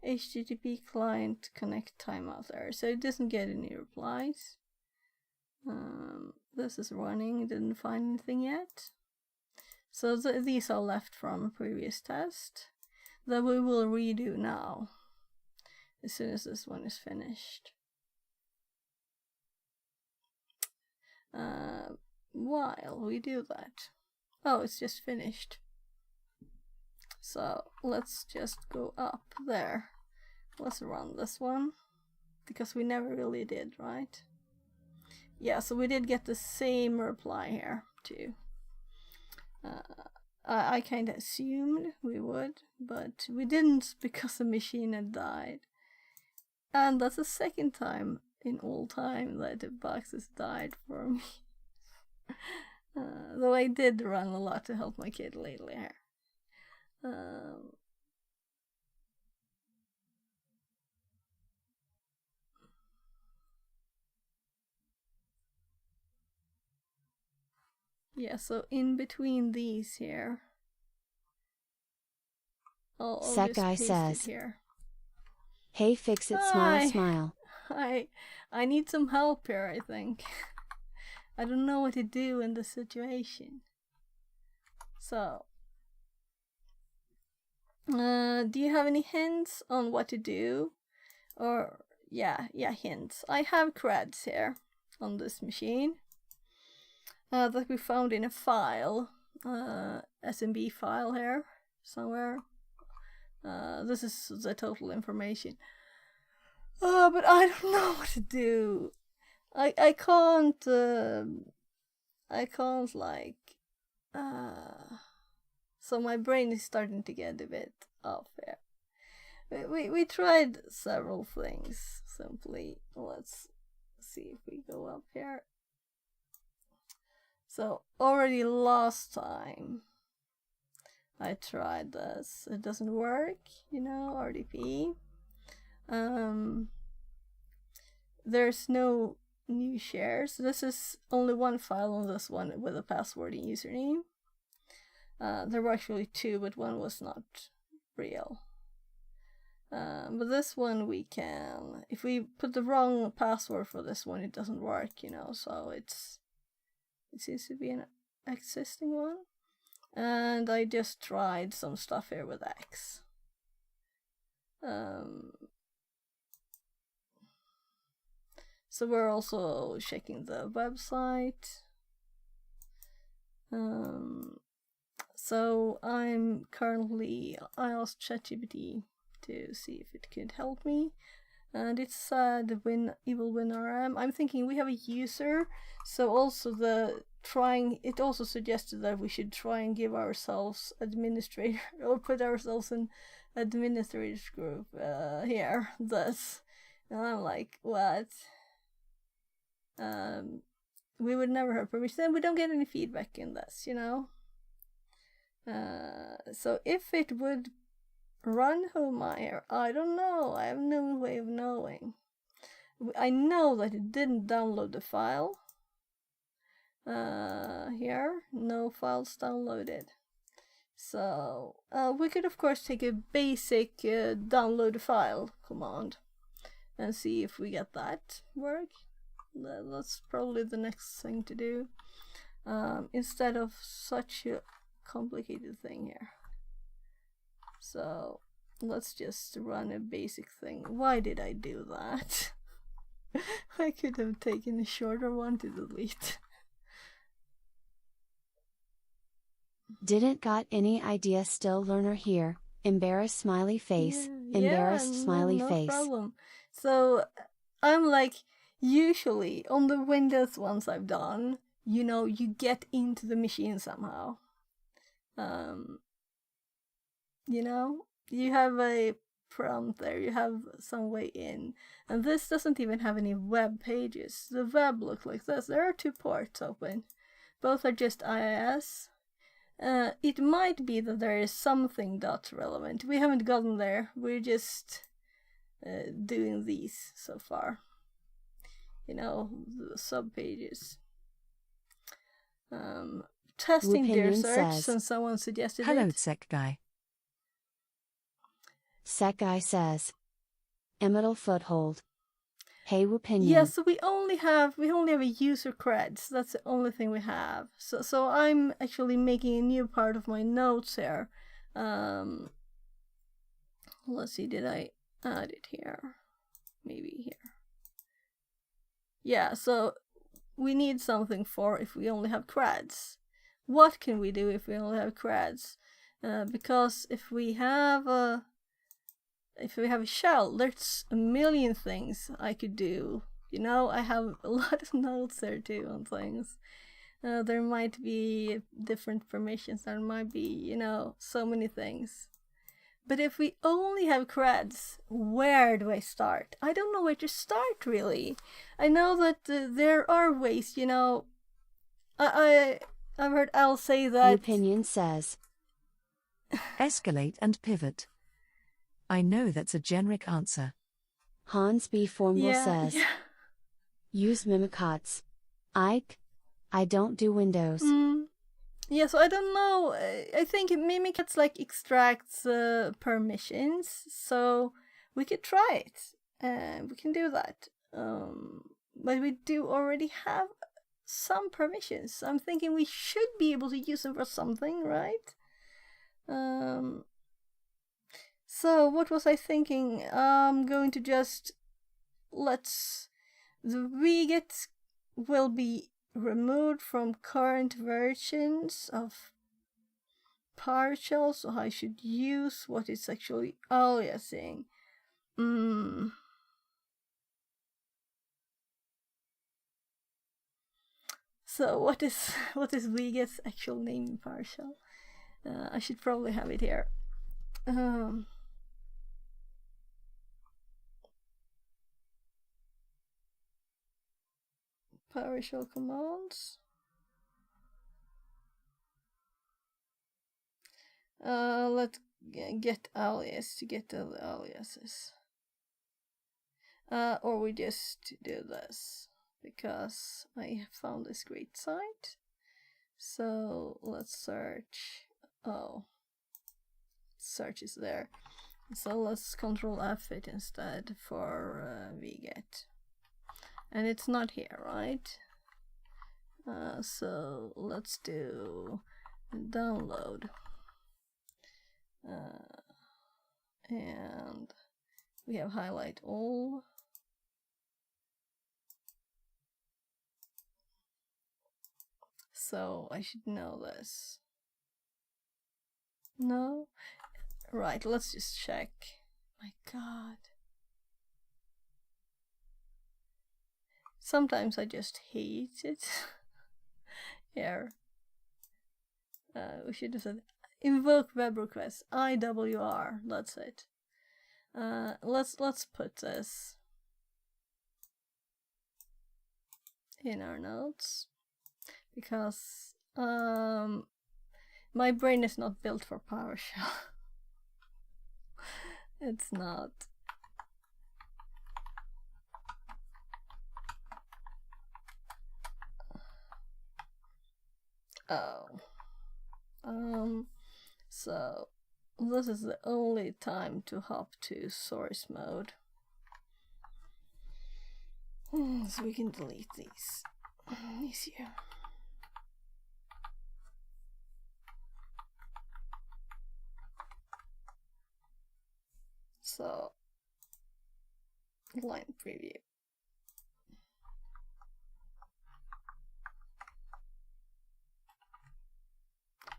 HTTP client connect timeout error. So it doesn't get any replies. This is running, didn't find anything yet. So these are left from a previous test that we will redo now as soon as this one is finished. While we do that, oh, it's just finished. So let's just go up there. Let's run this one because we never really did, right? Yeah, so we did get the same reply here too. I kind of assumed we would, but we didn't because the machine had died. And that's the second time in all time that the box has died for me. Though I did run a lot to help my kid lately here. Yeah, so in between these here, I'll Set just guy paste says, it here. Hey, fix it, Hi. smile, smile. I need some help here, I think. I don't know what to do in this situation. So, do you have any hints on what to do? Or, yeah, hints. I have creds here on this machine that we found in a file, SMB file here somewhere. This is the total information. But I don't know what to do. I can't like, so my brain is starting to get a bit off here. We tried several things, simply. Let's see if we go up here. So already last time I tried this, it doesn't work, you know, RDP. There's no new shares. This is only one file on this one with a password and username. There were actually two, but one was not real. But this one we can, if we put the wrong password for this one, it doesn't work, you know, so it seems to be an existing one. And I just tried some stuff here with X. So we're also checking the website. So I asked ChatGPT to see if it could help me. And it's the evil WinRM. I'm thinking we have a user, so also it also suggested that we should try and give ourselves administrator or put ourselves in administrators group here. Thus, and I'm like, what? We would never have permission. We don't get any feedback in this, you know. So if it would run Homeyer, I don't know. I have no way of knowing. I know that it didn't download the file. Here, no files downloaded. So we could of course take a basic download a file command and see if we get that work. That's probably the next thing to do, instead of such a complicated thing here. So let's just run a basic thing. Why did I do that? I could have taken a shorter one to delete. Didn't got any idea still learner here. Embarrassed smiley face. Embarrassed smiley no face. Problem. So I'm like, usually on the Windows ones I've done, you know, you get into the machine somehow. You know, you have a prompt there, you have some way in, and this doesn't even have any web pages. The web looks like this. There are 2 ports open, both are just IIS. It might be that there is something dot relevant. We haven't gotten there. We're just doing these so far. You know, the sub pages. Testing dear search, since someone suggested Hello, it. Sec Guy. Sec guy says. Emital foothold. Hey opinion. Yeah, so we only have a user creds. That's the only thing we have. So I'm actually making a new part of my notes here. Let's see, did I add it here? Maybe here. Yeah, so we need something for if we only have creds. What can we do if we only have creds? Because if we have a shell, there's a million things I could do. You know, I have a lot of notes there too on things. There might be different permissions, there might be, you know, so many things. But if we only have creds, where do I start? I don't know where to start, really. I know that there are ways, you know. I've heard Al say that... Opinion says. Escalate and pivot. I know that's a generic answer. Hans B. Formel says. Yeah. Use Mimicots. I don't do Windows. Yeah, so I don't know. I think Mimikatz like extracts permissions, so we could try it. We can do that. But we do already have some permissions. I'm thinking we should be able to use them for something, right? So what was I thinking? I'm going to just the wget will be removed from current versions of PowerShell, so I should use what is actually aliasing. So what is wget's actual name in PowerShell? I should probably have it here. PowerShell commands. Let's get alias to get the aliases. Or we just do this because I found this great site. So let's search. Oh, search is there. So let's Control F it instead for wget. And it's not here, right? So let's do download. And we have highlight all. So I should know this. No? Right, let's just check. My god. Sometimes I just hate it. Here. We should have said invoke web request IWR. That's it. Let's put this in our notes because my brain is not built for PowerShell. It's not. Oh. So this is the only time to hop to source mode. So we can delete these here. So line preview.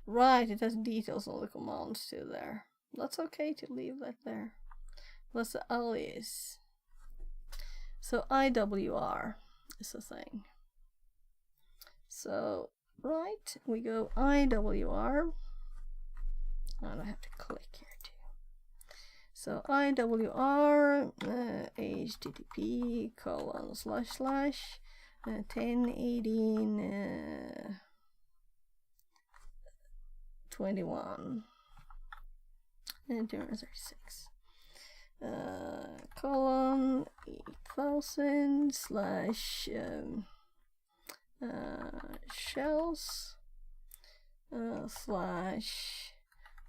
Right, it has details on the commands too there. That's okay to leave that there. That's the alias. So IWR is the thing. So, right, we go IWR. And I have to click here too. So IWR HTTP : / 1018 21 and 236 colon 8000 / shells /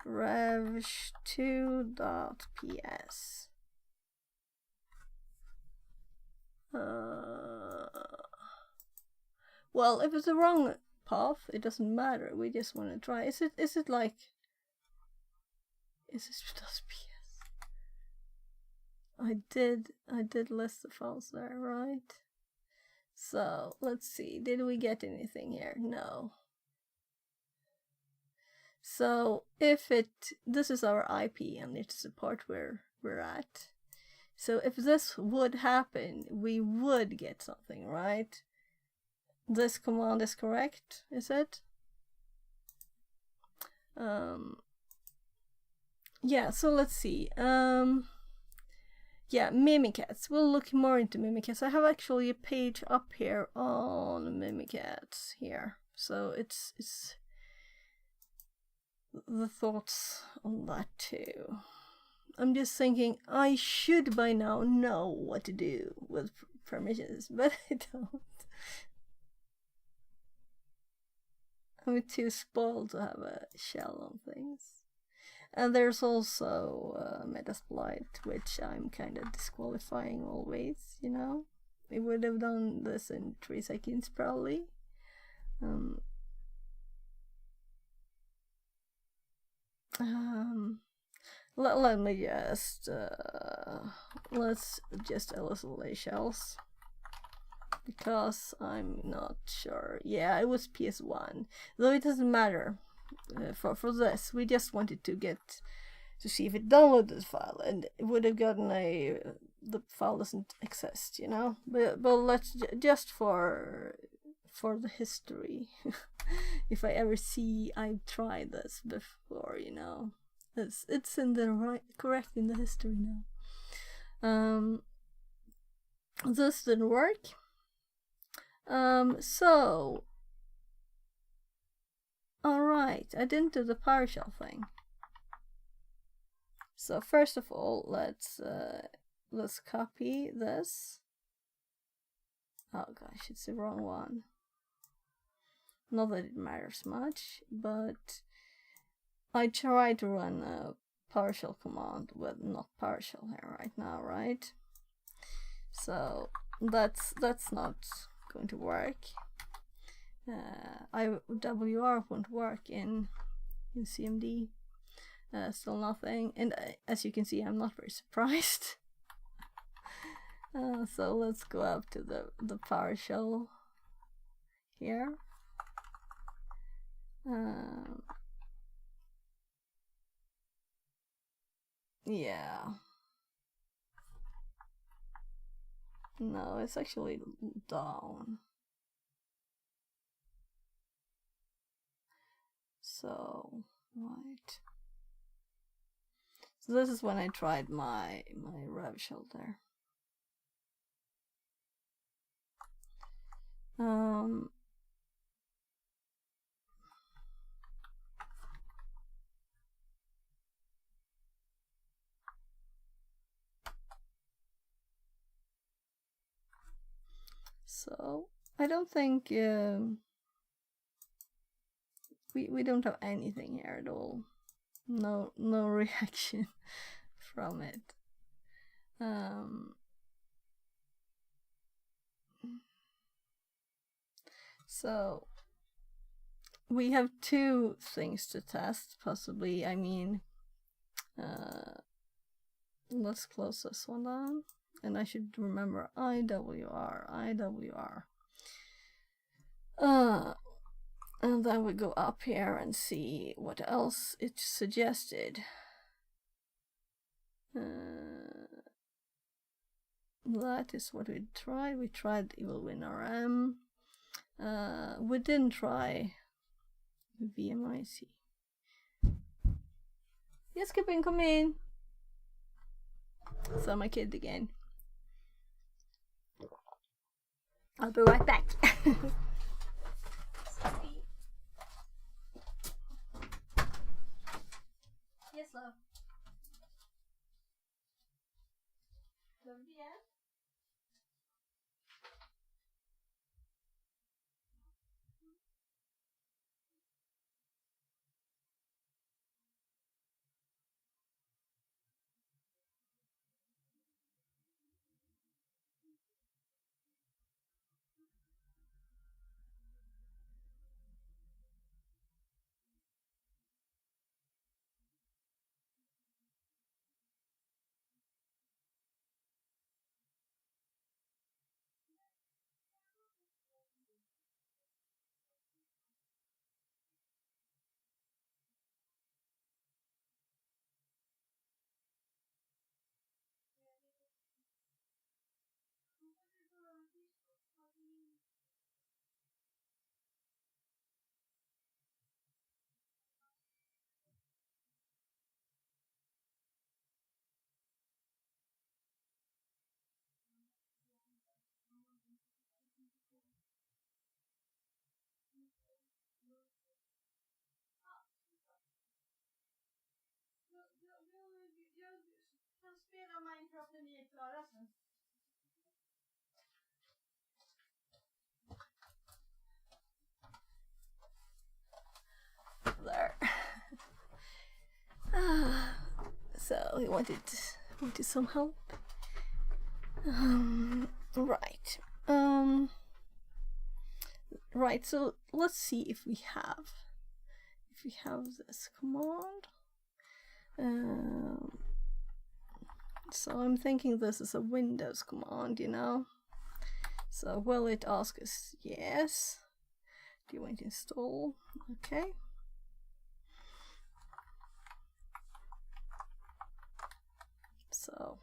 rev2.ps. Well, if it's the wrong path, it doesn't matter. We just want to try. Is it like? Is this .ps? I did list the files there, right? So let's see. Did we get anything here? No. So if this is our IP and it's the part where we're at. So if this would happen, we would get something, right? This command is correct, is it? Yeah, so let's see. Yeah, Mimikatz. We'll look more into Mimikatz. I have actually a page up here on Mimikatz here. So it's the thoughts on that too. I'm just thinking I should by now know what to do with permissions, but I don't. I'm too spoiled to have a shell on things. And there's also Metasploit, which I'm kind of disqualifying always, you know. We would have done this in 3 seconds probably. Let me just let's just isolate shells because I'm not sure. Yeah, it was PS1, though it doesn't matter. For this, we just wanted to get to see if it downloaded the file, and it would have gotten the file doesn't exist, you know. But let's just for the history. If I ever see I've tried this before, you know, it's in the correct in the history now. This didn't work. So alright, I didn't do the PowerShell thing. So first of all, let's copy this. Oh gosh, it's the wrong one. Not that it matters much, but I tried to run a PowerShell command with not PowerShell here right now, right? So that's not going to work. IWR won't work in CMD. Still nothing, and as you can see, I'm not very surprised. So let's go up to the PowerShell here. Yeah. No, it's actually down. So, right. So this is when I tried my rev shell there. So I don't think we don't have anything here at all. No reaction from it. So we have two things to test, possibly. I mean, let's close this one down. And I should remember IWR. And then we go up here and see what else it suggested. That is what we tried. We tried Evil Win RM. We didn't try VMIC. Yes, Kipin, come in. So my kid again. I'll be right back. Yes, love. Love you, yeah? Jag kan spela Minecraft när ni är klara sen. There. So he wanted some help. Right. Right. So let's see if we have this command. So I'm thinking this is a Windows command, you know. So will it ask us yes? Do you want to install? Okay. So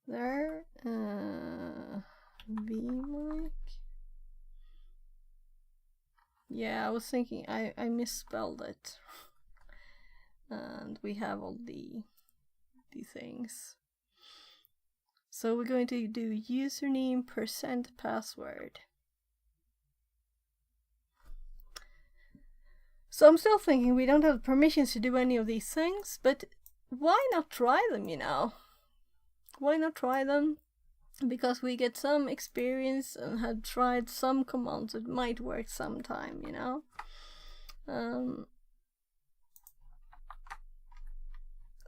there, vmic. Yeah, I was thinking I misspelled it, and we have all the things. So we're going to do username %password. So I'm still thinking we don't have permissions to do any of these things, but why not try them, you know? Why not try them? Because we get some experience and have tried some commands that might work sometime, you know?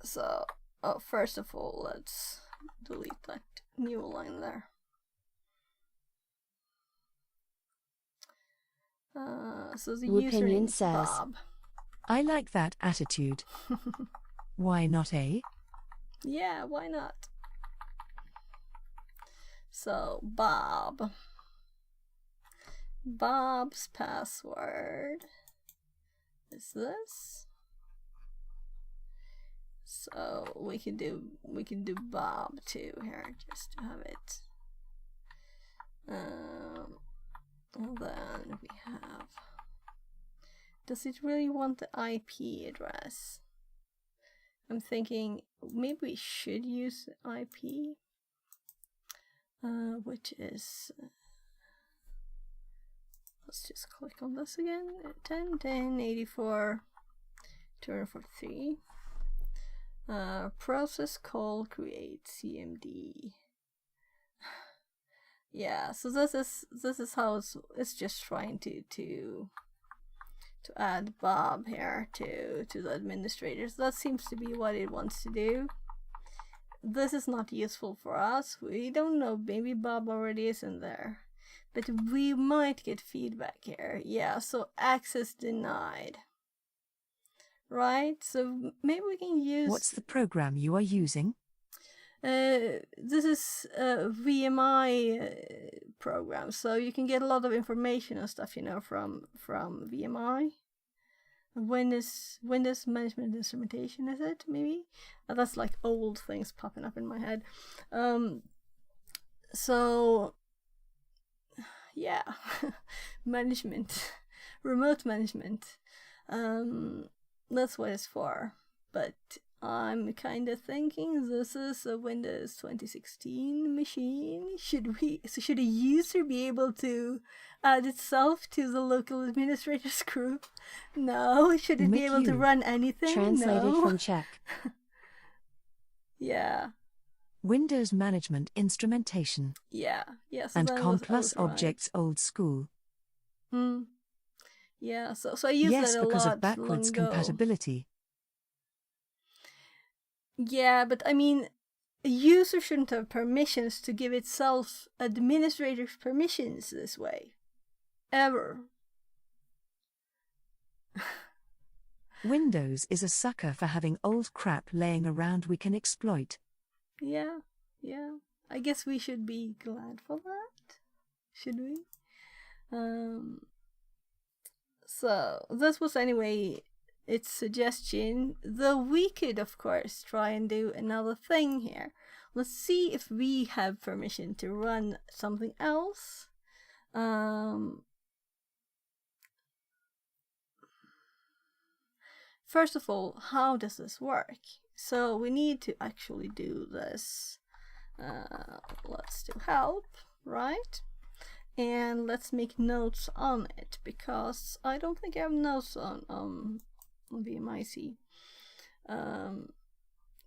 So, first of all, let's delete that new line there. So the Opinion username says, Bob. I like that attitude. Why not, eh? Yeah, why not? So, Bob. Bob's password is this. So we can do Bob too here, just to have it. And then we have. Does it really want the IP address? I'm thinking maybe we should use the IP, which is. Let's just click on this again. 10.10.84 243. Process call create CMD. Yeah, so this is how it's just trying to add Bob here to the administrators. That seems to be what it wants to do. This is not useful for us. We don't know, maybe Bob already is in there. But we might get feedback here. Yeah, so access denied. Right? So maybe we can use... What's the program you are using? This is a VMI program, so you can get a lot of information and stuff, you know, from VMI. Windows Management Instrumentation, is it? Maybe? That's like old things popping up in my head. So... yeah, management, remote management, that's what it's for. But I'm kind of thinking this is a Windows 2016 machine. Should a user be able to add itself to the local administrators group? No. Should it be able to run anything? Translated no. from Czech. Yeah. Windows Management Instrumentation. Yeah. Yes. And COM plus right. Objects Old School. Yeah. So I use that a lot. Yes, because of backwards compatibility. Yeah, but I mean, a user shouldn't have permissions to give itself administrative permissions this way. Ever. Windows is a sucker for having old crap laying around we can exploit. Yeah. I guess we should be glad for that. Should we? So, this was anyway its suggestion, though we could of course try and do another thing here. Let's see if we have permission to run something else. First of all, how does this work? So we need to actually do this. Let's do help, right? And let's make notes on it, because I don't think I have notes on VMIC.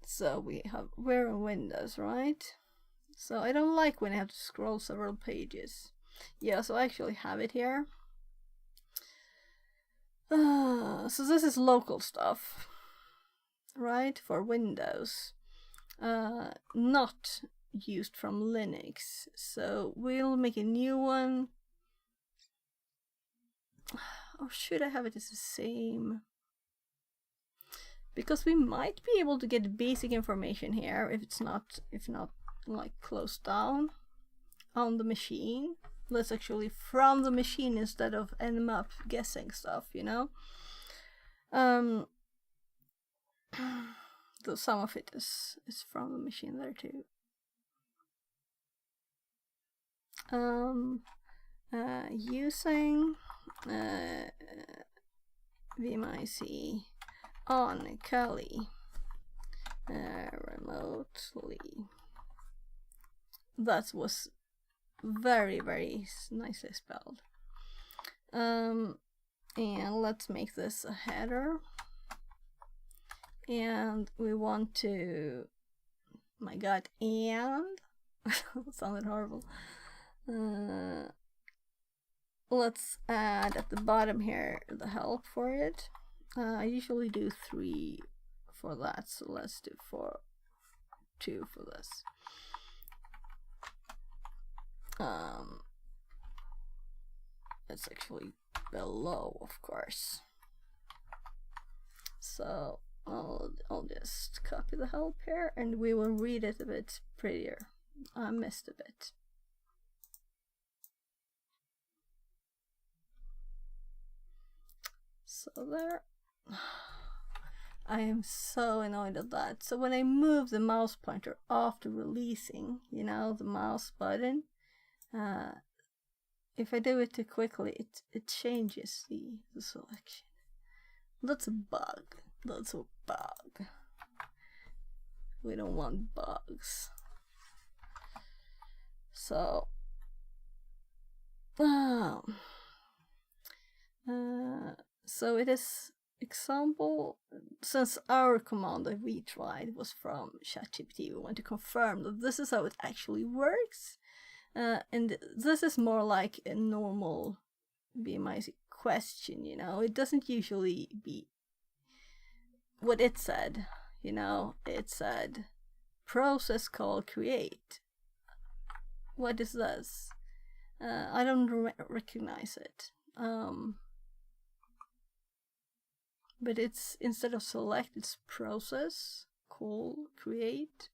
So we're in Windows, right? So I don't like when I have to scroll several pages. Yeah, so I actually have it here. So this is local stuff, right, for Windows, not used from Linux. So we'll make a new one. Or should I have it as the same? Because we might be able to get basic information here if not like closed down on the machine. Let's actually from the machine instead of nmap guessing stuff, you know. Though some of it is from the machine there too. Using VMIC on Kali remotely. That was very, very nicely spelled. And let's make this a header. And we want to, my god, and that sounded horrible. Let's add at the bottom here the help for it. I usually do 3 for that, so let's do 2 for this. It's actually below, of course. So I'll just copy the help here, and we will read it a bit prettier. I missed a bit. So there. I am so annoyed at that. So when I move the mouse pointer after releasing, you know, the mouse button, if I do it too quickly, it changes the selection. That's a bug. That's a bug. We don't want bugs. So, so it is example, since our command that we tried was from ChatGPT, we want to confirm that this is how it actually works. And this is more like a normal BMI question, you know. It doesn't usually be what it said, you know. It said process called create. What is this? I don't recognize it. But it's, instead of select, it's process call create.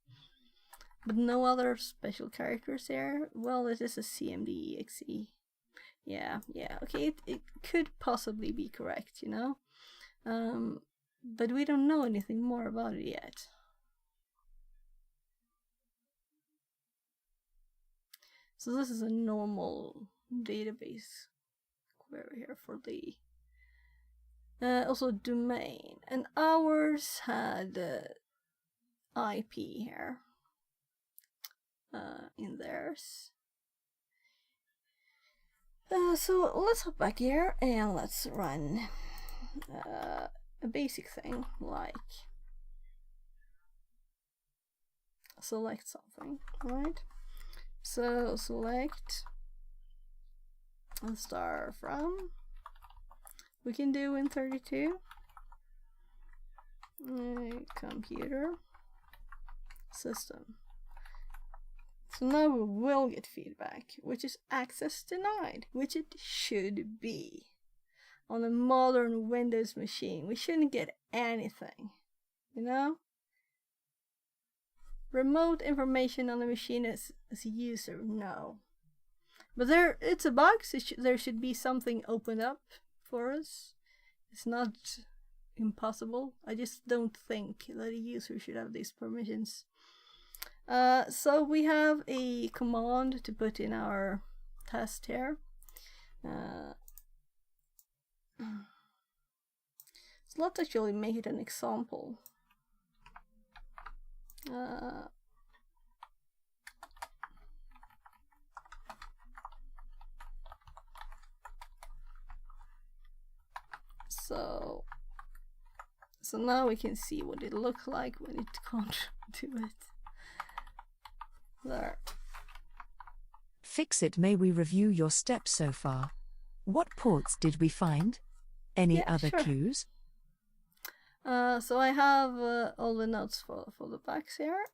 But no other special characters here. Well, it is a CMD.exe. Yeah, okay, it could possibly be correct, you know? But we don't know anything more about it yet. So this is a normal database query here for the... also domain. And ours had IP here. In theirs. So let's hop back here and let's run a basic thing like select something, right? So select a star from, we can do in 32 computer system. So now we will get feedback, which is access denied, which it should be. On a modern Windows machine, we shouldn't get anything, you know? Remote information on the machine as a user, no. But it's a bug, so there should be something opened up for us. It's not impossible. I just don't think that a user should have these permissions. So we have a command to put in our test here. So let's actually make it an example. So now we can see what it looks like when it can't do it. There. Fix it. May we review your steps so far? What ports did we find? Any other sure. clues? So I have all the notes for the packs here.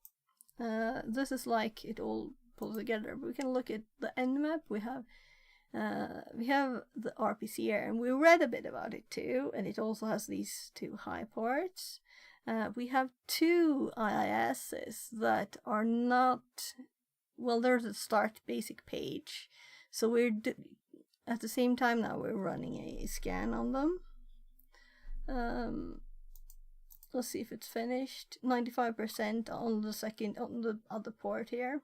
This is like it all pulls together. We can look at the nmap. We have the RPC here, and we read a bit about it too. And it also has these two high ports. We have two IISs that are not, well, there's a start basic page. So we're at the same time now we're running a scan on them. Let's see if it's finished. 95% on the other port here.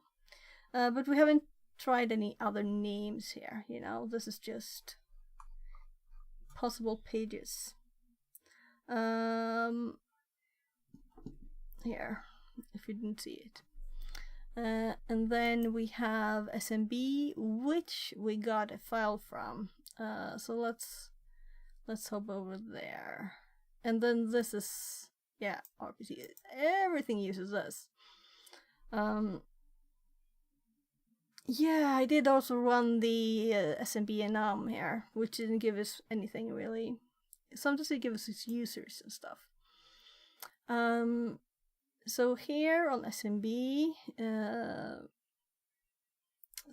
But we haven't tried any other names here, you know. This is just possible pages. Here, if you didn't see it. And then we have SMB, which we got a file from. So let's hop over there. And then this is, yeah, RPC. Everything uses this. Yeah, I did also run the SMB and here, which didn't give us anything really. Sometimes it gives us users and stuff. So here on SMB,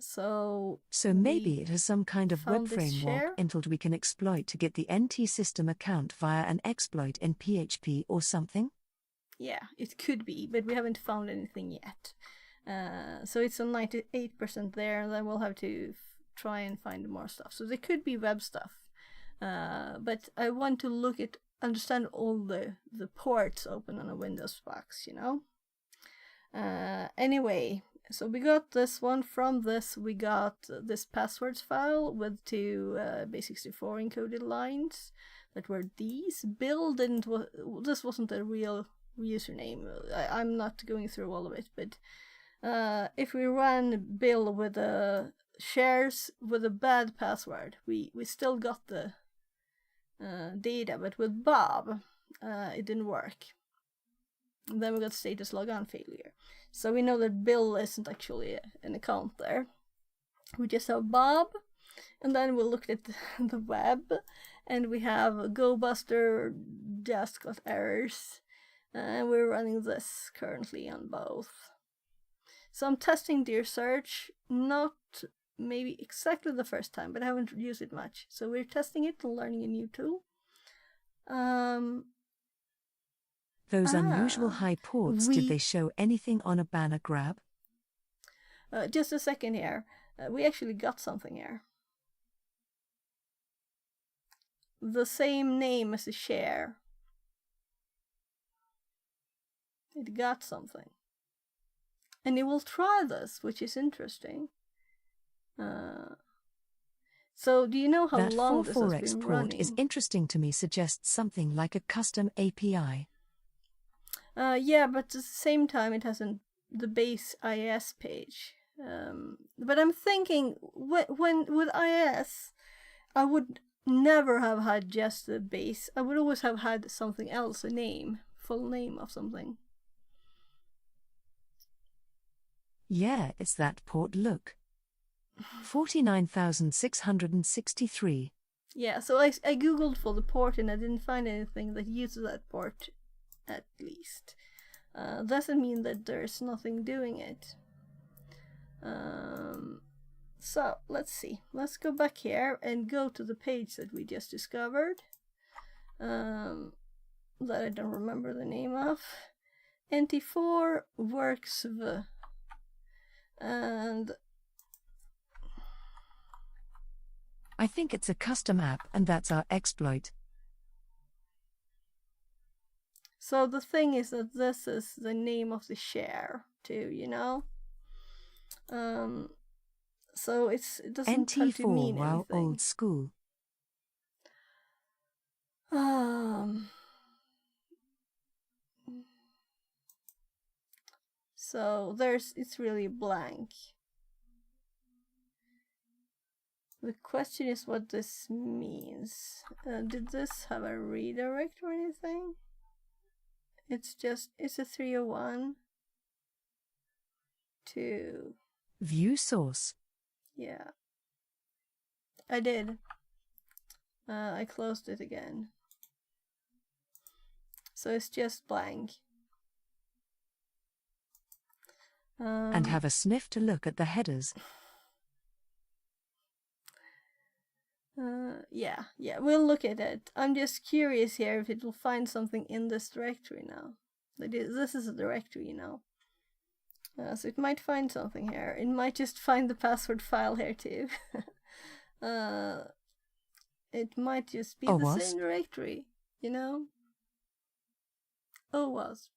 so maybe it has some kind of web framework entitled we can exploit to get the NT system account via an exploit in PHP or something? Yeah, it could be, but we haven't found anything yet. So it's on 98% there, and then we'll have to try and find more stuff. So there could be web stuff, but I want to look at understand all the ports open on a Windows box, you know. Anyway, so we got this one. From this we got this passwords file with two base64 encoded lines that were these. Bill this wasn't a real username. I'm not going through all of it, but if we run Bill with shares with a bad password, we still got the data, but with Bob it didn't work. And then we got status logon failure. So we know that Bill isn't actually an account there. We just have Bob, and then we looked at the web, and we have GoBuster just got errors, and we're running this currently on both. So I'm testing Dear Search, not maybe exactly the first time, but I haven't used it much. So we're testing it and learning a new tool. Those unusual high ports, did they show anything on a banner grab? Just a second here. We actually got something here. The same name as the share. It got something. And it will try this, which is interesting. So do you know how long this has been running? That 44x port is interesting to me, suggests something like a custom API. Yeah, but at the same time it has the base IIS page. But I'm thinking, when with IIS, I would never have had just the base. I would always have had something else, a name, full name of something. Yeah, it's that port, look. 49,663. Yeah, so I googled for the port and I didn't find anything that uses that port, at least. Doesn't mean that there's nothing doing it. So let's see. Let's go back here and go to the page that we just discovered. That I don't remember the name of. NT4 works v. And I think it's a custom app, and that's our exploit. So the thing is that this is the name of the share too, you know. So it doesn't have to mean NT4, wow, anything. old school. So it's really blank. The question is what this means. Did this have a redirect or anything? It's a 301 to View source. Yeah, I did. I closed it again. So it's just blank. And have a sniff to look at the headers. Yeah, we'll look at it. I'm just curious here if it will find something in this directory now. This is a directory now. So it might find something here. It might just find the password file here too. It might just be the same directory, you know? OWASP.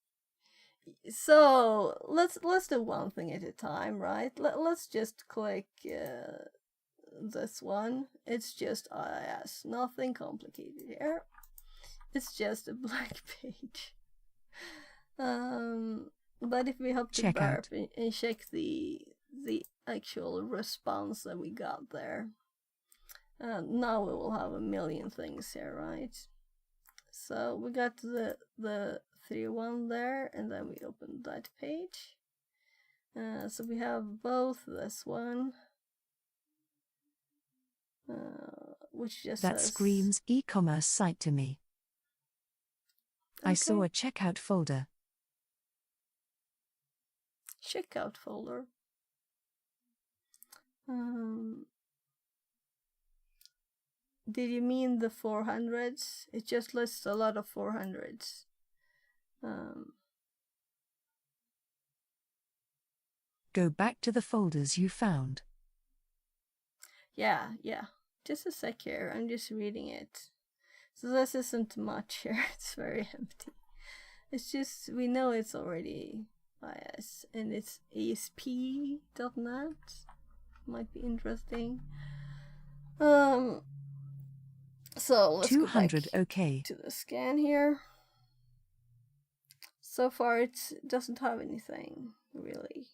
So let's do one thing at a time, right? Let's just click this one. It's just IIS, nothing complicated here. It's just a blank page. But if we hop to burp and check the actual response that we got there, now we will have a million things here, right? So we got the 301 there, and then we opened that page. So we have both this one, which just that screams e-commerce site to me. Okay. I saw a checkout folder. Checkout folder. Did you mean the 400s? It just lists a lot of 400s. Go back to the folders you found. Yeah. Just a sec here. I'm just reading it. So this isn't much here. It's very empty. It's just, we know it's already IS and it's ASP.NET. Might be interesting. So let's 200 go back OK. to the scan here. So far it doesn't have anything, really.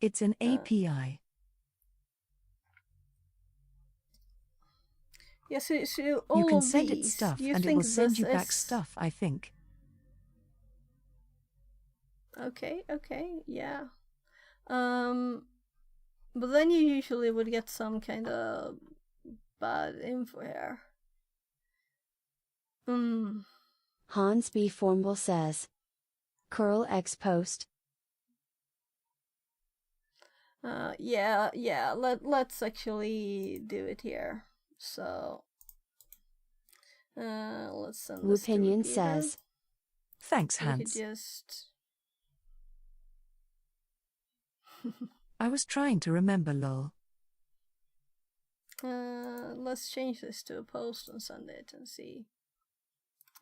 It's an API. Yeah, so all you can of send these, it stuff do you and it think will send this you back is... stuff, I think. Okay, yeah. But then you usually would get some kind of bad info here. Hans B. Formble says, curl X post. Yeah, let's actually do it here. So, let's send this to Opinion Peter. says, thanks, We could Hans. just... I was trying to remember, lol. Let's change this to a post and send it and see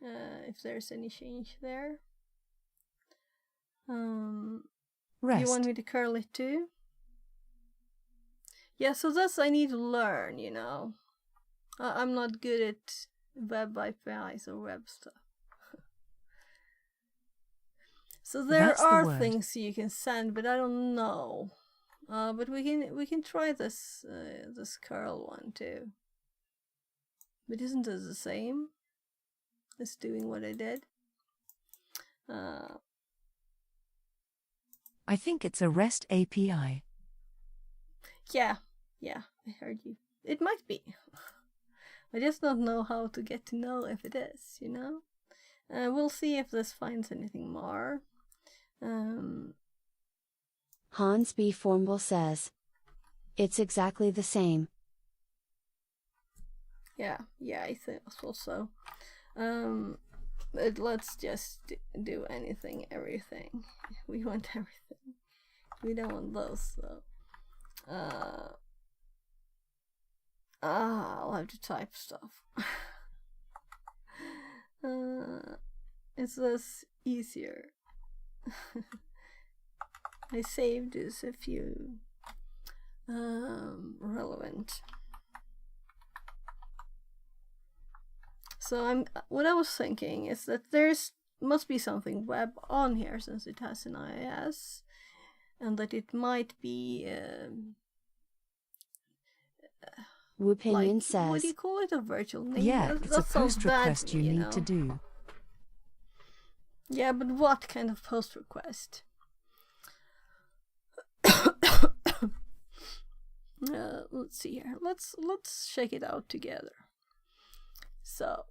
if there's any change there. Rest. You want me to curl it too? Yeah, so this I need to learn, you know. I'm not good at web APIs or web stuff. So there are things you can send, but I don't know. But we can try this this curl one too. But isn't it the same as doing what I did? I think it's a REST API. Yeah, I heard you. It might be. I just don't know how to get to know if it is, you know? We'll see if this finds anything more. Hans B. Formble says, it's exactly the same. Yeah, I think so. But let's just do anything, everything. We want everything. We don't want those, though. I'll have to type stuff. It's less easier. I saved this a few relevant. So what I was thinking is that must be something web on here since it has an IIS, and that it might be Opinion like, says, what do you call it, a virtual name? Yeah, it's a post request you need to do. Yeah, but what kind of post request? Let's see here. Let's check it out together. So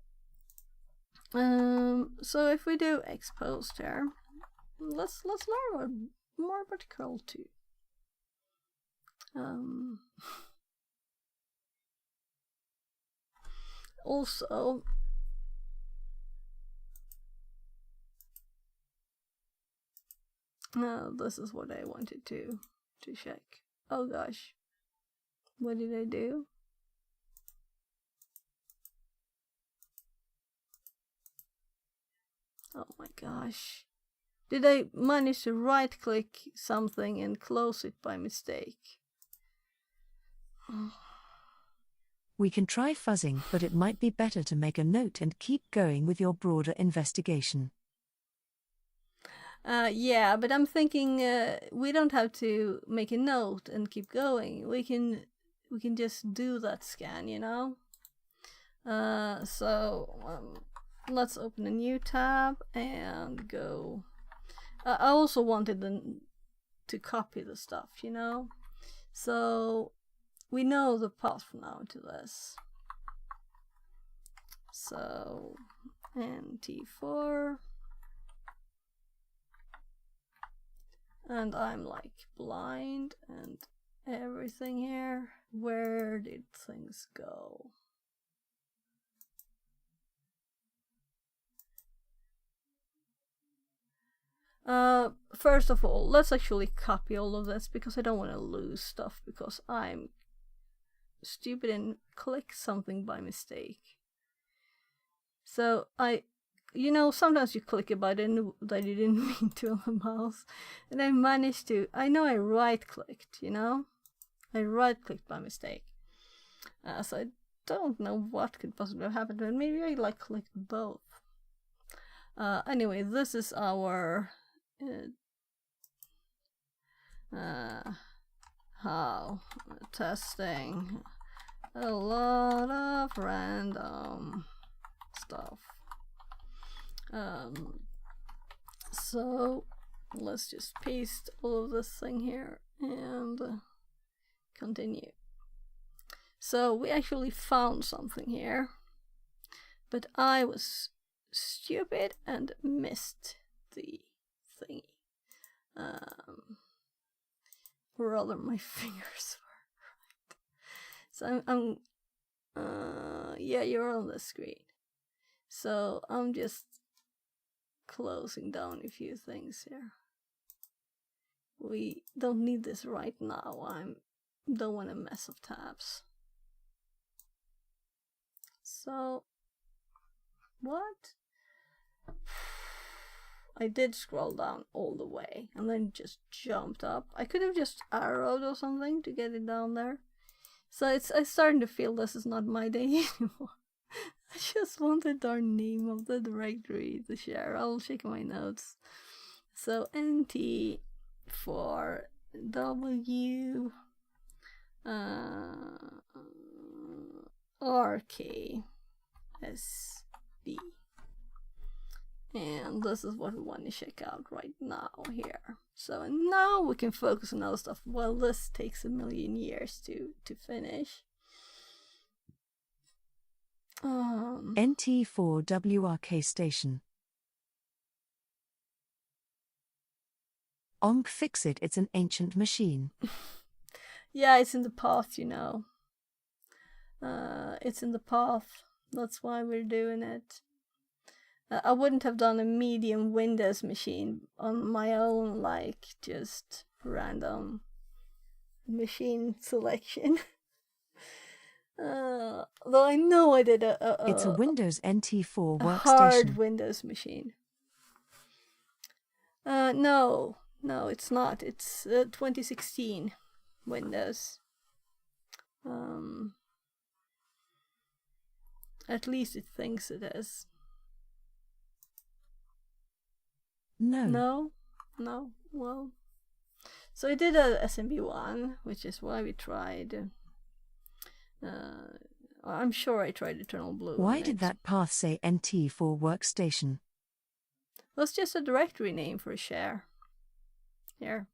if we do X post here, let's learn more about curl too. Also, this is what I wanted to check. Oh gosh, what did I do? Oh my gosh. Did I manage to right click something and close it by mistake? We can try fuzzing, but it might be better to make a note and keep going with your broader investigation. Yeah, but I'm thinking we don't have to make a note and keep going. We can just do that scan, you know? Let's open a new tab and go. I also wanted to copy the stuff, you know? So we know the path now to this. So NT4. And I'm like blind and everything here. Where did things go? First of all, let's actually copy all of this because I don't want to lose stuff because I'm stupid and clicked something by mistake. So sometimes you click a button that you didn't mean to on the mouse, and I managed to. I know I right-clicked. I right-clicked by mistake. So I don't know what could possibly have happened, but maybe I clicked both. Anyway, this is our how testing a lot of random stuff. So let's just paste all of this thing here and continue. So we actually found something here, but I was stupid and missed the thingy. Rather, my fingers were right. So yeah, you're on the screen. So I'm just closing down a few things here. We don't need this right now. Don't want to mess with tabs. So what? I did scroll down all the way and then just jumped up. I could have just arrowed or something to get it down there. So I'm starting to feel this is not my day anymore. I just want the darn name of the directory to share. I'll check my notes. So NT for W RK SB. And this is what we want to check out right now here. So now we can focus on other stuff. Well, this takes a million years to finish. NT4WRK station. Fix it, it's an ancient machine. Yeah, it's in the path, It's in the path. That's why we're doing it. I wouldn't have done a medium Windows machine on my own, just random machine selection. Though I know I did it's a Windows NT4 workstation. Hard Windows machine. No, it's not. It's 2016 Windows. At least it thinks it is. No. Well, so I did a SMB1, which is why we tried. I'm sure I tried Eternal Blue. Why did that path say NT4 workstation? Well, it's just a directory name for a share. Here.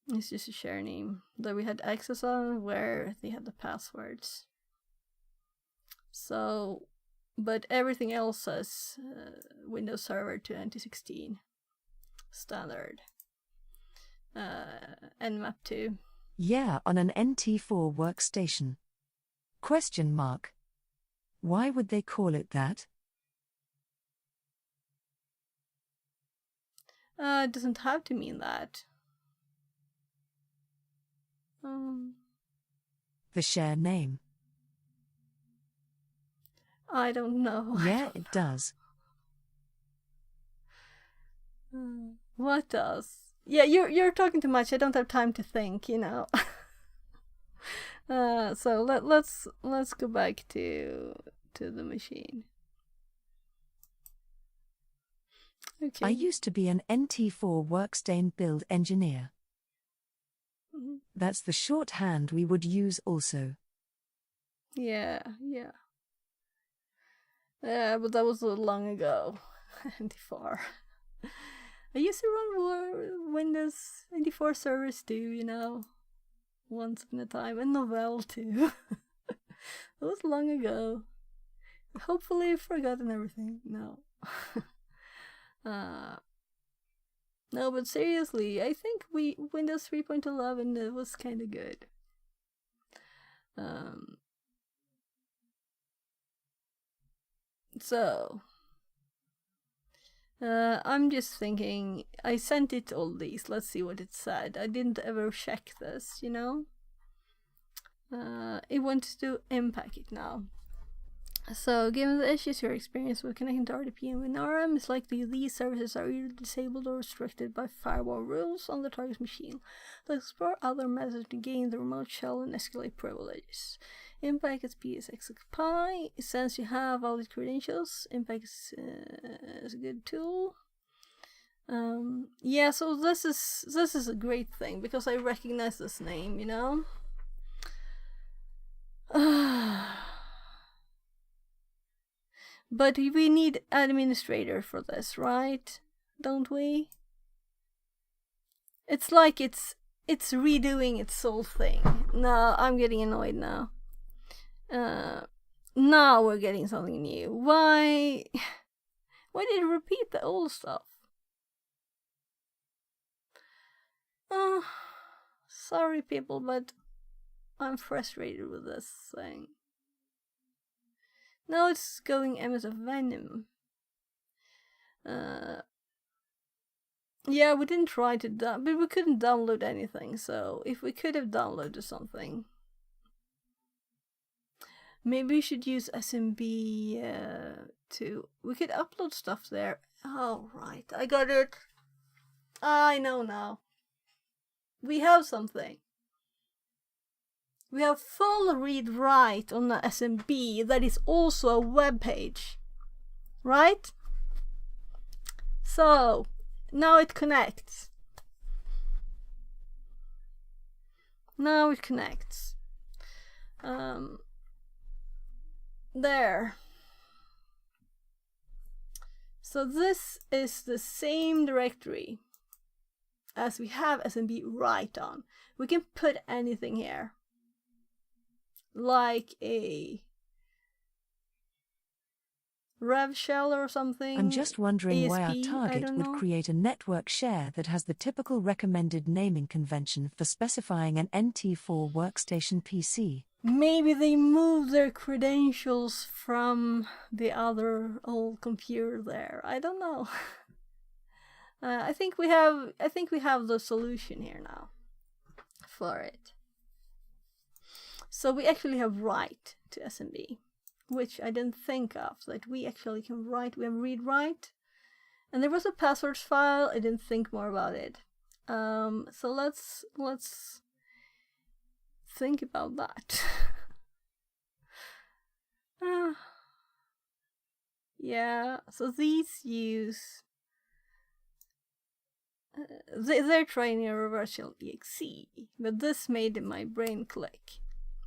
It's just a share name that we had access on where they had the passwords. So, but everything else says Windows Server 2016 standard. Nmap 2. Yeah, on an NT4 workstation. Question mark. Why would they call it that? It doesn't have to mean that. The share name. I don't know. Yeah, it does. What does? Yeah, you're talking too much. I don't have time to think, So let's go back to the machine. Okay. I used to be an NT4 workstation build engineer. Mm-hmm. That's the shorthand we would use also. Yeah. But that was a little long ago. NT4. I used to run Windows 94 servers too, once upon a time, and Novell too. That was long ago. Hopefully I've forgotten everything. No. No, but seriously, I think Windows 3.11 was kind of good. So I'm just thinking, I sent it all these, let's see what it said. I didn't ever check this, it wants to unpack it now. So, given the issues you're experiencing with connecting to RDP and WinRM, it's likely these services are either disabled or restricted by firewall rules on the target's machine. Let's explore other methods to gain the remote shell and escalate privileges. Impact is PSXPy. Since you have valid credentials, Impact is a good tool. Yeah, so this is a great thing because I recognize this name, you know. But we need administrator for this, right? Don't we? It's like it's redoing its whole thing. No, I'm getting annoyed now. Now we're getting something new. Why did it repeat the old stuff? Sorry people, but I'm frustrated with this thing. Now it's going MS of Venom. Yeah, we didn't try to but we couldn't download anything, so if we could have downloaded something. Maybe we should use SMB we could upload stuff there. Oh, right, I got it. I know now. We have something. We have full read-write on the SMB that is also a web page. Right? So, now it connects. Now it connects. There. So this is the same directory as we have SMB write on. We can put anything here. Like a rev shell or something. I'm just wondering why our ASP, target would create a network share that has the typical recommended naming convention for specifying an NT4 workstation PC. Maybe they moved their credentials from the other old computer there. I don't know. I think we have the solution here now for it. So we actually have write to SMB, which I didn't think of, that we actually can write. We have read-write, and there was a passwords file. I didn't think more about it. So let's think about that. Yeah. So these use. They're trying a reverse shell exe, but this made my brain click.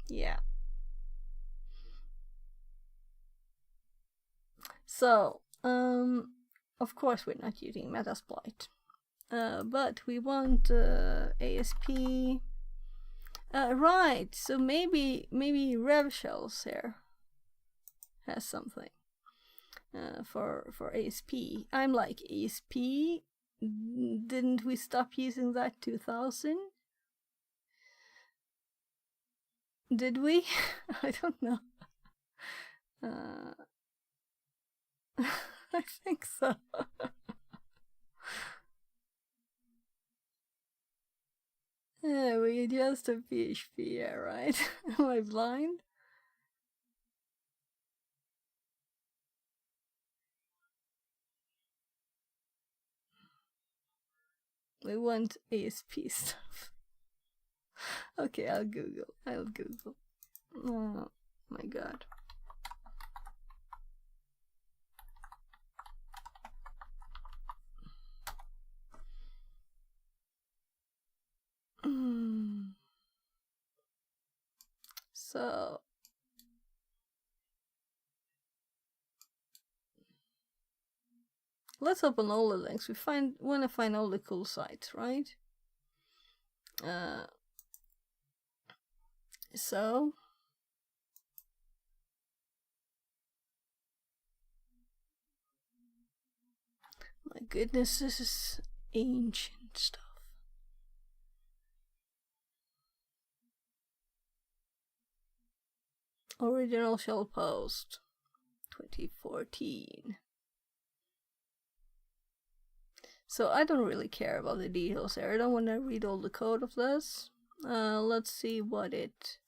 Yeah. So, of course we're not using Metasploit, but we want ASP. Right. So maybe rev shells here has something for ASP. I'm like, ASP. Didn't we stop using that 2000? Did we? I don't know. I think so. Yeah, we just a PHP, yeah, right? Am I blind? We want ASP stuff. Okay, I'll Google. Oh my god. So let's open all the links. We want to find all the cool sites, right? So my goodness, this is ancient stuff. Original shell post 2014. So I don't really care about the details here. I don't want to read all the code of this. Let's see what it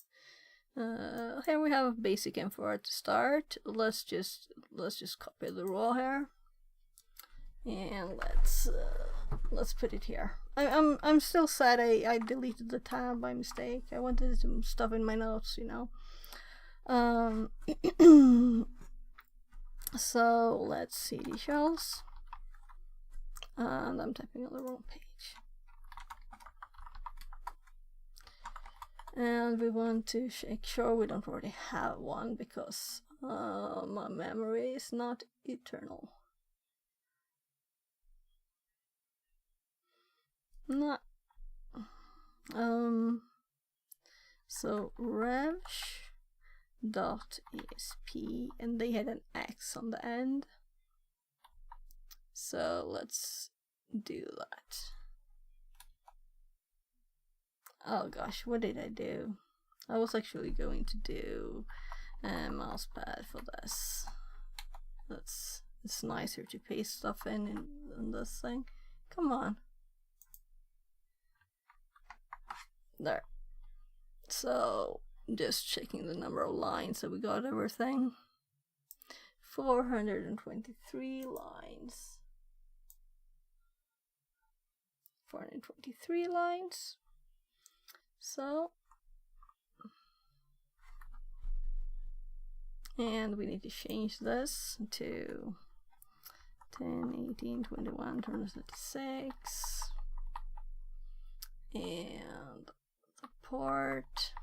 Here we have basic info to start. Let's just copy the raw here, and let's put it here. I'm still sad I deleted the tab by mistake. I wanted some stuff in my notes, you know. So let's see the shells, and I'm typing on the wrong page. And we want to make sure we don't already have one, because my memory is not eternal. Not so revsh.esp, and they had an X on the end, so let's do that. Oh gosh, what did I do? I was actually going to do a mousepad for this. It's nicer to paste stuff in this thing. Come on. There. So just checking the number of lines, so we got everything. 423 lines. 423 lines. So, and we need to change this to 10, 18, 21, 36, and the port.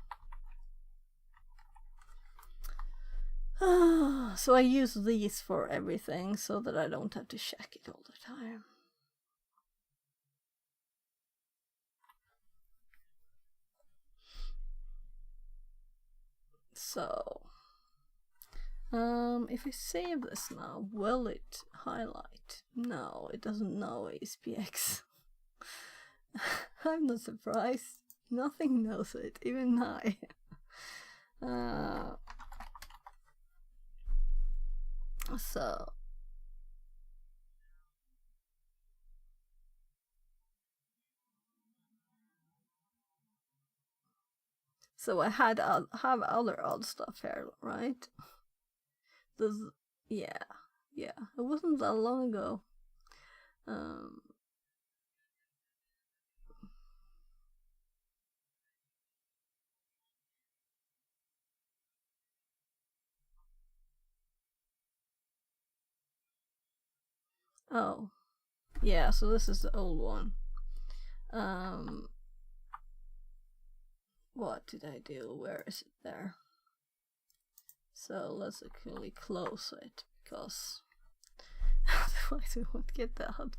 So I use these for everything so that I don't have to check it all the time. So, if I save this now, will it highlight? No, it doesn't know ASPX. I'm not surprised. Nothing knows it, even I. So I have other odd stuff here, right? Yeah, it wasn't that long ago. Oh, yeah, so this is the old one. What did I do? Where is it there? So let's actually close it, because otherwise we won't get that out.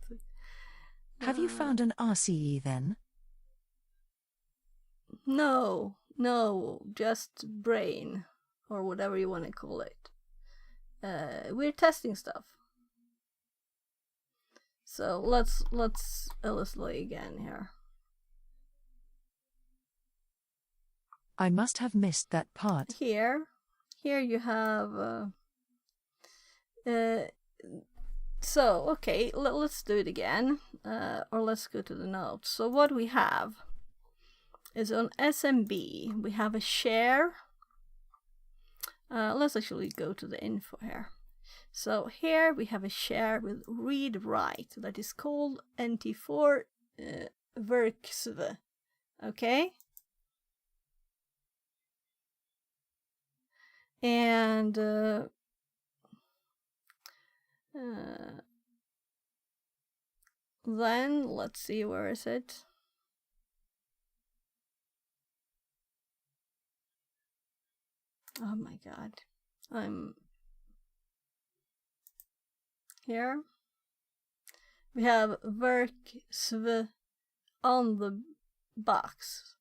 Have you found an RCE then? No, just brain, or whatever you want to call it. We're testing stuff. So let's illustrate again here. I must have missed that part. Here you have so okay, let's do it again, or let's go to the notes. So what we have is on SMB we have a share. Let's actually go to the info here. So here we have a share with read write that is called NT4 verksv. Okay, and then let's see, where is it? Oh my god, I'm here. We have verksv on the box,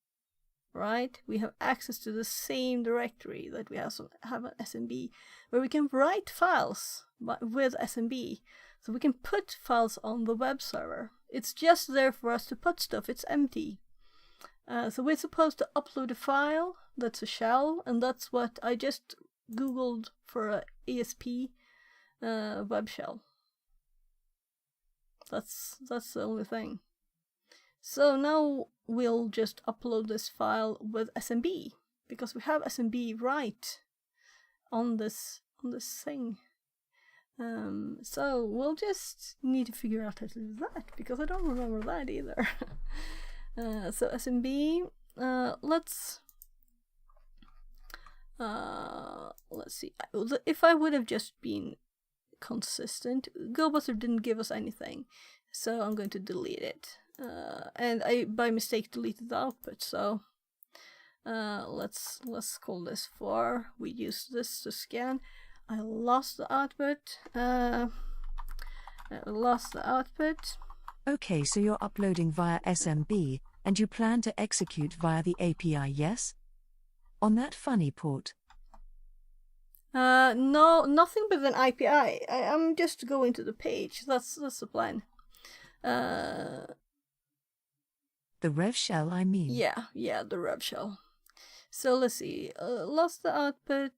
right? We have access to the same directory that we also have on SMB, where we can write files with SMB. So we can put files on the web server. It's just there for us to put stuff. It's empty. So we're supposed to upload a file. That's a shell, and that's what I just googled for a ESP web shell. That's the only thing. So now we'll just upload this file with SMB. because we have SMB right on this thing. So we'll just need to figure out how to do that, because I don't remember that either. So SMB, let's see. If I would have just been consistent, GoBuster didn't give us anything, so I'm going to delete it. And I by mistake deleted the output, so let's call this 4. We use this to scan. I lost the output. Okay, so you're uploading via SMB, and you plan to execute via the API, yes? On that funny port? No, nothing but an API. I'm just going to the page. That's the plan. The rev shell, I mean. Yeah, the rev shell. So let's see. Lost the output.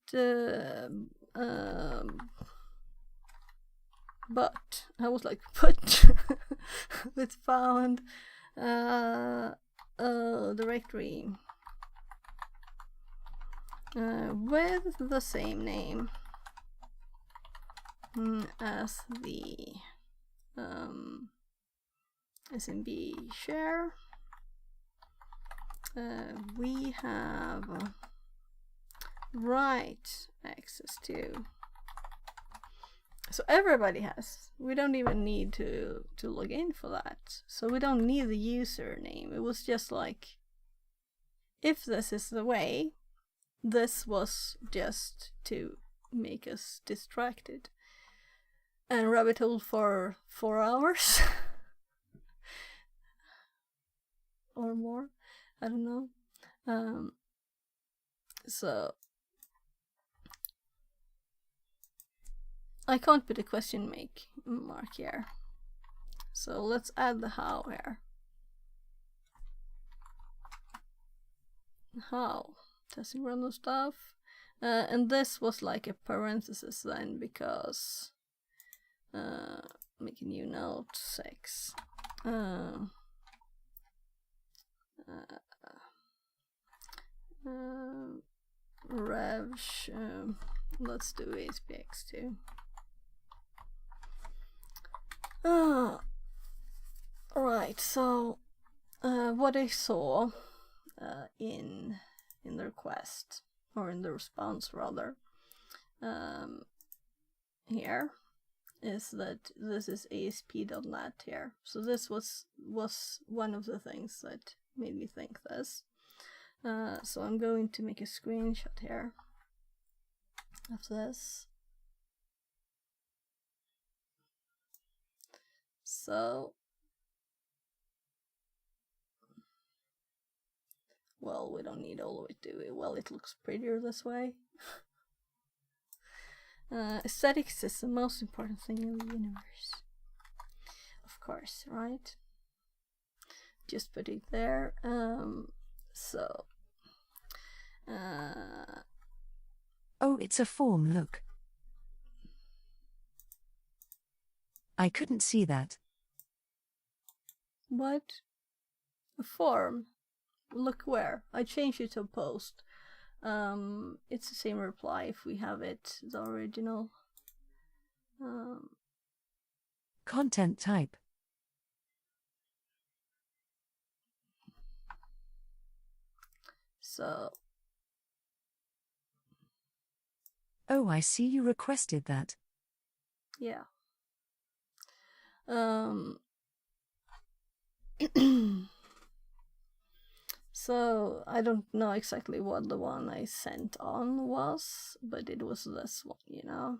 But I was like, put with found directory with the same name as the SMB share. We have write access to. So everybody has. We don't even need to log in for that. So we don't need the username. It was just like, if this is the way, this was just to make us distracted and rabbit hole for 4 hours or more. I don't know. So I can't put a question mark here. So let's add the how here. How? Testing random stuff. And this was like a parenthesis then, because make a new note 6. Rev, let's do ASPX2. Right, so what I saw in the request, or in the response rather, here is that this is ASP.NET here. So this was one of the things that made me think this. So I'm going to make a screenshot here of this. So, well, we don't need all of it, do we? Well, it looks prettier this way. Aesthetics is the most important thing in the universe. Of course, right? Just put it there. So. Oh, it's a form, look. I couldn't see that. What? A form? Look where? I changed it to a post. It's the same reply if we have it, the original. Content type. So. Oh, I see you requested that. Yeah. So I don't know exactly what the one I sent on was, but it was this one, you know.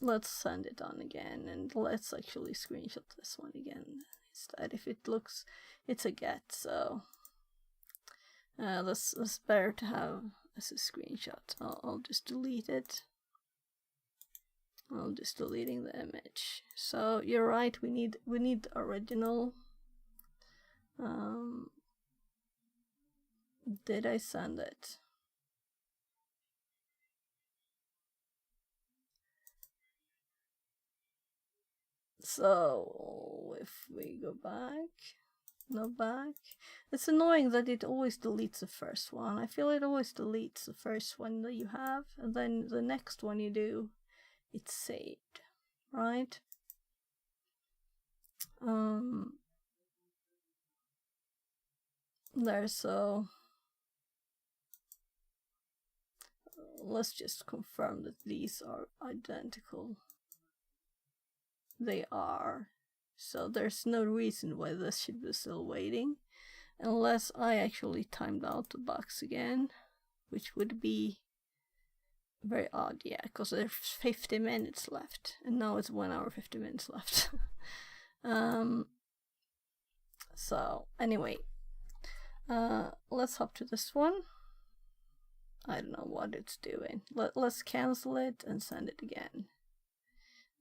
Let's send it on again, and let's actually screenshot this one again instead. If it looks, it's a get, so that's better to have as a screenshot. I'll just delete it. I'm just deleting the image. So you're right. We need the original. Did I send it? So if we go back, No back. It's annoying that it always deletes the first one. I feel it always deletes the first one that you have, and then the next one you do, it's saved, right? There, so let's just confirm that these are identical. They are. So there's no reason why this should be still waiting. Unless I actually timed out the box again. Which would be very odd, yeah, because there's 50 minutes left. And now it's 1 hour 50 minutes left. So, anyway. Let's hop to this one. I don't know what it's doing. Let's cancel it and send it again.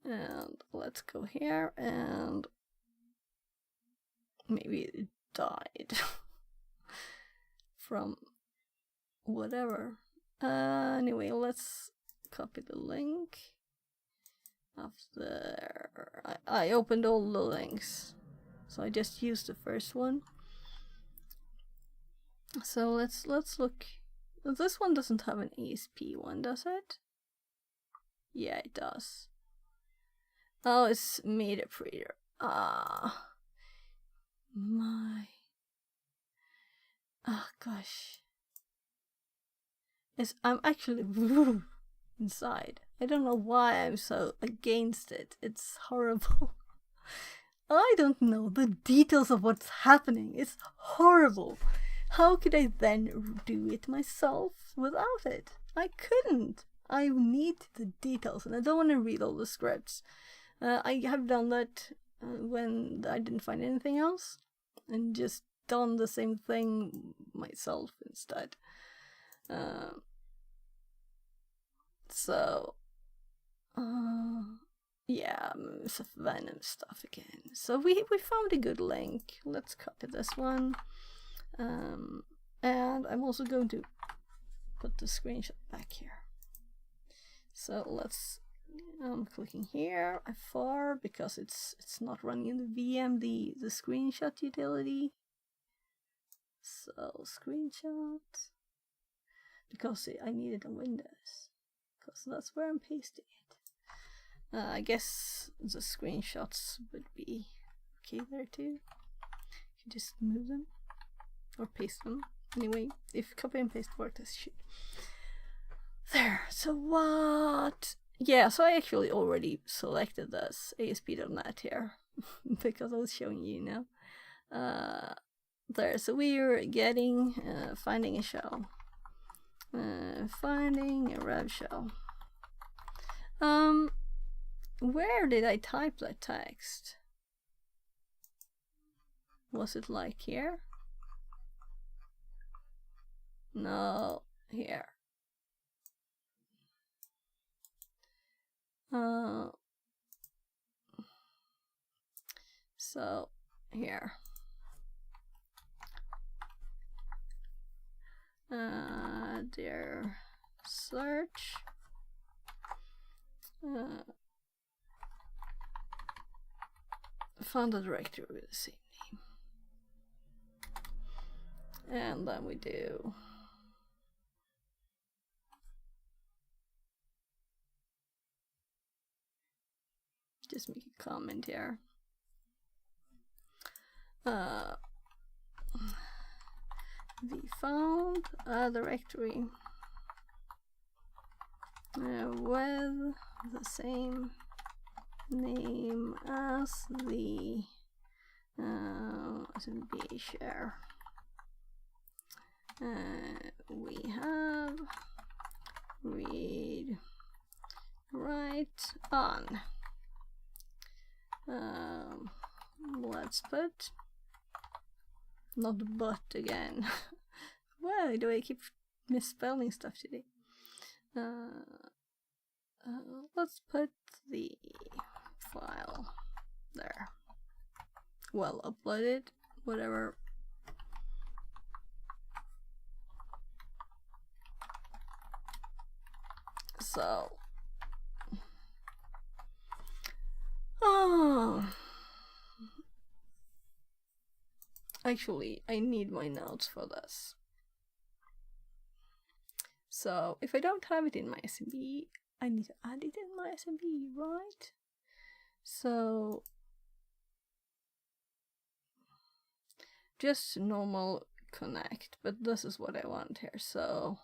And let's go here and maybe it died from whatever. Anyway, let's copy the link up there. I opened all the links, so I just used the first one. So let's look. This one doesn't have an ESP one, does it? Yeah, it does. Oh, it's meter reader. Ah, my. Oh gosh. I'm actually inside. I don't know why I'm so against it. It's horrible. I don't know the details of what's happening. It's horrible. How could I then do it myself without it? I couldn't. I need the details, and I don't want to read all the scripts. I have done that when I didn't find anything else, and just done the same thing myself instead. Yeah, it's Venom stuff again. So we found a good link. Let's copy this one. And I'm also going to put the screenshot back here. So I'm clicking here, F4, because it's not running in the VM, the screenshot utility. So screenshot, because I need it on Windows, because that's where I'm pasting it. I guess the screenshots would be okay there too. You just move them or paste them. Anyway, if copy and paste worked, this should. There. So what? Yeah, so I actually already selected this ASP.NET here because I was showing you now. There. So we're getting finding a shell. Finding a rev shell. Where did I type that text? Was it like here? No, here. So here. Dear search. Found a directory with the same name. And then we do just make a comment here. We found a directory with the same name as the SMB share. We have read write on. Let's put not but again. Why do I keep misspelling stuff today? Let's put the file there. Well uploaded, whatever. So Actually, I need my notes for this. So if I don't have it in my SMB, I need to add it in my SMB, right? So just normal connect, but this is what I want here. So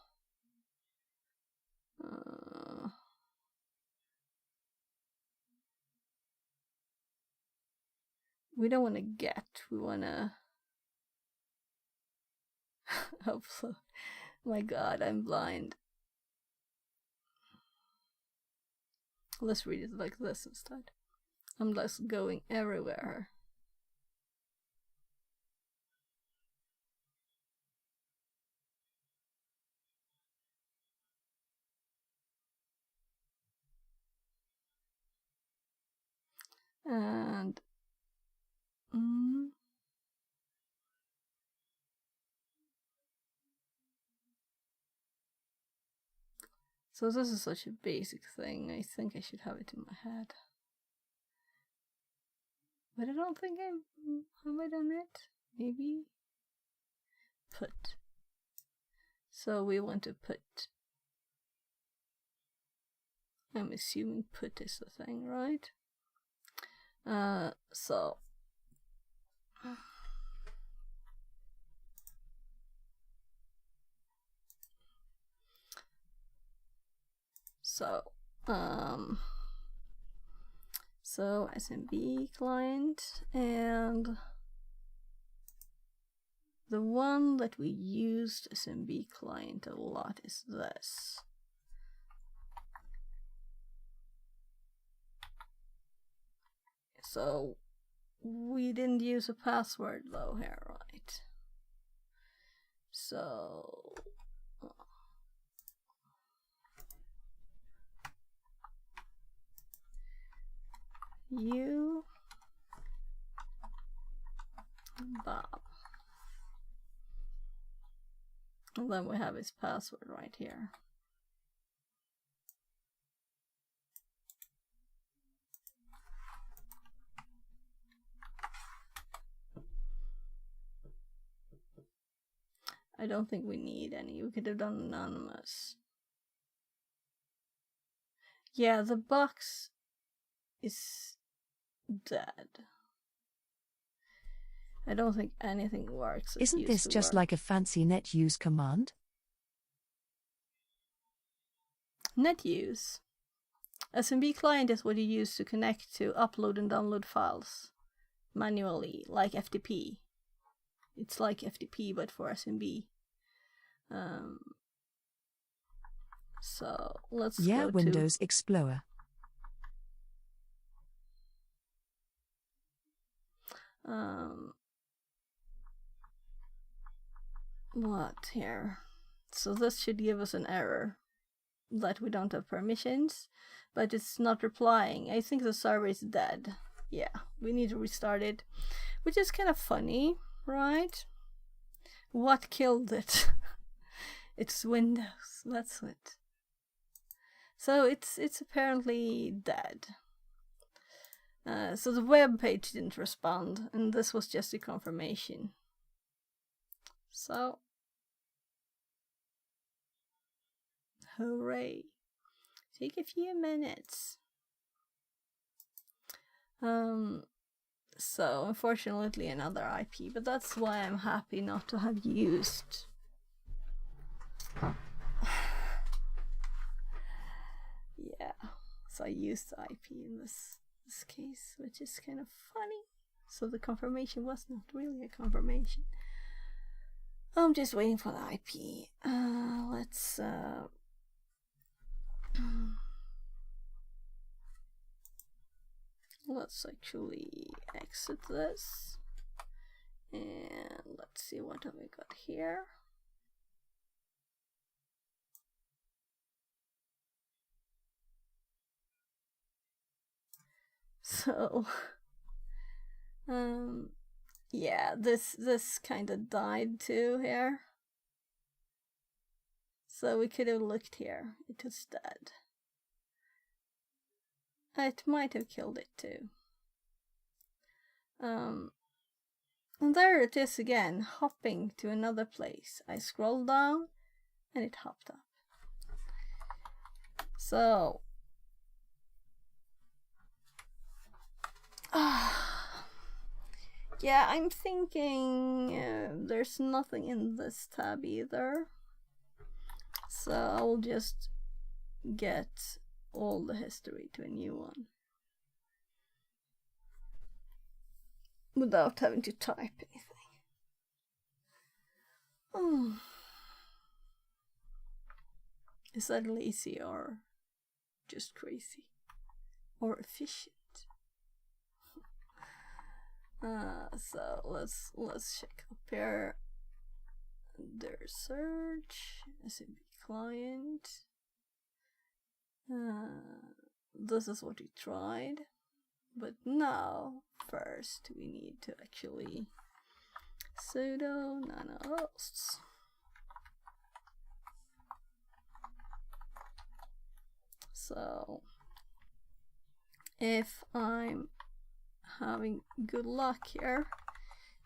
we don't want to get, we want to upload. My god, I'm blind. Let's read it like this instead. I'm just going everywhere. And so this is such a basic thing. I think I should have it in my head, but I don't think have I done it? Maybe put. So we want to put. I'm assuming put is the thing, right? So SMB client, and the one that we used SMB client a lot is this. So we didn't use a password though here, right? So you Bob, and then we have his password right here. I don't think we need any. We could have done anonymous. Yeah, the box is dead. I don't think anything works. Isn't this just like a fancy net use command? Net use. SMB client is what you use to connect to upload and download files manually, like FTP. It's like FTP but for SMB. So let's go Windows Explorer. What here? So this should give us an error that we don't have permissions, but it's not replying. I think the server is dead. Yeah, we need to restart it, which is kind of funny, right? What killed it? It's Windows. That's it. So it's apparently dead. So the web page didn't respond, and this was just a confirmation. So hooray. Take a few minutes. So unfortunately another IP, but that's why I'm happy not to have used. Yeah, so I used the IP in this case, which is kind of funny. So the confirmation was not really a confirmation. I'm just waiting for the IP. Let's actually exit this, and let's see what have we got here. So yeah, this kind of died too here, so we could have looked here. It was dead. It might have killed it too. And there it is again, hopping to another place. I scroll down and it hopped up. So yeah, I'm thinking there's nothing in this tab either. So I'll just get all the history to a new one without having to type anything. Is that lazy or just crazy or efficient? So let's check up here. Their search, SMB client. This is what we tried, but now first we need to actually sudo nanohosts. So if I'm having good luck here,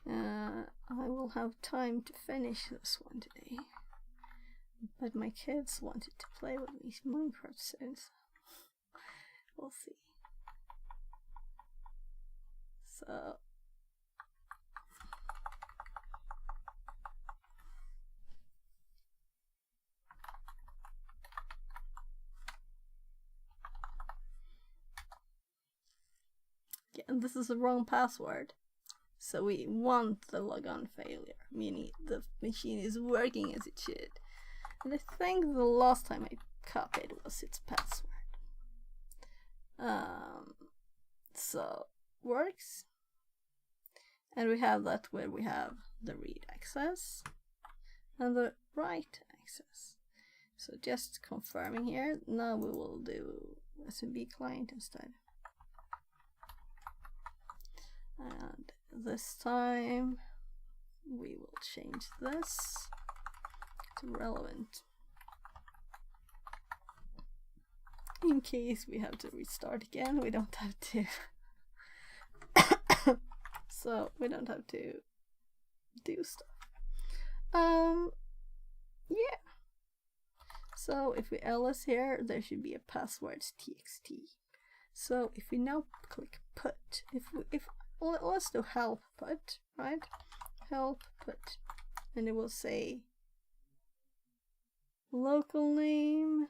I will have time to finish this one today. But my kids wanted to play with me Minecraft soon, so we'll see. So yeah, and this is the wrong password. So we want the logon failure, meaning the machine is working as it should. And I think the last time I copied was its password. So works. And we have that where we have the read access and the write access. So just confirming here. Now we will do SMB client instead. And this time we will change this to relevant in case we have to restart again. We don't have to so we don't have to do stuff. Yeah, so if we ls here, there should be a passwords txt. So if we now click put, let's do help put, right? Help put, and it will say local name,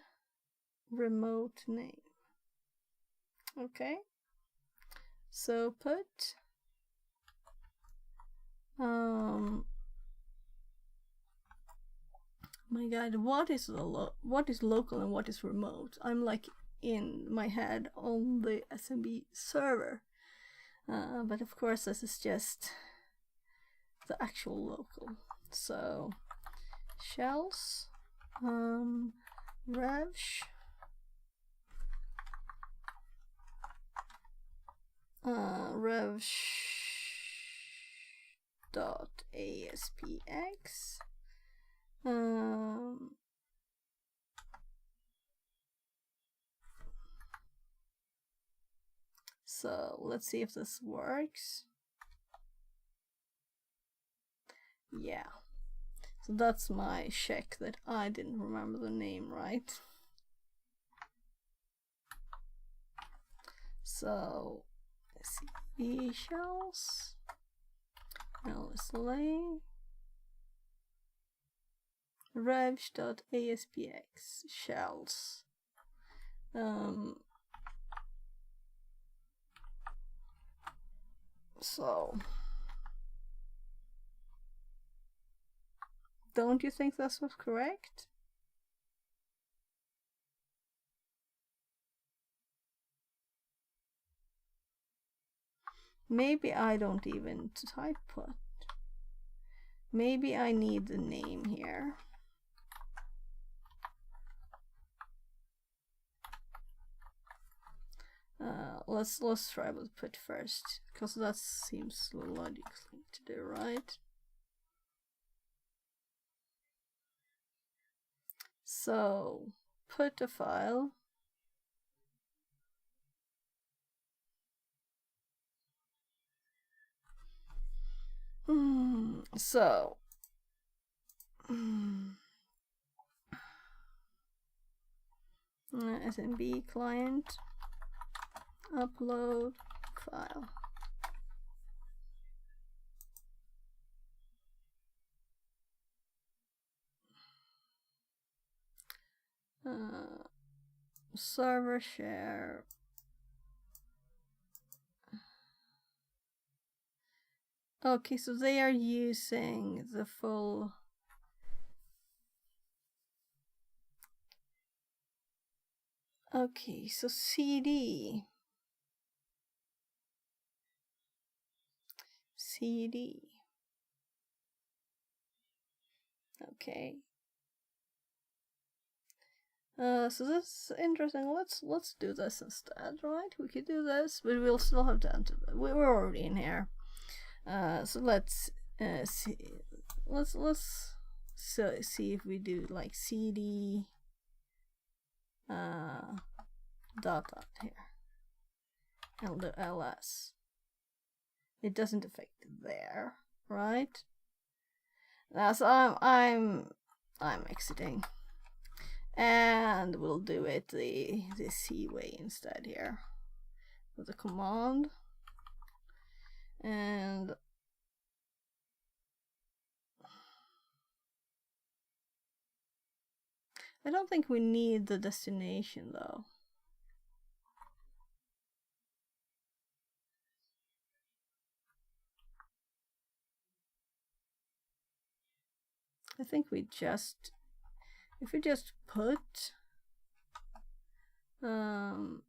remote name. Okay, so put my god, what is local and what is remote? I'm like in my head on the SMB server, but of course this is just the actual local. So shells, revsh, revsh dot aspx. So let's see if this works. Yeah, so that's my check that I didn't remember the name right. So let's see, shells, lslay, revsh.aspx shells. So don't you think this was correct? Maybe I don't even type put. Maybe I need the name here. Let's try with put first, because that seems logical to do, right? So put a file. So SMB client upload file. Server share. Okay, so they are using the full. Okay, so CD. Okay. So that's interesting. Let's do this instead, right? We could do this, but we'll still have to enter. We're already in here. So let's see. Let's see if we do like CD dot here and the ls. It doesn't affect there, right? So I'm exiting. And we'll do it the C way instead here with the command. And I don't think we need the destination though. I think we just, if we just put and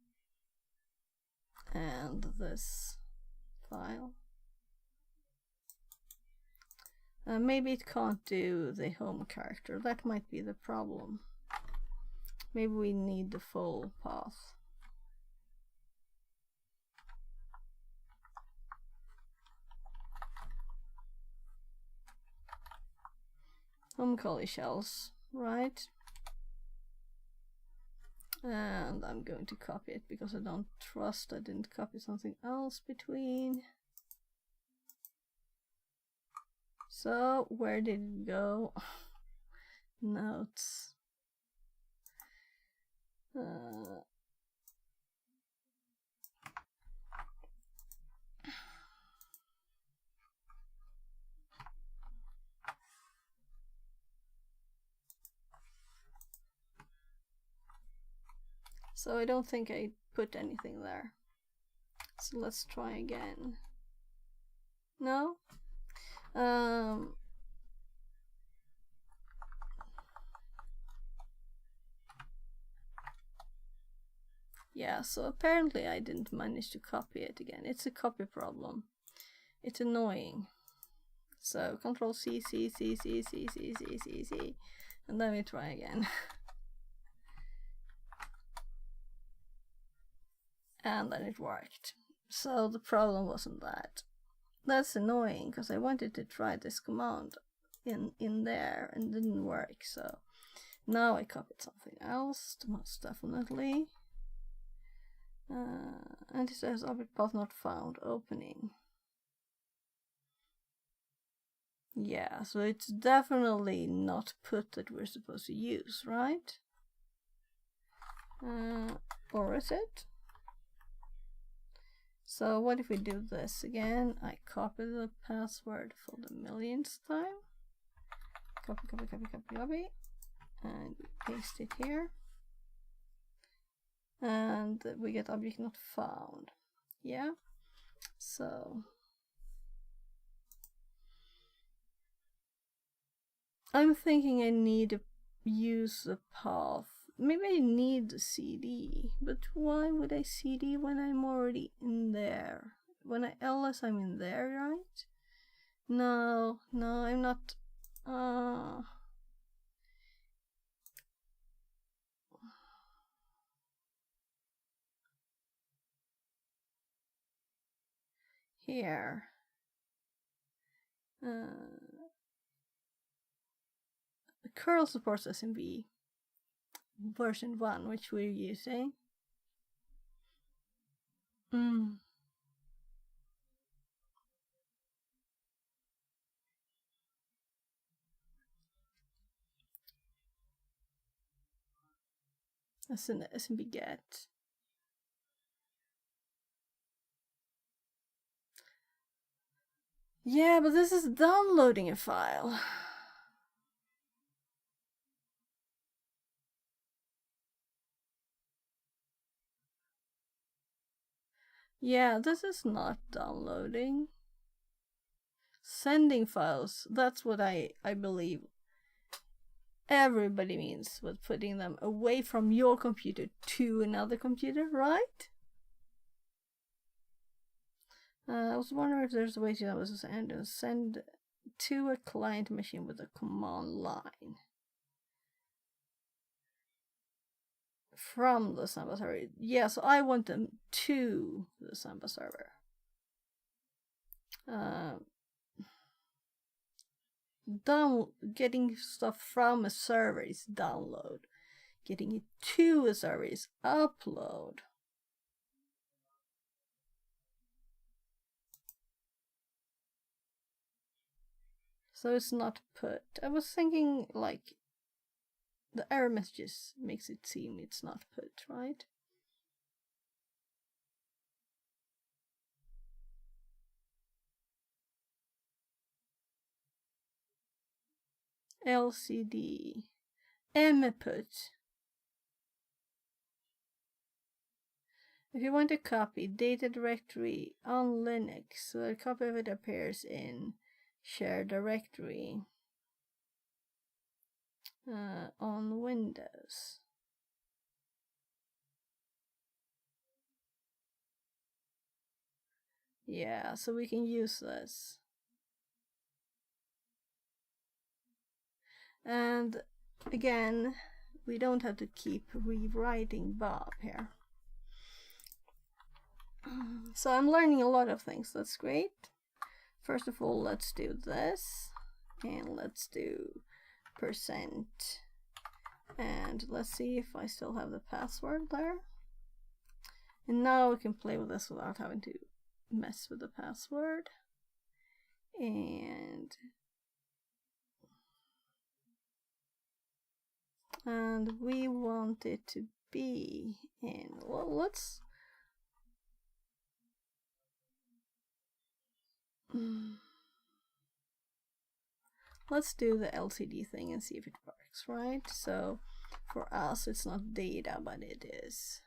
this file, maybe it can't do the home character. That might be the problem. Maybe we need the full path. Home curly shells, right? And I'm going to copy it because I don't trust I didn't copy something else between. So where did it go? Notes. So I don't think I put anything there. So let's try again. No? Yeah, so apparently I didn't manage to copy it again. It's a copy problem. It's annoying. So Control C, C, C, C, C, C, C, C, C, and then we try again. And then it worked. So the problem wasn't that. That's annoying because I wanted to try this command in there and it didn't work. So now I copied something else, most definitely. And it says object path not found, opening. Yeah, so it's definitely not put that we're supposed to use, right? Or is it? So what if we do this again? I copy the password for the millionth time. Copy, copy, copy, copy, copy. And paste it here. And we get object not found. Yeah. So I'm thinking I need to use the path. Maybe I need the CD, but why would I CD when I'm already in there? When I ls, I'm in there, right? No, I'm not. Here. The curl supports SMB version 1, which we're using. as an SMB get. Yeah, but this is downloading a file. Yeah, this is not downloading. Sending files, that's what I believe everybody means with putting them away from your computer to another computer, right? I was wondering if there's a way to send to a client machine with a command line from the Samba server. Yeah, so I want them to the Samba server. Getting stuff from a server is download. Getting it to a server is upload. So it's not put. I was thinking like the error messages makes it seem it's not put, right? LCD input. If you want to copy data directory on Linux, so a copy of it appears in shared directory on Windows. Yeah, so we can use this. And again, we don't have to keep rewriting Bob here. So I'm learning a lot of things. That's great. First of all, let's do this. And let's do %. And let's see if I still have the password there. And now we can play with this without having to mess with the password. And we want it to be in, well, let's do the LCD thing and see if it works, right? So for us it's not data, but it is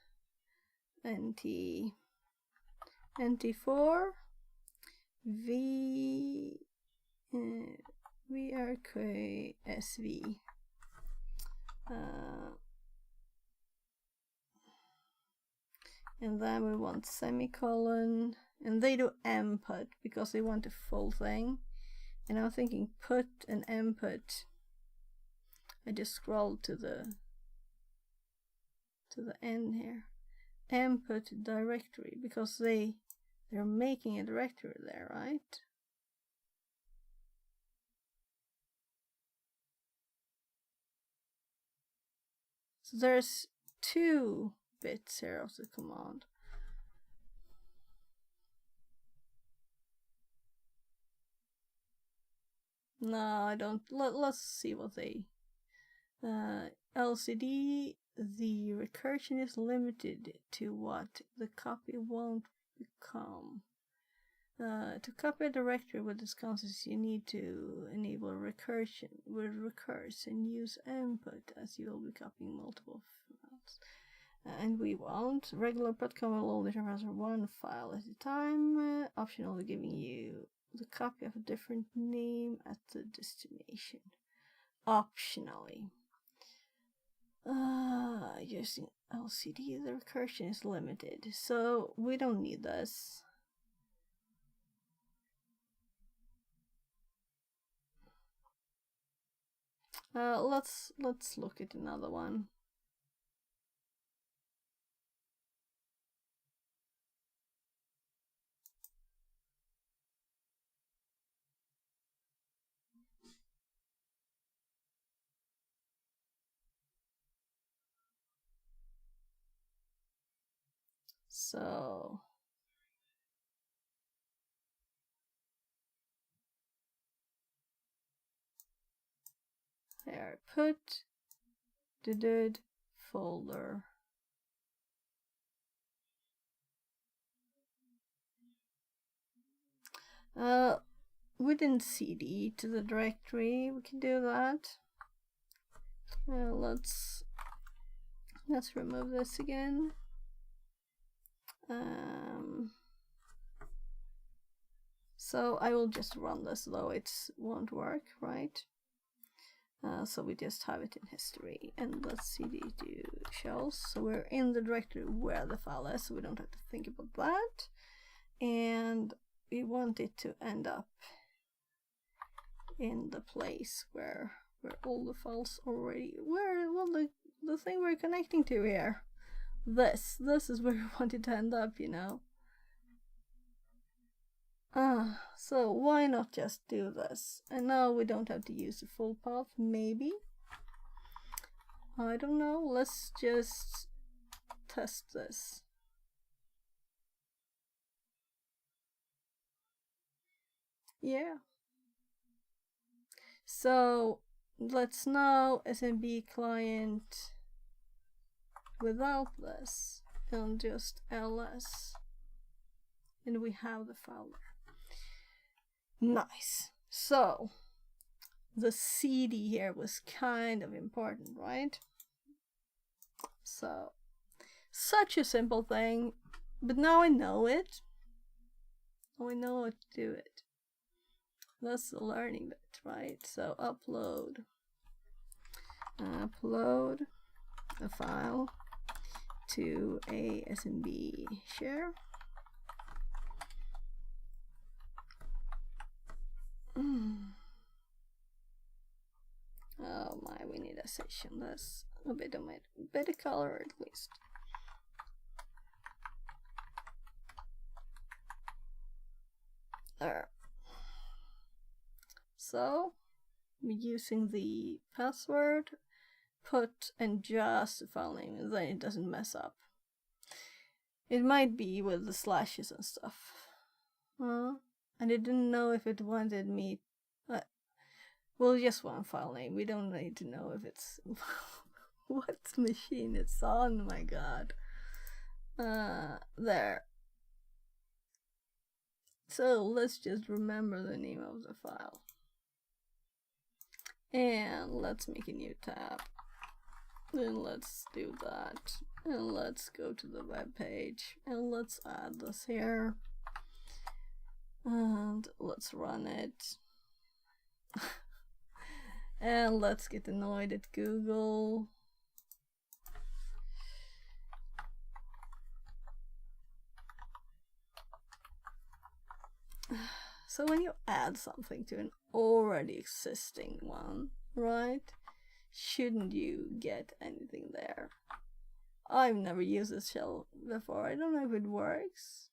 NT4 VRK SV. And then we want semicolon, and they do input because they want the full thing. And I'm thinking put and input. I just scrolled to the end here. Input directory, because they're making a directory there, right? So there's 2 bits here of the command. No, I don't. Let's see what they. LCD, the recursion is limited to what the copy won't become. To copy a directory with this concept, you need to enable recursion with recurse and use input, as you will be copying multiple files. And we want regular put.com will only transfer 1 file at a time, optionally giving you the copy of a different name at the destination. Optionally. Using LCD, the recursion is limited, so we don't need this. Let's look at another one. So there, put the folder Within CD to the directory, we can do that. Let's remove this again. So I will just run this, though it won't work, right? So we just have it in history, and let's cd to shells. So we're in the directory where the file is, so we don't have to think about that. And we want it to end up in the place where all the files already the thing we're connecting to here. This is where we want it to end up, you know. So why not just do this? And now we don't have to use the full path, maybe. I don't know. Let's just test this. Yeah. So let's now SMB client without this and just ls, and we have the file there. Nice. So the CD here was kind of important, right? So such a simple thing, but now I know it. Now I know how to do it. That's the learning bit, right? So upload a file to a SMB share. Oh my, we need a session. That's a bit of a better color at least. There. So we're using the password, put, and just the file name, and then it doesn't mess up. It might be with the slashes and stuff. And it didn't know if it wanted me. Well, just one file name. We don't need to know if it's what machine it's on. My God. There. So let's just remember the name of the file. And let's make a new tab. And let's do that. And let's go to the web page. And let's add this here. And let's run it. And let's get annoyed at Google. So when you add something to an already existing one, right? Shouldn't you get anything there? I've never used this shell before. I don't know if it works.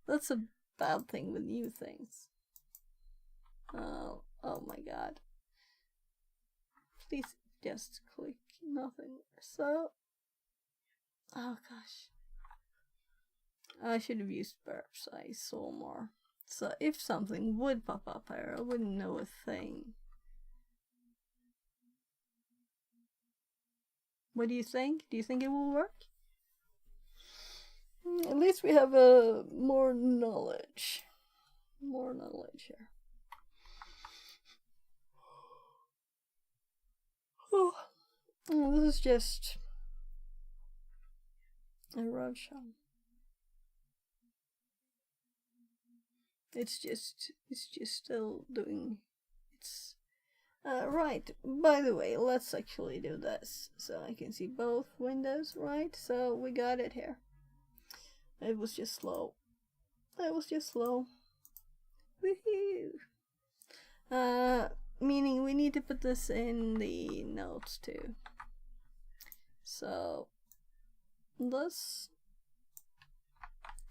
That's a bad thing with new things. Oh my God. Please just click nothing. So, oh gosh. I should have used burps. I saw more. So if something would pop up here, I wouldn't know a thing. What do you think? Do you think it will work? At least we have more knowledge. More knowledge here. Oh, this is just a road show. It's just still doing its right. By the way, let's actually do this so I can see both windows, right? So we got it here. It was just slow. It was just slow. Woohoo! Meaning we need to put this in the notes too. So this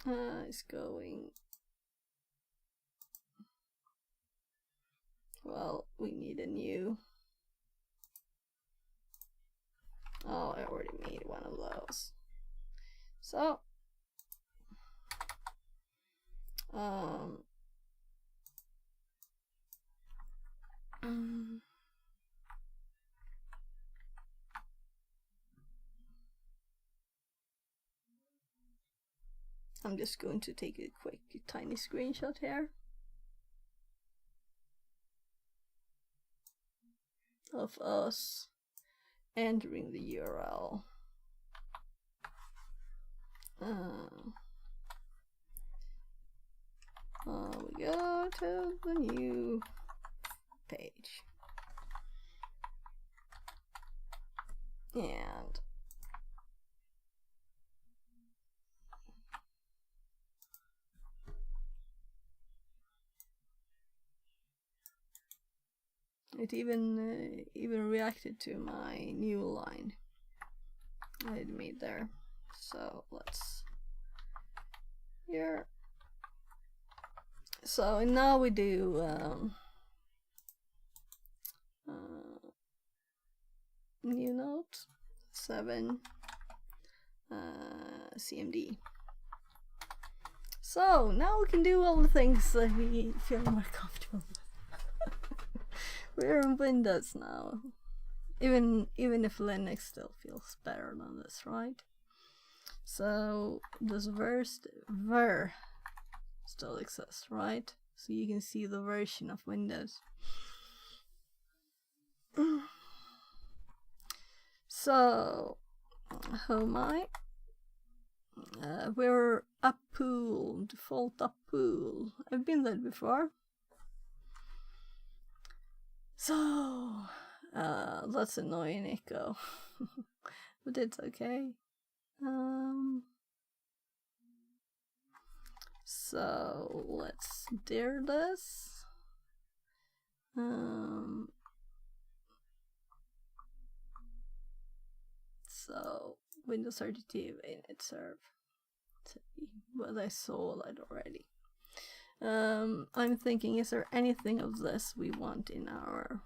is going. Well, we need a new. Oh, I already made one of those. So, I'm just going to take a quick tiny screenshot here of us entering the URL. We go to the new page. And it even reacted to my new line I had made there. So let's here. So now we do new note 7 CMD. So now we can do all the things that we feel more comfortable with. We're on Windows now. Even if Linux still feels better than this, right? So this ver still exists, right? So you can see the version of Windows. So how am I? We're up pool, default up pool. I've been there before. So that's annoying echo. But it's okay. So let's dir this. So Windows 32 init serve. But I saw that already. I'm thinking, is there anything of this we want in our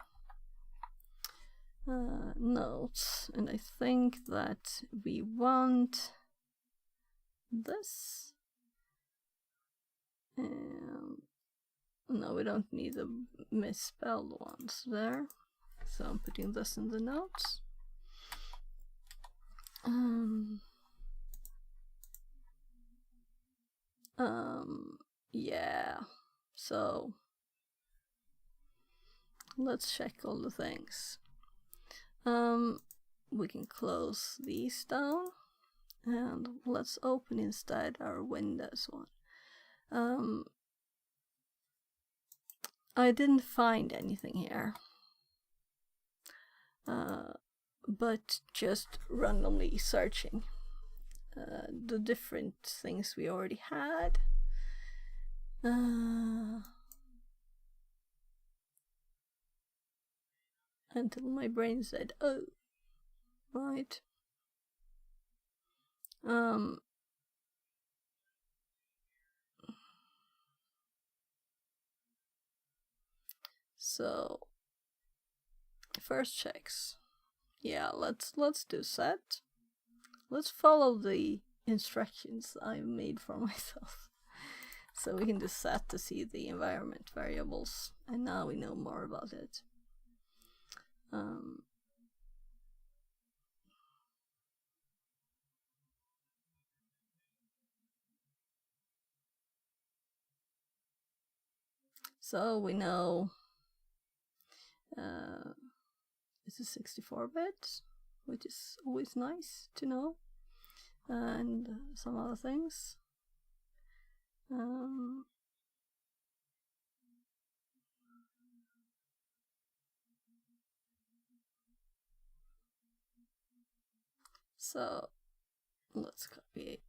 notes? And I think that we want this. No, we don't need the misspelled ones there. So I'm putting this in the notes. Yeah, so let's check all the things. We can close these down and let's open instead our Windows one. I didn't find anything here, but just randomly searching the different things we already had. Until my brain said, oh, right. So first checks. Yeah, let's do set. Let's follow the instructions I made for myself. So we can do set to see the environment variables, and now we know more about it. So we know it's a 64-bit, which is always nice to know, and some other things. So let's copy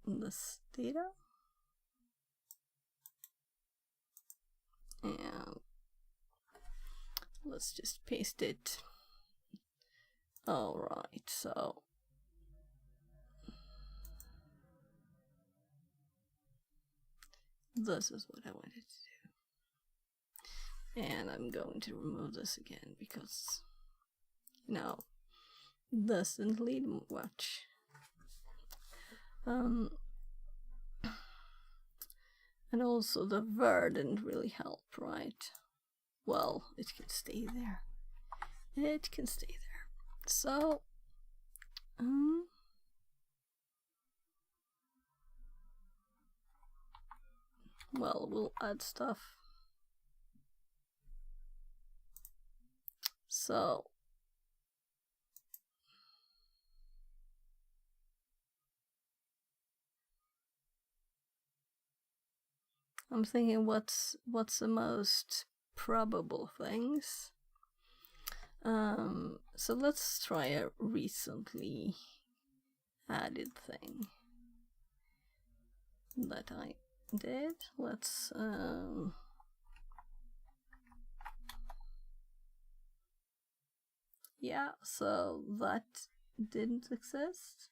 this data and let's just paste it. Alright, so this is what I wanted to do. And I'm going to remove this again because, you know, this didn't lead much. And also the ver didn't really help, right? Well, it can stay there. It can stay there. So, well, we'll add stuff. So I'm thinking what's the most probable things. So let's try a recently added thing that I did. Let's yeah, so that didn't exist.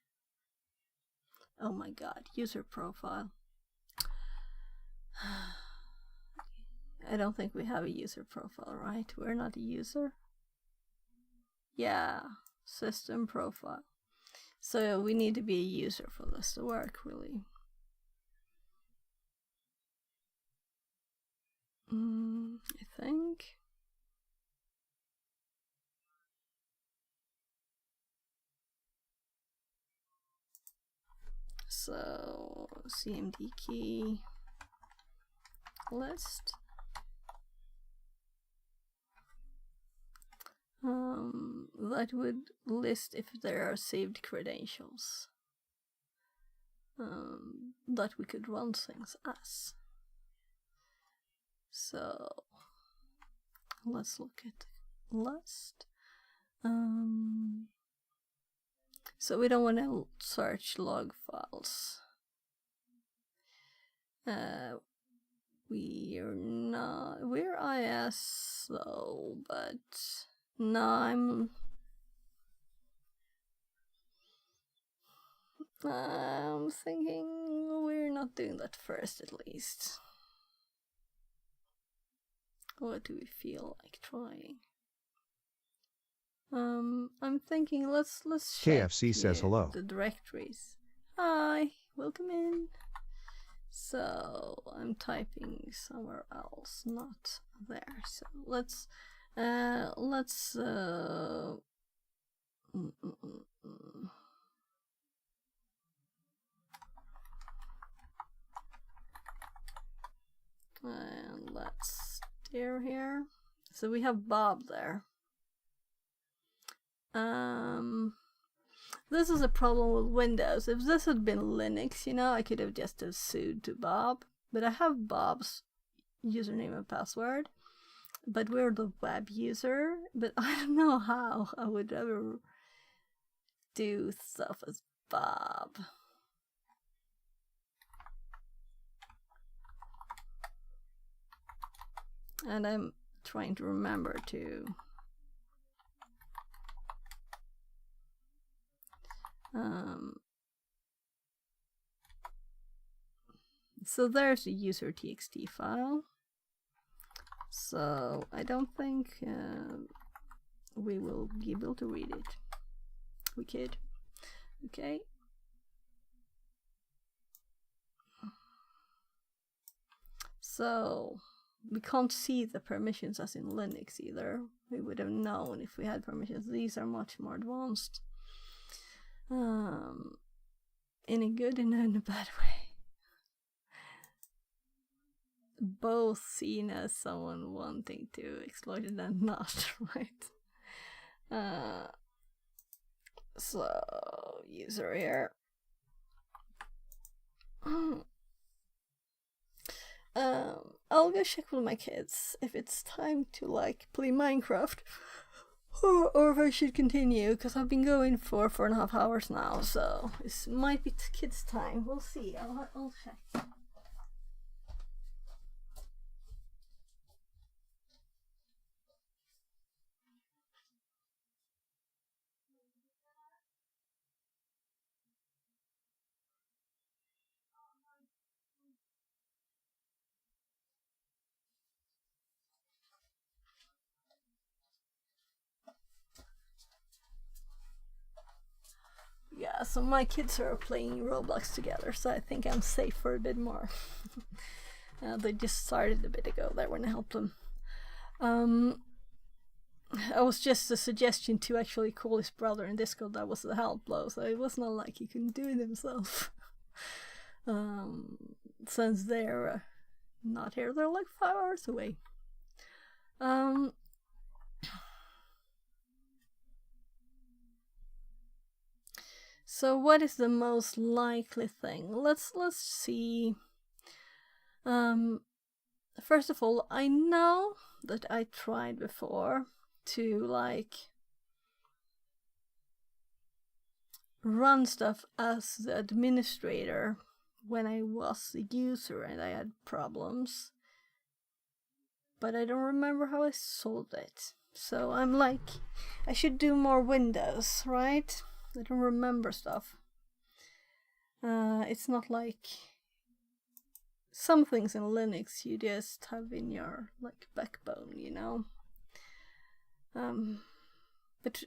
Oh my god, user profile. I don't think we have a user profile, right? We're not a user. Yeah, system profile. So we need to be a user for this to work, really. I think. So CMD key list. That would list if there are saved credentials that we could run things as. So let's look at list. So we don't want to search log files. We're IS though, but no, I'm thinking we're not doing that first, at least. What do we feel like trying? I'm thinking let's check KFC says hello. the directories. Hi, welcome in. So I'm typing somewhere else, not there. So let's and let's steer here. So we have Bob there. This is a problem with Windows. If this had been Linux, you know, I could have just sued to Bob. But I have Bob's username and password. But we're the web user. But I don't know how I would ever do stuff as Bob. And I'm trying to remember to so there's a user txt file. So I don't think we will be able to read it. We could. Okay. So we can't see the permissions as in Linux either. We would have known if we had permissions. These are much more advanced. In a good and in a bad way. Both seen as someone wanting to exploit it and not, right? So user here. I'll go check with my kids if it's time to like play Minecraft or if I should continue, because I've been going for 4.5 hours now, so it might be kids time. We'll see. I'll check. Yeah, so my kids are playing Roblox together, so I think I'm safe for a bit more. They just started a bit ago there when I helped them. I was just a suggestion to actually call his brother in Discord. That was the help blow, so it was not like he couldn't do it himself. Since they're not here. They're like 5 hours away. So what is the most likely thing? Let's see. First of all, I know that I tried before to like run stuff as the administrator when I was the user and I had problems, but I don't remember how I solved it. So I'm like, I should do more Windows, right? I don't remember stuff. It's not like some things in Linux you just have in your like backbone, you know. But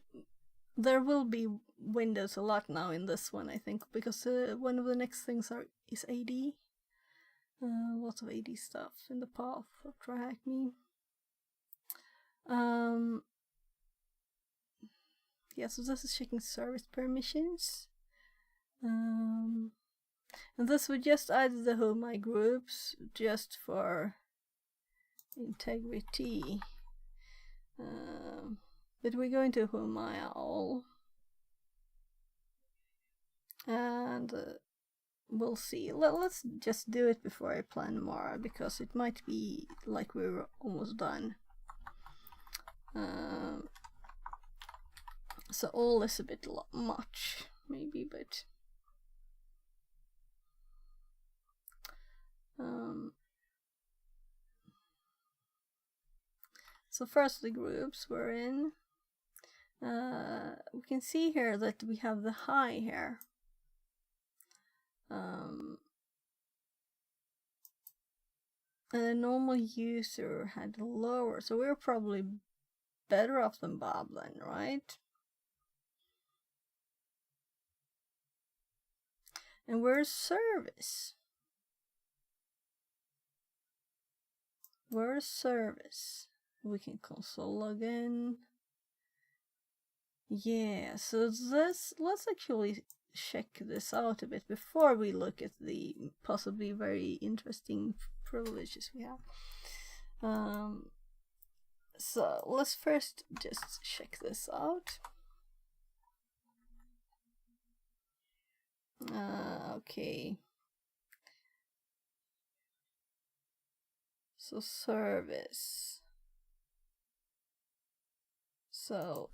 there will be Windows a lot now in this one, I think, because one of the next things is AD. Lots of AD stuff in the path of TryHackMe. Yeah, so this is checking service permissions. And this would just add the whole my groups just for integrity. But we're going to whom my all. And we'll see. Let's just do it before I plan more, because it might be like we're almost done. So all is a bit much, maybe, but so first the groups we're in. We can see here that we have the high here. And a normal user had lower, so we're probably better off than Bob then, right? And where's service? Where's service? We can console log in. Yeah, so this, let's actually check this out a bit before we look at the possibly very interesting privileges we have. So let's first just check this out. Okay. So service. So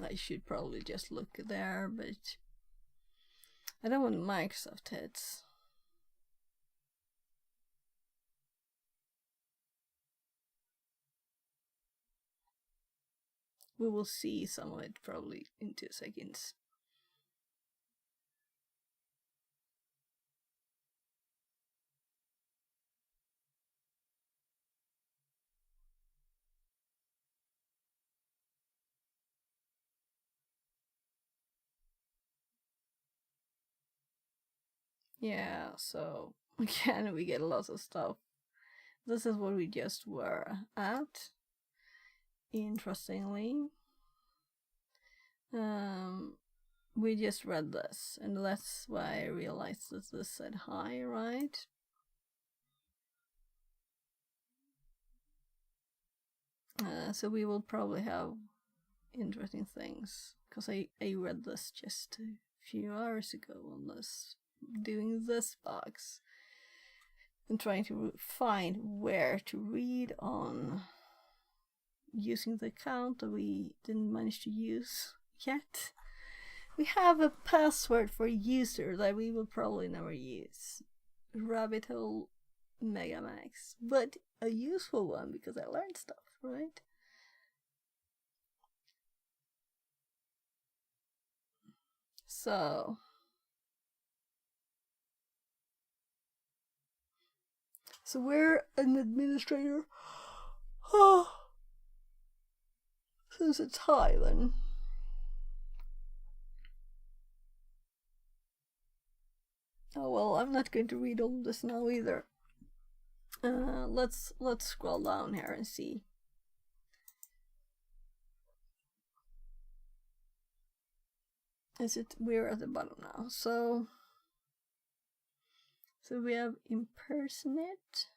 I should probably just look there, but I don't want Microsoft hits. We will see some of it probably in 2 seconds. Yeah, so again we get lots of stuff. This is what we just were at. Interestingly, we just read this, and that's why I realized that this said hi, right? So we will probably have interesting things, because I read this just a few hours ago on this, doing this box and trying to find where to read on using the account that we didn't manage to use yet. We have a password for a user that we will probably never use. Rabbit hole Megamax, but a useful one because I learned stuff, right? So we're an administrator. Since it's high, then. Oh well, I'm not going to read all of this now either. Let's scroll down here and see. We're at the bottom now. So we have impersonate.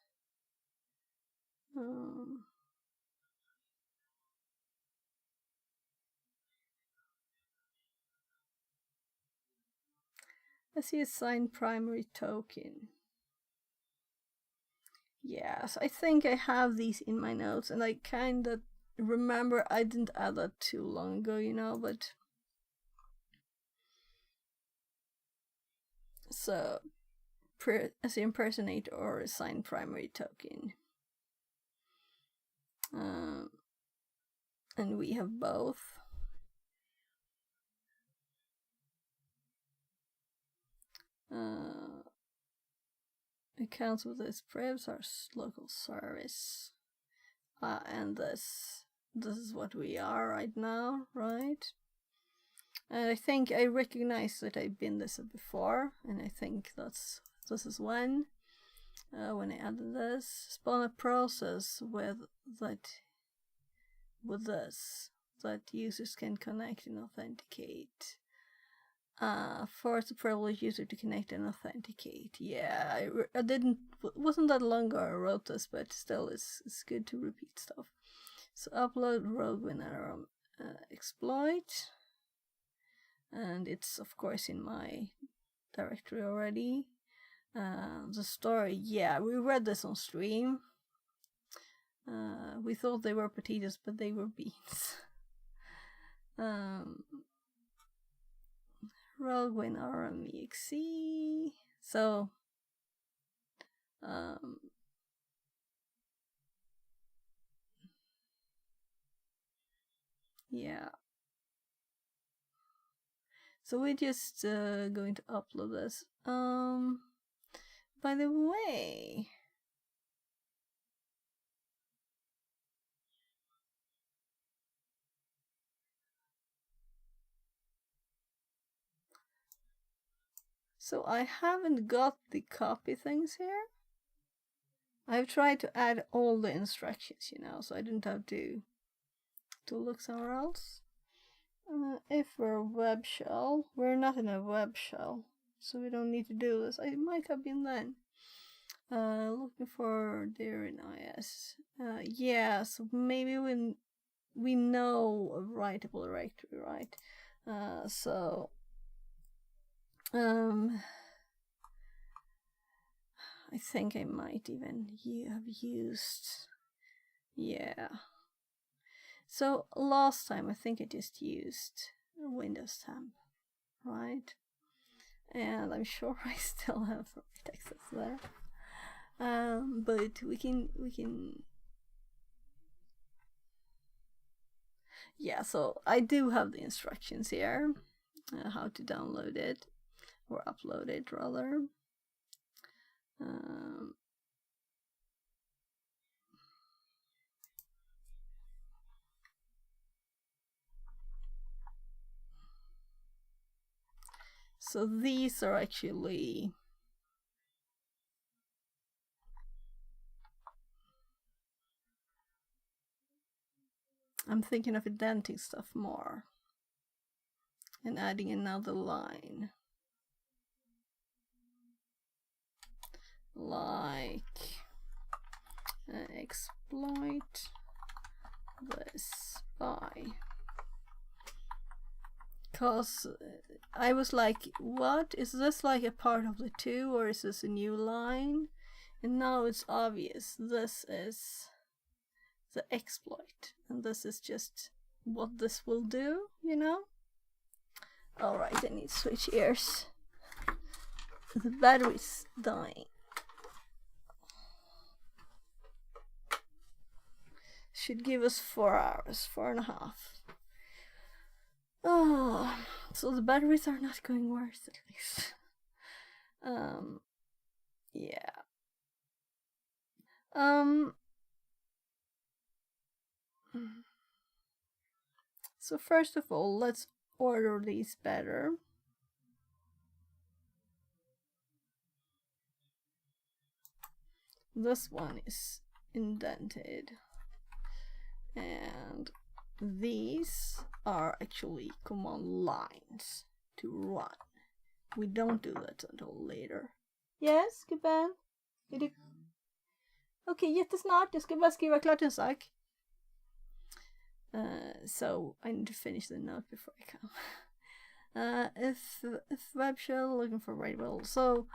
I see assign primary token. Yes, I think I have these in my notes, and I kind of remember I didn't add that too long ago, you know, but so as impersonate or assign primary token. And we have both. Accounts with this privs are local service. And this is what we are right now, right? And I think I recognize that I've been this before, and I think this is when I added this. Spawn a process with this that users can connect and authenticate. Force a privileged user to connect and authenticate. Yeah, I didn't. Wasn't that long ago I wrote this, but still, it's good to repeat stuff. So upload rogue winner exploit, and it's of course in my directory already. The story, yeah, we read this on stream. We thought they were potatoes, but they were beans. Rogue win RMEXE. So yeah. So we're just going to upload this. By the way, so I haven't got the copy things here. I've tried to add all the instructions, you know, so I didn't have to look somewhere else. If we're web shell, we're not in a web shell, so we don't need to do this. I might have been then. Looking for there in IS. Yeah, so maybe when we know a writable directory, right? I think I might even have used, yeah. So last time I think I just used a Windows temp, right? And I'm sure I still have right access there. But we can. Yeah, so I do have the instructions here, how to download it, or upload it rather. So these are actually I'm thinking of indenting stuff more and adding another line. Like exploit this by, because I was like, what is this, like a part of the two, or is this a new line? And now it's obvious, this is the exploit, and this is just what this will do, you know. Alright, I need to switch ears. The battery's dying. Should give us 4 hours, 4.5. Oh, so the batteries are not going worse at least. Yeah. So first of all, let's order these better. This one is indented, and these are actually command lines to run. We don't do that until later. Yes, gubben? Är du... Okej, jättesnart. Jag ska bara skriva klart en sak. So I need to finish the note before I come. If web shell looking for right well, so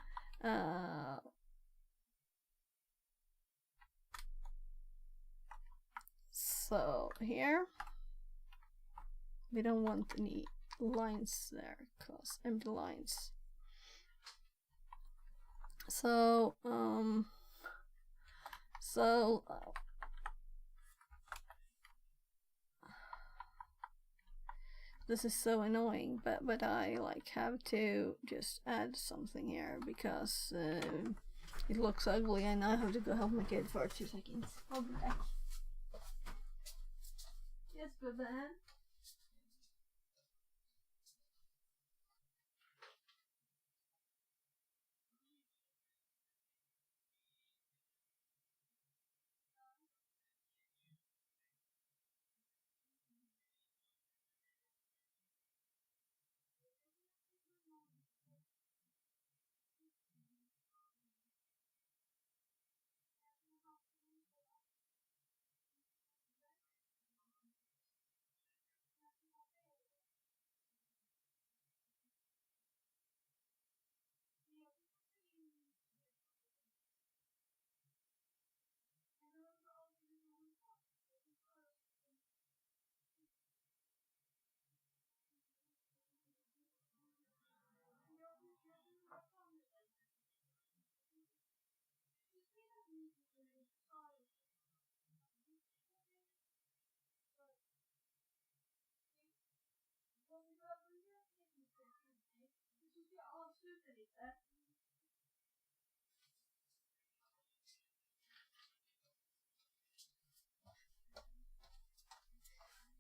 here we don't want any lines there, cause empty lines. So this is so annoying, but I like have to just add something here because it looks ugly and I have to go help my kid for 2 seconds. I'll be back. Yes, baby.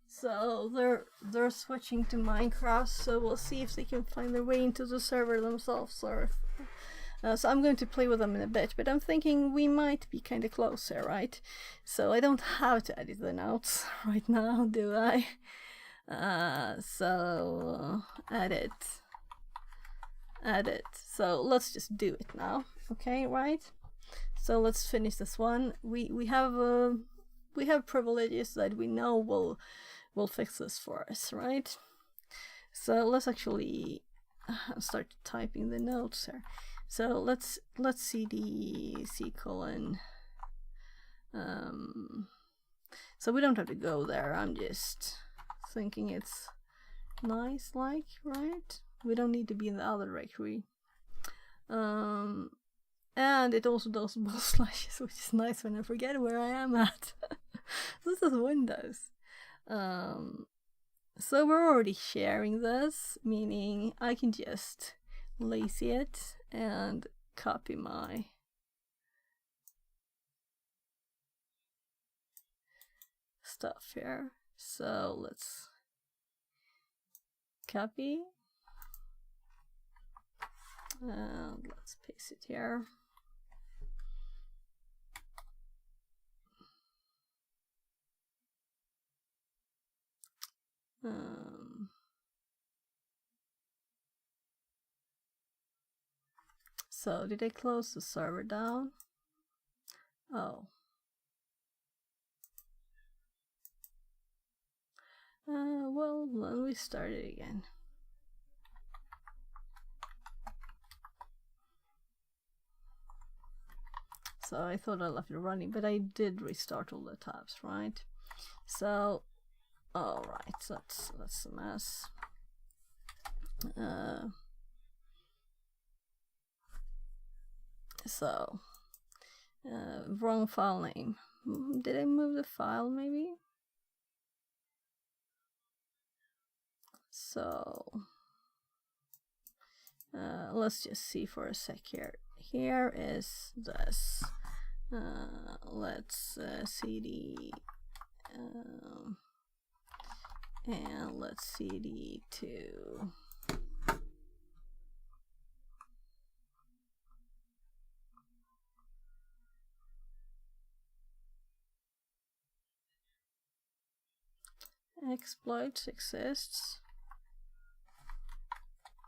So they're switching to Minecraft, so we'll see if they can find their way into the server themselves, or if, so I'm going to play with them in a bit, but I'm thinking we might be kind of close here, right? So I don't have to edit the notes right now, do I? So edit. So let's just do it now, okay? Right? So let's finish this one. We have privileges that we know will fix this for us, right? So let's actually start typing the notes here. So let's cd colon. So we don't have to go there. I'm just thinking it's nice, like, right? We don't need to be in the other directory. And it also does both slashes, which is nice when I forget where I am at. This is Windows. So we're already sharing this, meaning I can just lazy it and copy my stuff here. So let's copy and let's paste it here. So did I close the server down? Oh. Well, then we start it again. So I thought I left it running, but I did restart all the tabs, right? So, all right, that's a mess. So, wrong file name. Did I move the file maybe? So, let's just see for a sec here. Here is this. Let's cd And let's cd to exploits exists,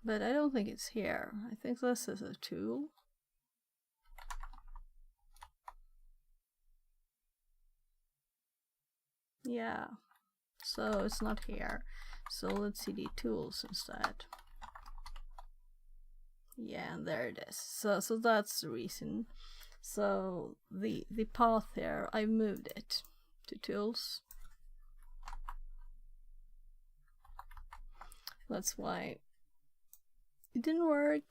but I don't think it's here. I think this is a tool. Yeah, so it's not here. So let's cd tools instead. Yeah, and there it is. So that's the reason. So the path here, I moved it to tools. That's why it didn't work.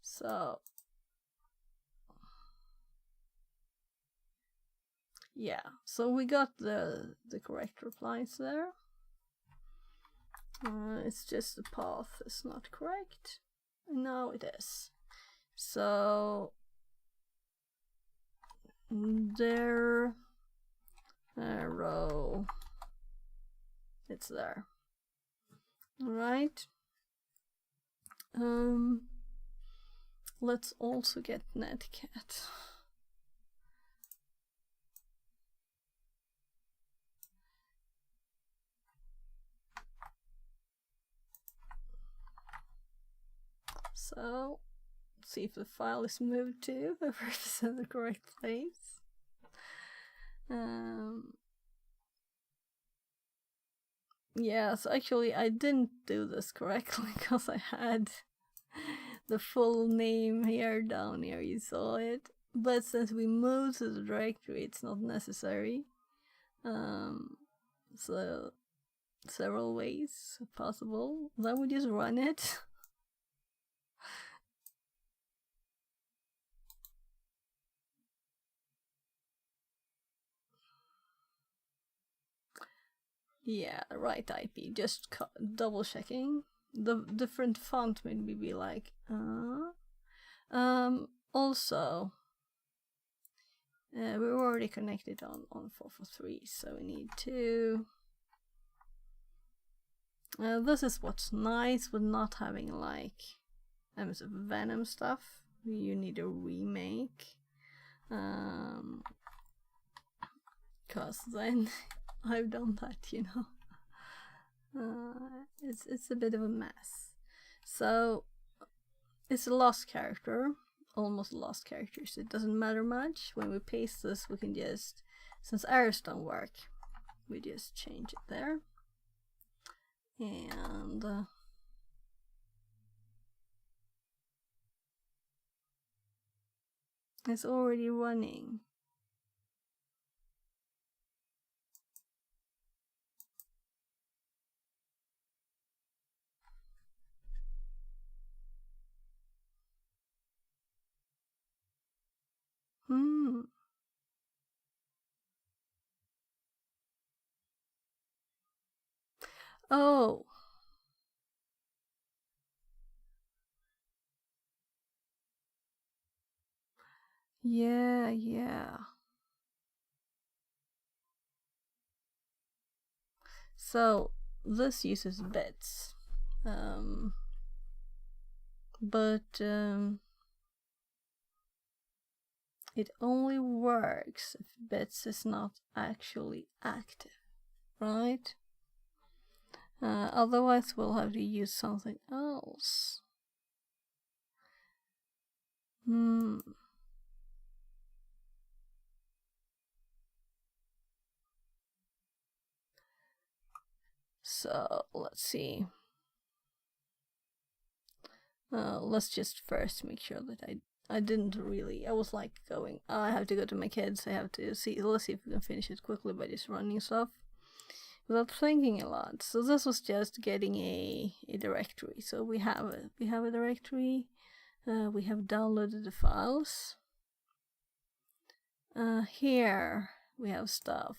So yeah, so we got the correct replies there. It's just the path is not correct. Now it is. So there, row, it's there. All right. Let's also get netcat. So, see if the file is moved to, if it's in the correct place. Yeah, so actually I didn't do this correctly because I had the full name here down here, you saw it. But since we moved to the directory, it's not necessary. So several ways possible. Then we just run it. Yeah, right IP. Just double checking. The different font made me be like, also, we're already connected on 443, so we need to. This is what's nice with not having like Venom stuff. You need a remake, cause then I've done that, you know. It's a bit of a mess. So it's a lost character, almost a lost character, so it doesn't matter much. When we paste this, we can just, since arrows don't work, we just change it there. And it's already running. Oh. Yeah. So this uses bits, but it only works if bits is not actually active, right? Otherwise we'll have to use something else. So let's see. Let's just first make sure that I didn't really. I was like going, oh, I have to go to my kids. I have to see. Let's see if we can finish it quickly by just running stuff without thinking a lot. So this was just getting a directory. So we have a directory. We have downloaded the files. Here we have stuff.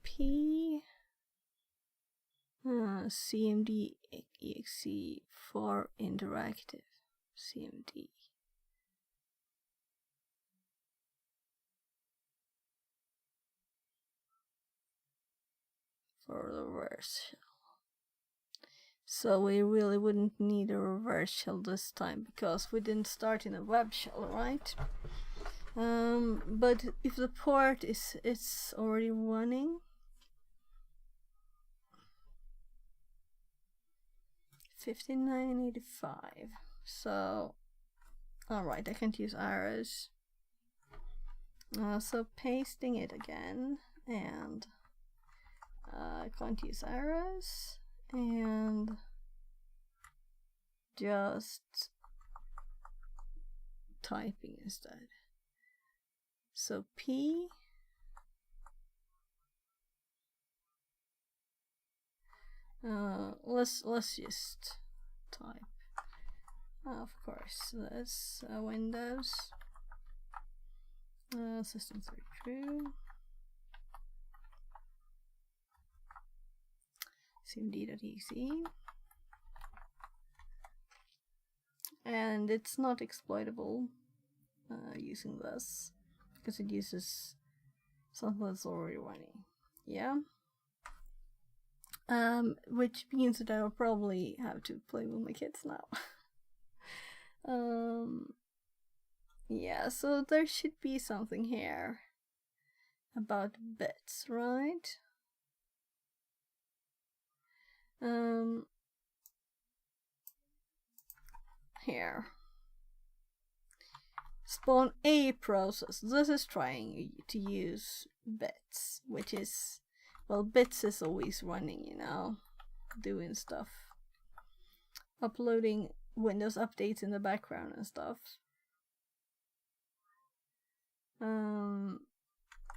P cmd exe for interactive cmd. for the reverse shell. So we really wouldn't need a reverse shell this time because we didn't start in a web shell, right? But if the port is already running, 5985. So, alright, I can't use arrows. So pasting it again, and I can't use arrows, and just typing instead. So P let's just type. Of course, that's Windows System 3 True cmd.exe, and it's not exploitable using this because it uses something that's already running. Yeah. Which means that I'll probably have to play with my kids now. Yeah, so there should be something here about bits, right? Here. Spawn a process. This is trying to use bits, which is, well, bits is always running, you know, doing stuff, uploading Windows updates in the background and stuff.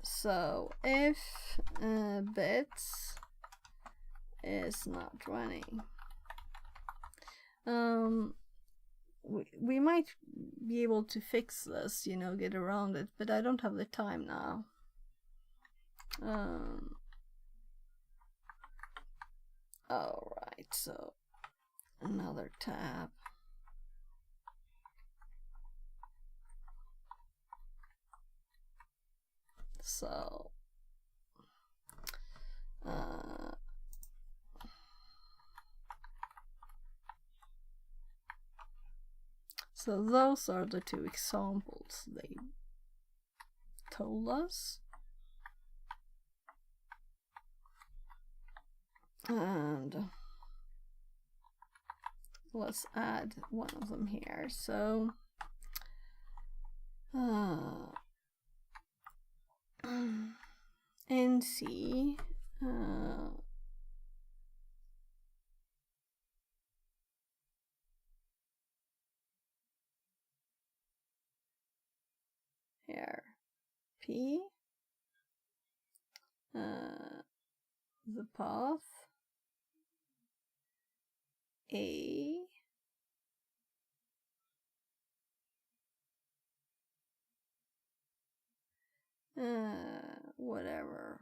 So if bits is not running, we might be able to fix this, you know, get around it, but I don't have the time now. Alright, so another tab. So so those are the two examples they told us. And let's add one of them here. So NC here P the path A whatever.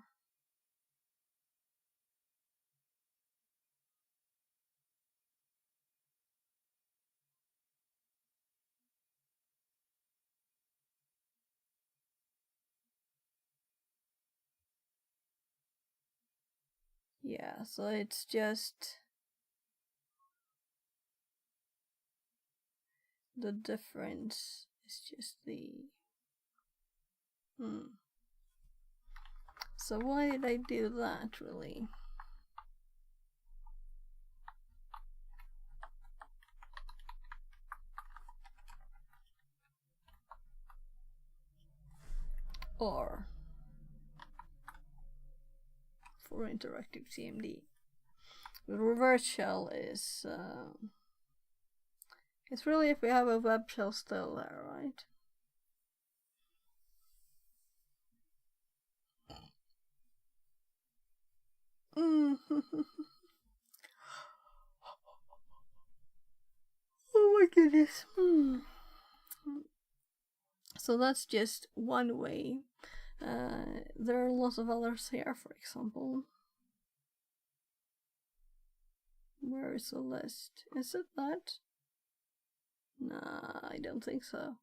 Yeah, so it's just the difference is just the So why did I do that really? Or for interactive CMD. The reverse shell is it's really if we have a web shell still there, right? Oh my goodness. So that's just one way. There are lots of others here, for example. Where is the list? Is it that? Nah, I don't think so.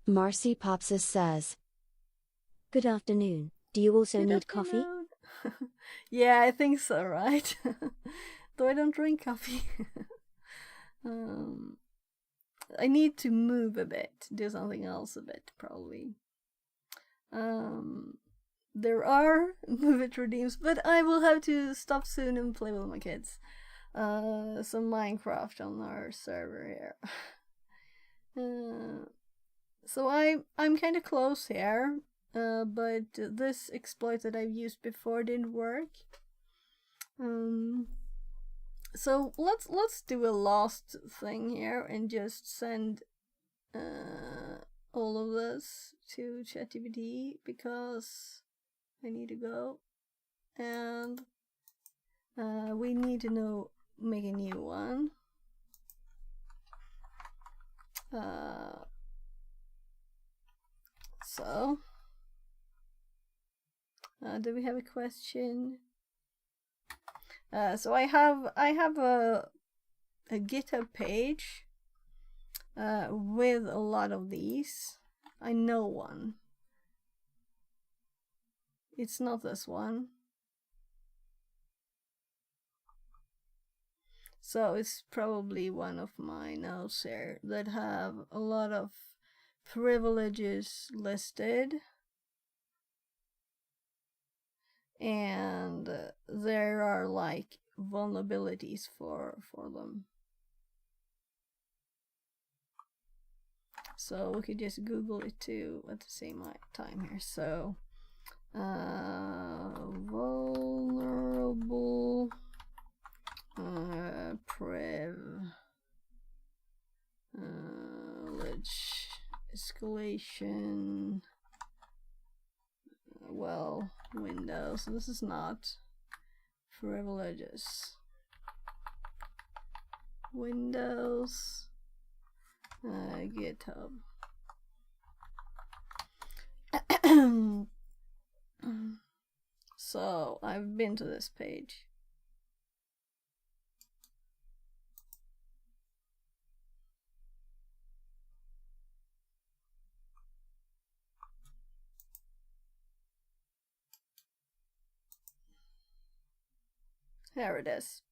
Marcy Popsis says, "Good afternoon. Do you also need coffee? Yeah, I think so, right? Though I don't drink coffee. I need to move a bit, do something else a bit, probably. There are move it redeems, but I will have to stop soon and play with my kids. Some Minecraft on our server here. So I'm kind of close here, but this exploit that I've used before didn't work. So let's do a last thing here and just send all of this to ChatGPT because I need to go, and we need to make a new one. So, do we have a question? So I have a GitHub page with a lot of these. I know one. It's not this one. So it's probably one of my notes here that have a lot of privileges listed. And there are like vulnerabilities for them. So we could just Google it too at the same time here. So vulnerable privilege escalation. Well, Windows. This is not privileges. Windows. GitHub. So I've been to this page. Here it is.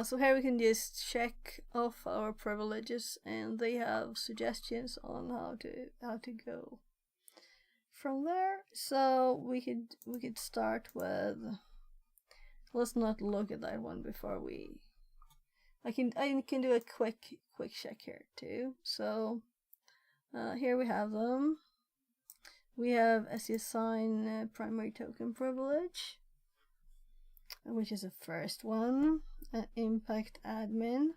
So here we can just check off our privileges, and they have suggestions on how to go from there. So we could start with. Let's not look at that one before we. I can do a quick check here too. So here we have them. We have SESign primary token privilege, which is the first one. Impact admin,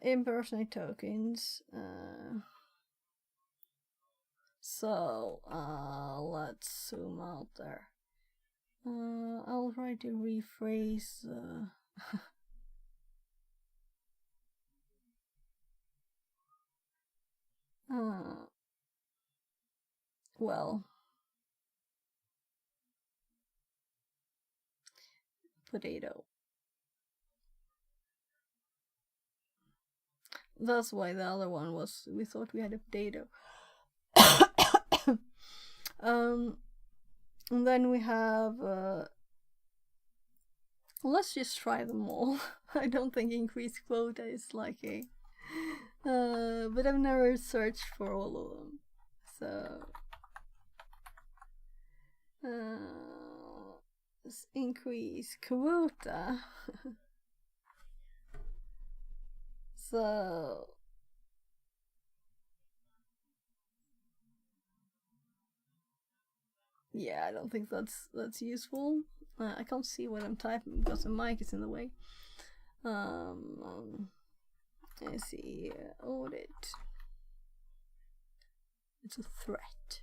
impersonate tokens. So let's zoom out there. I'll try to rephrase. Well, potato. That's why the other one was. We thought we had a potato. And then we have. Let's just try them all. I don't think increased quota is like a. But I've never searched for all of them. So. Let's increase quota. So. Yeah, I don't think that's useful. I can't see what I'm typing because the mic is in the way. Let's see, audit. It's a threat.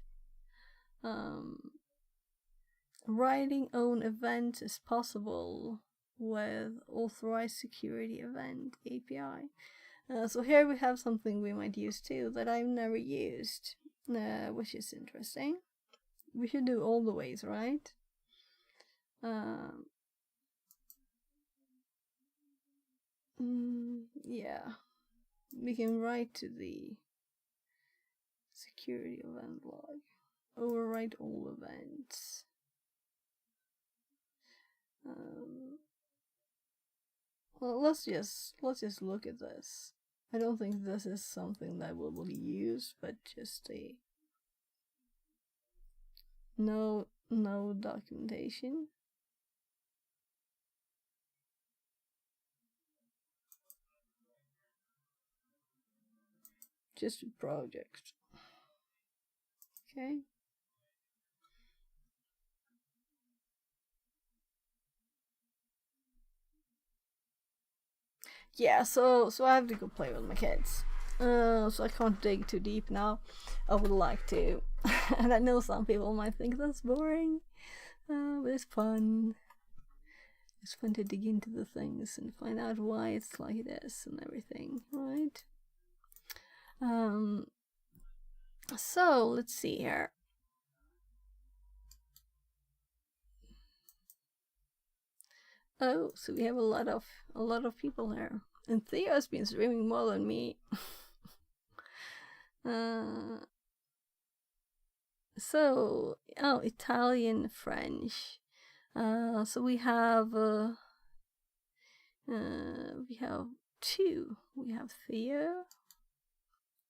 Writing own events is possible with authorized security event API. So here we have something we might use too that I've never used, which is interesting. We should do all the ways, right? Yeah, we can write to the security event log. override all events. Well, let's just look at this. I don't think this is something that will be used, but just a no documentation. Just a project. Okay. Yeah, so I have to go play with my kids. So I can't dig too deep now. I would like to. And I know some people might think that's boring. But it's fun. It's fun to dig into the things and find out why it's like this and everything, right? So let's see here. Oh, so we have a lot of people here. And Theo's been streaming more than me. So, oh, Italian, French. So we have two. We have Theo.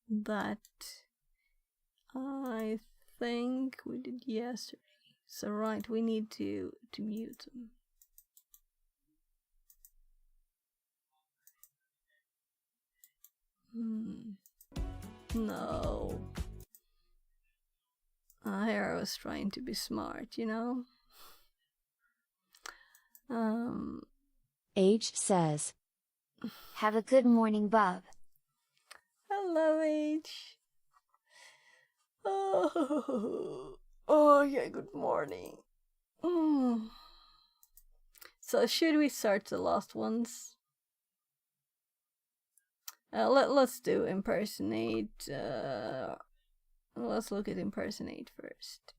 That I think we did yesterday. So right, we need to mute them. No. Here I was trying to be smart, you know? Age says, "Have a good morning, Bob." Hello, H. Oh, yeah, good morning. So should we search the last ones? Let's do impersonate. Let's look at impersonate first.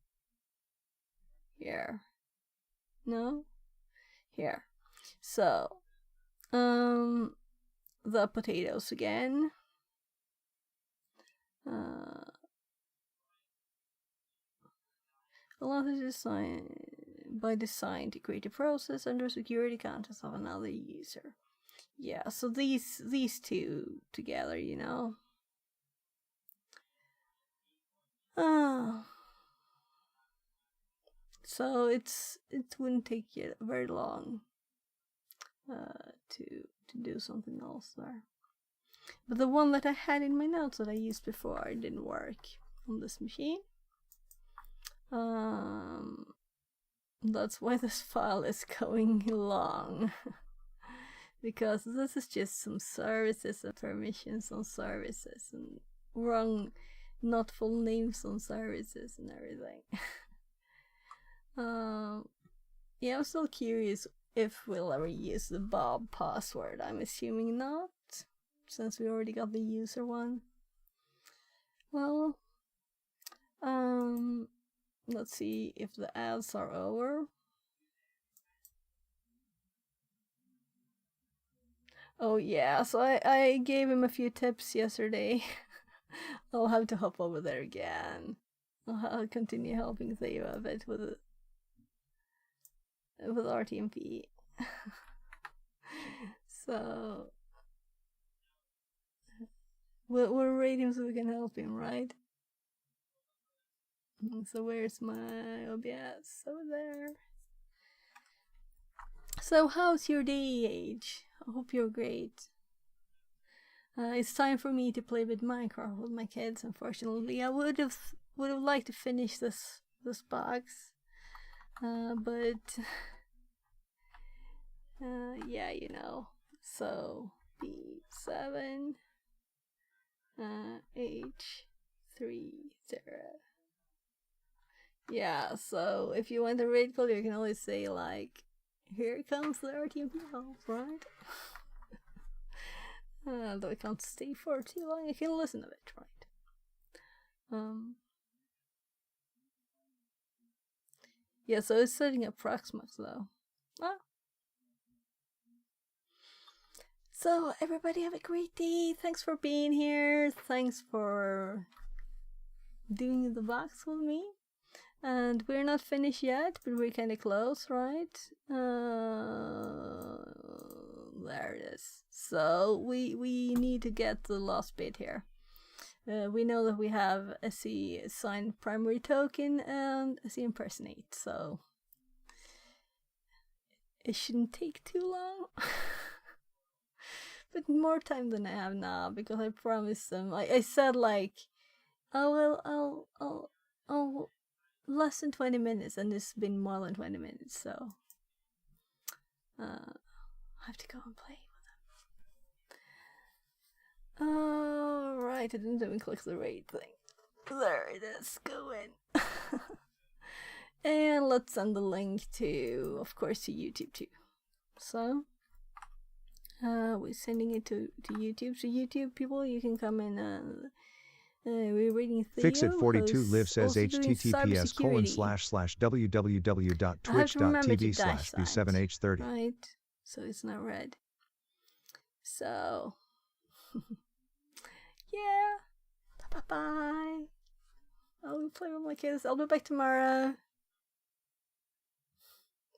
Here. No? Here. So, the potatoes again. Allow the design by design to create a process under security context of another user. Yeah, so these two together, you know. So it wouldn't take you very long to do something else there. But the one that I had in my notes that I used before didn't work on this machine. That's why this file is going long. Because this is just some services and permissions on services and wrong, not full names on services and everything. Yeah, I'm still curious if we'll ever use the Bob password. I'm assuming not, since we already got the user one. Well, let's see if the ads are over. Oh yeah, so I gave him a few tips yesterday. I'll have to hop over there again. I'll continue helping Theo a bit with RTMP. So we'll rate him so we can help him, right? So where's my OBS? Over there. So how's your day, Age? I hope you're great. It's time for me to play with Minecraft with my kids. Unfortunately, I would have liked to finish this box, but yeah, you know. So B7 H30. Yeah. So if you want to raid call, you can always say like, "Here comes the RTMP help," right? Though I can't stay for too long, I can listen to it, right? Yeah, so it's setting up Proxmox though. So everybody have a great day. Thanks for being here. Thanks for doing the box with me. And we're not finished yet, but we're kind of close, right? There it is. So we need to get the last bit here. We know that we have SE assign primary token and SE impersonate, so it shouldn't take too long. But more time than I have now, because I promised them. I said like, oh well, I'll less than 20 minutes, and it's been more than 20 minutes, so I have to go and play with them. Alright, I didn't even click the raid thing. There it is, go in. And let's send the link to, of course, to YouTube too. So, we're sending it to YouTube. So YouTube people, you can come in we're reading Theo, Fixit42 live says https://www.twitch.tv/b7h30. Right, so it's not red. So, yeah, bye bye. I'll play with my kids. I'll be back tomorrow.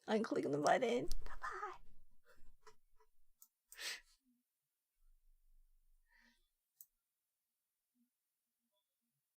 I'm clicking the button.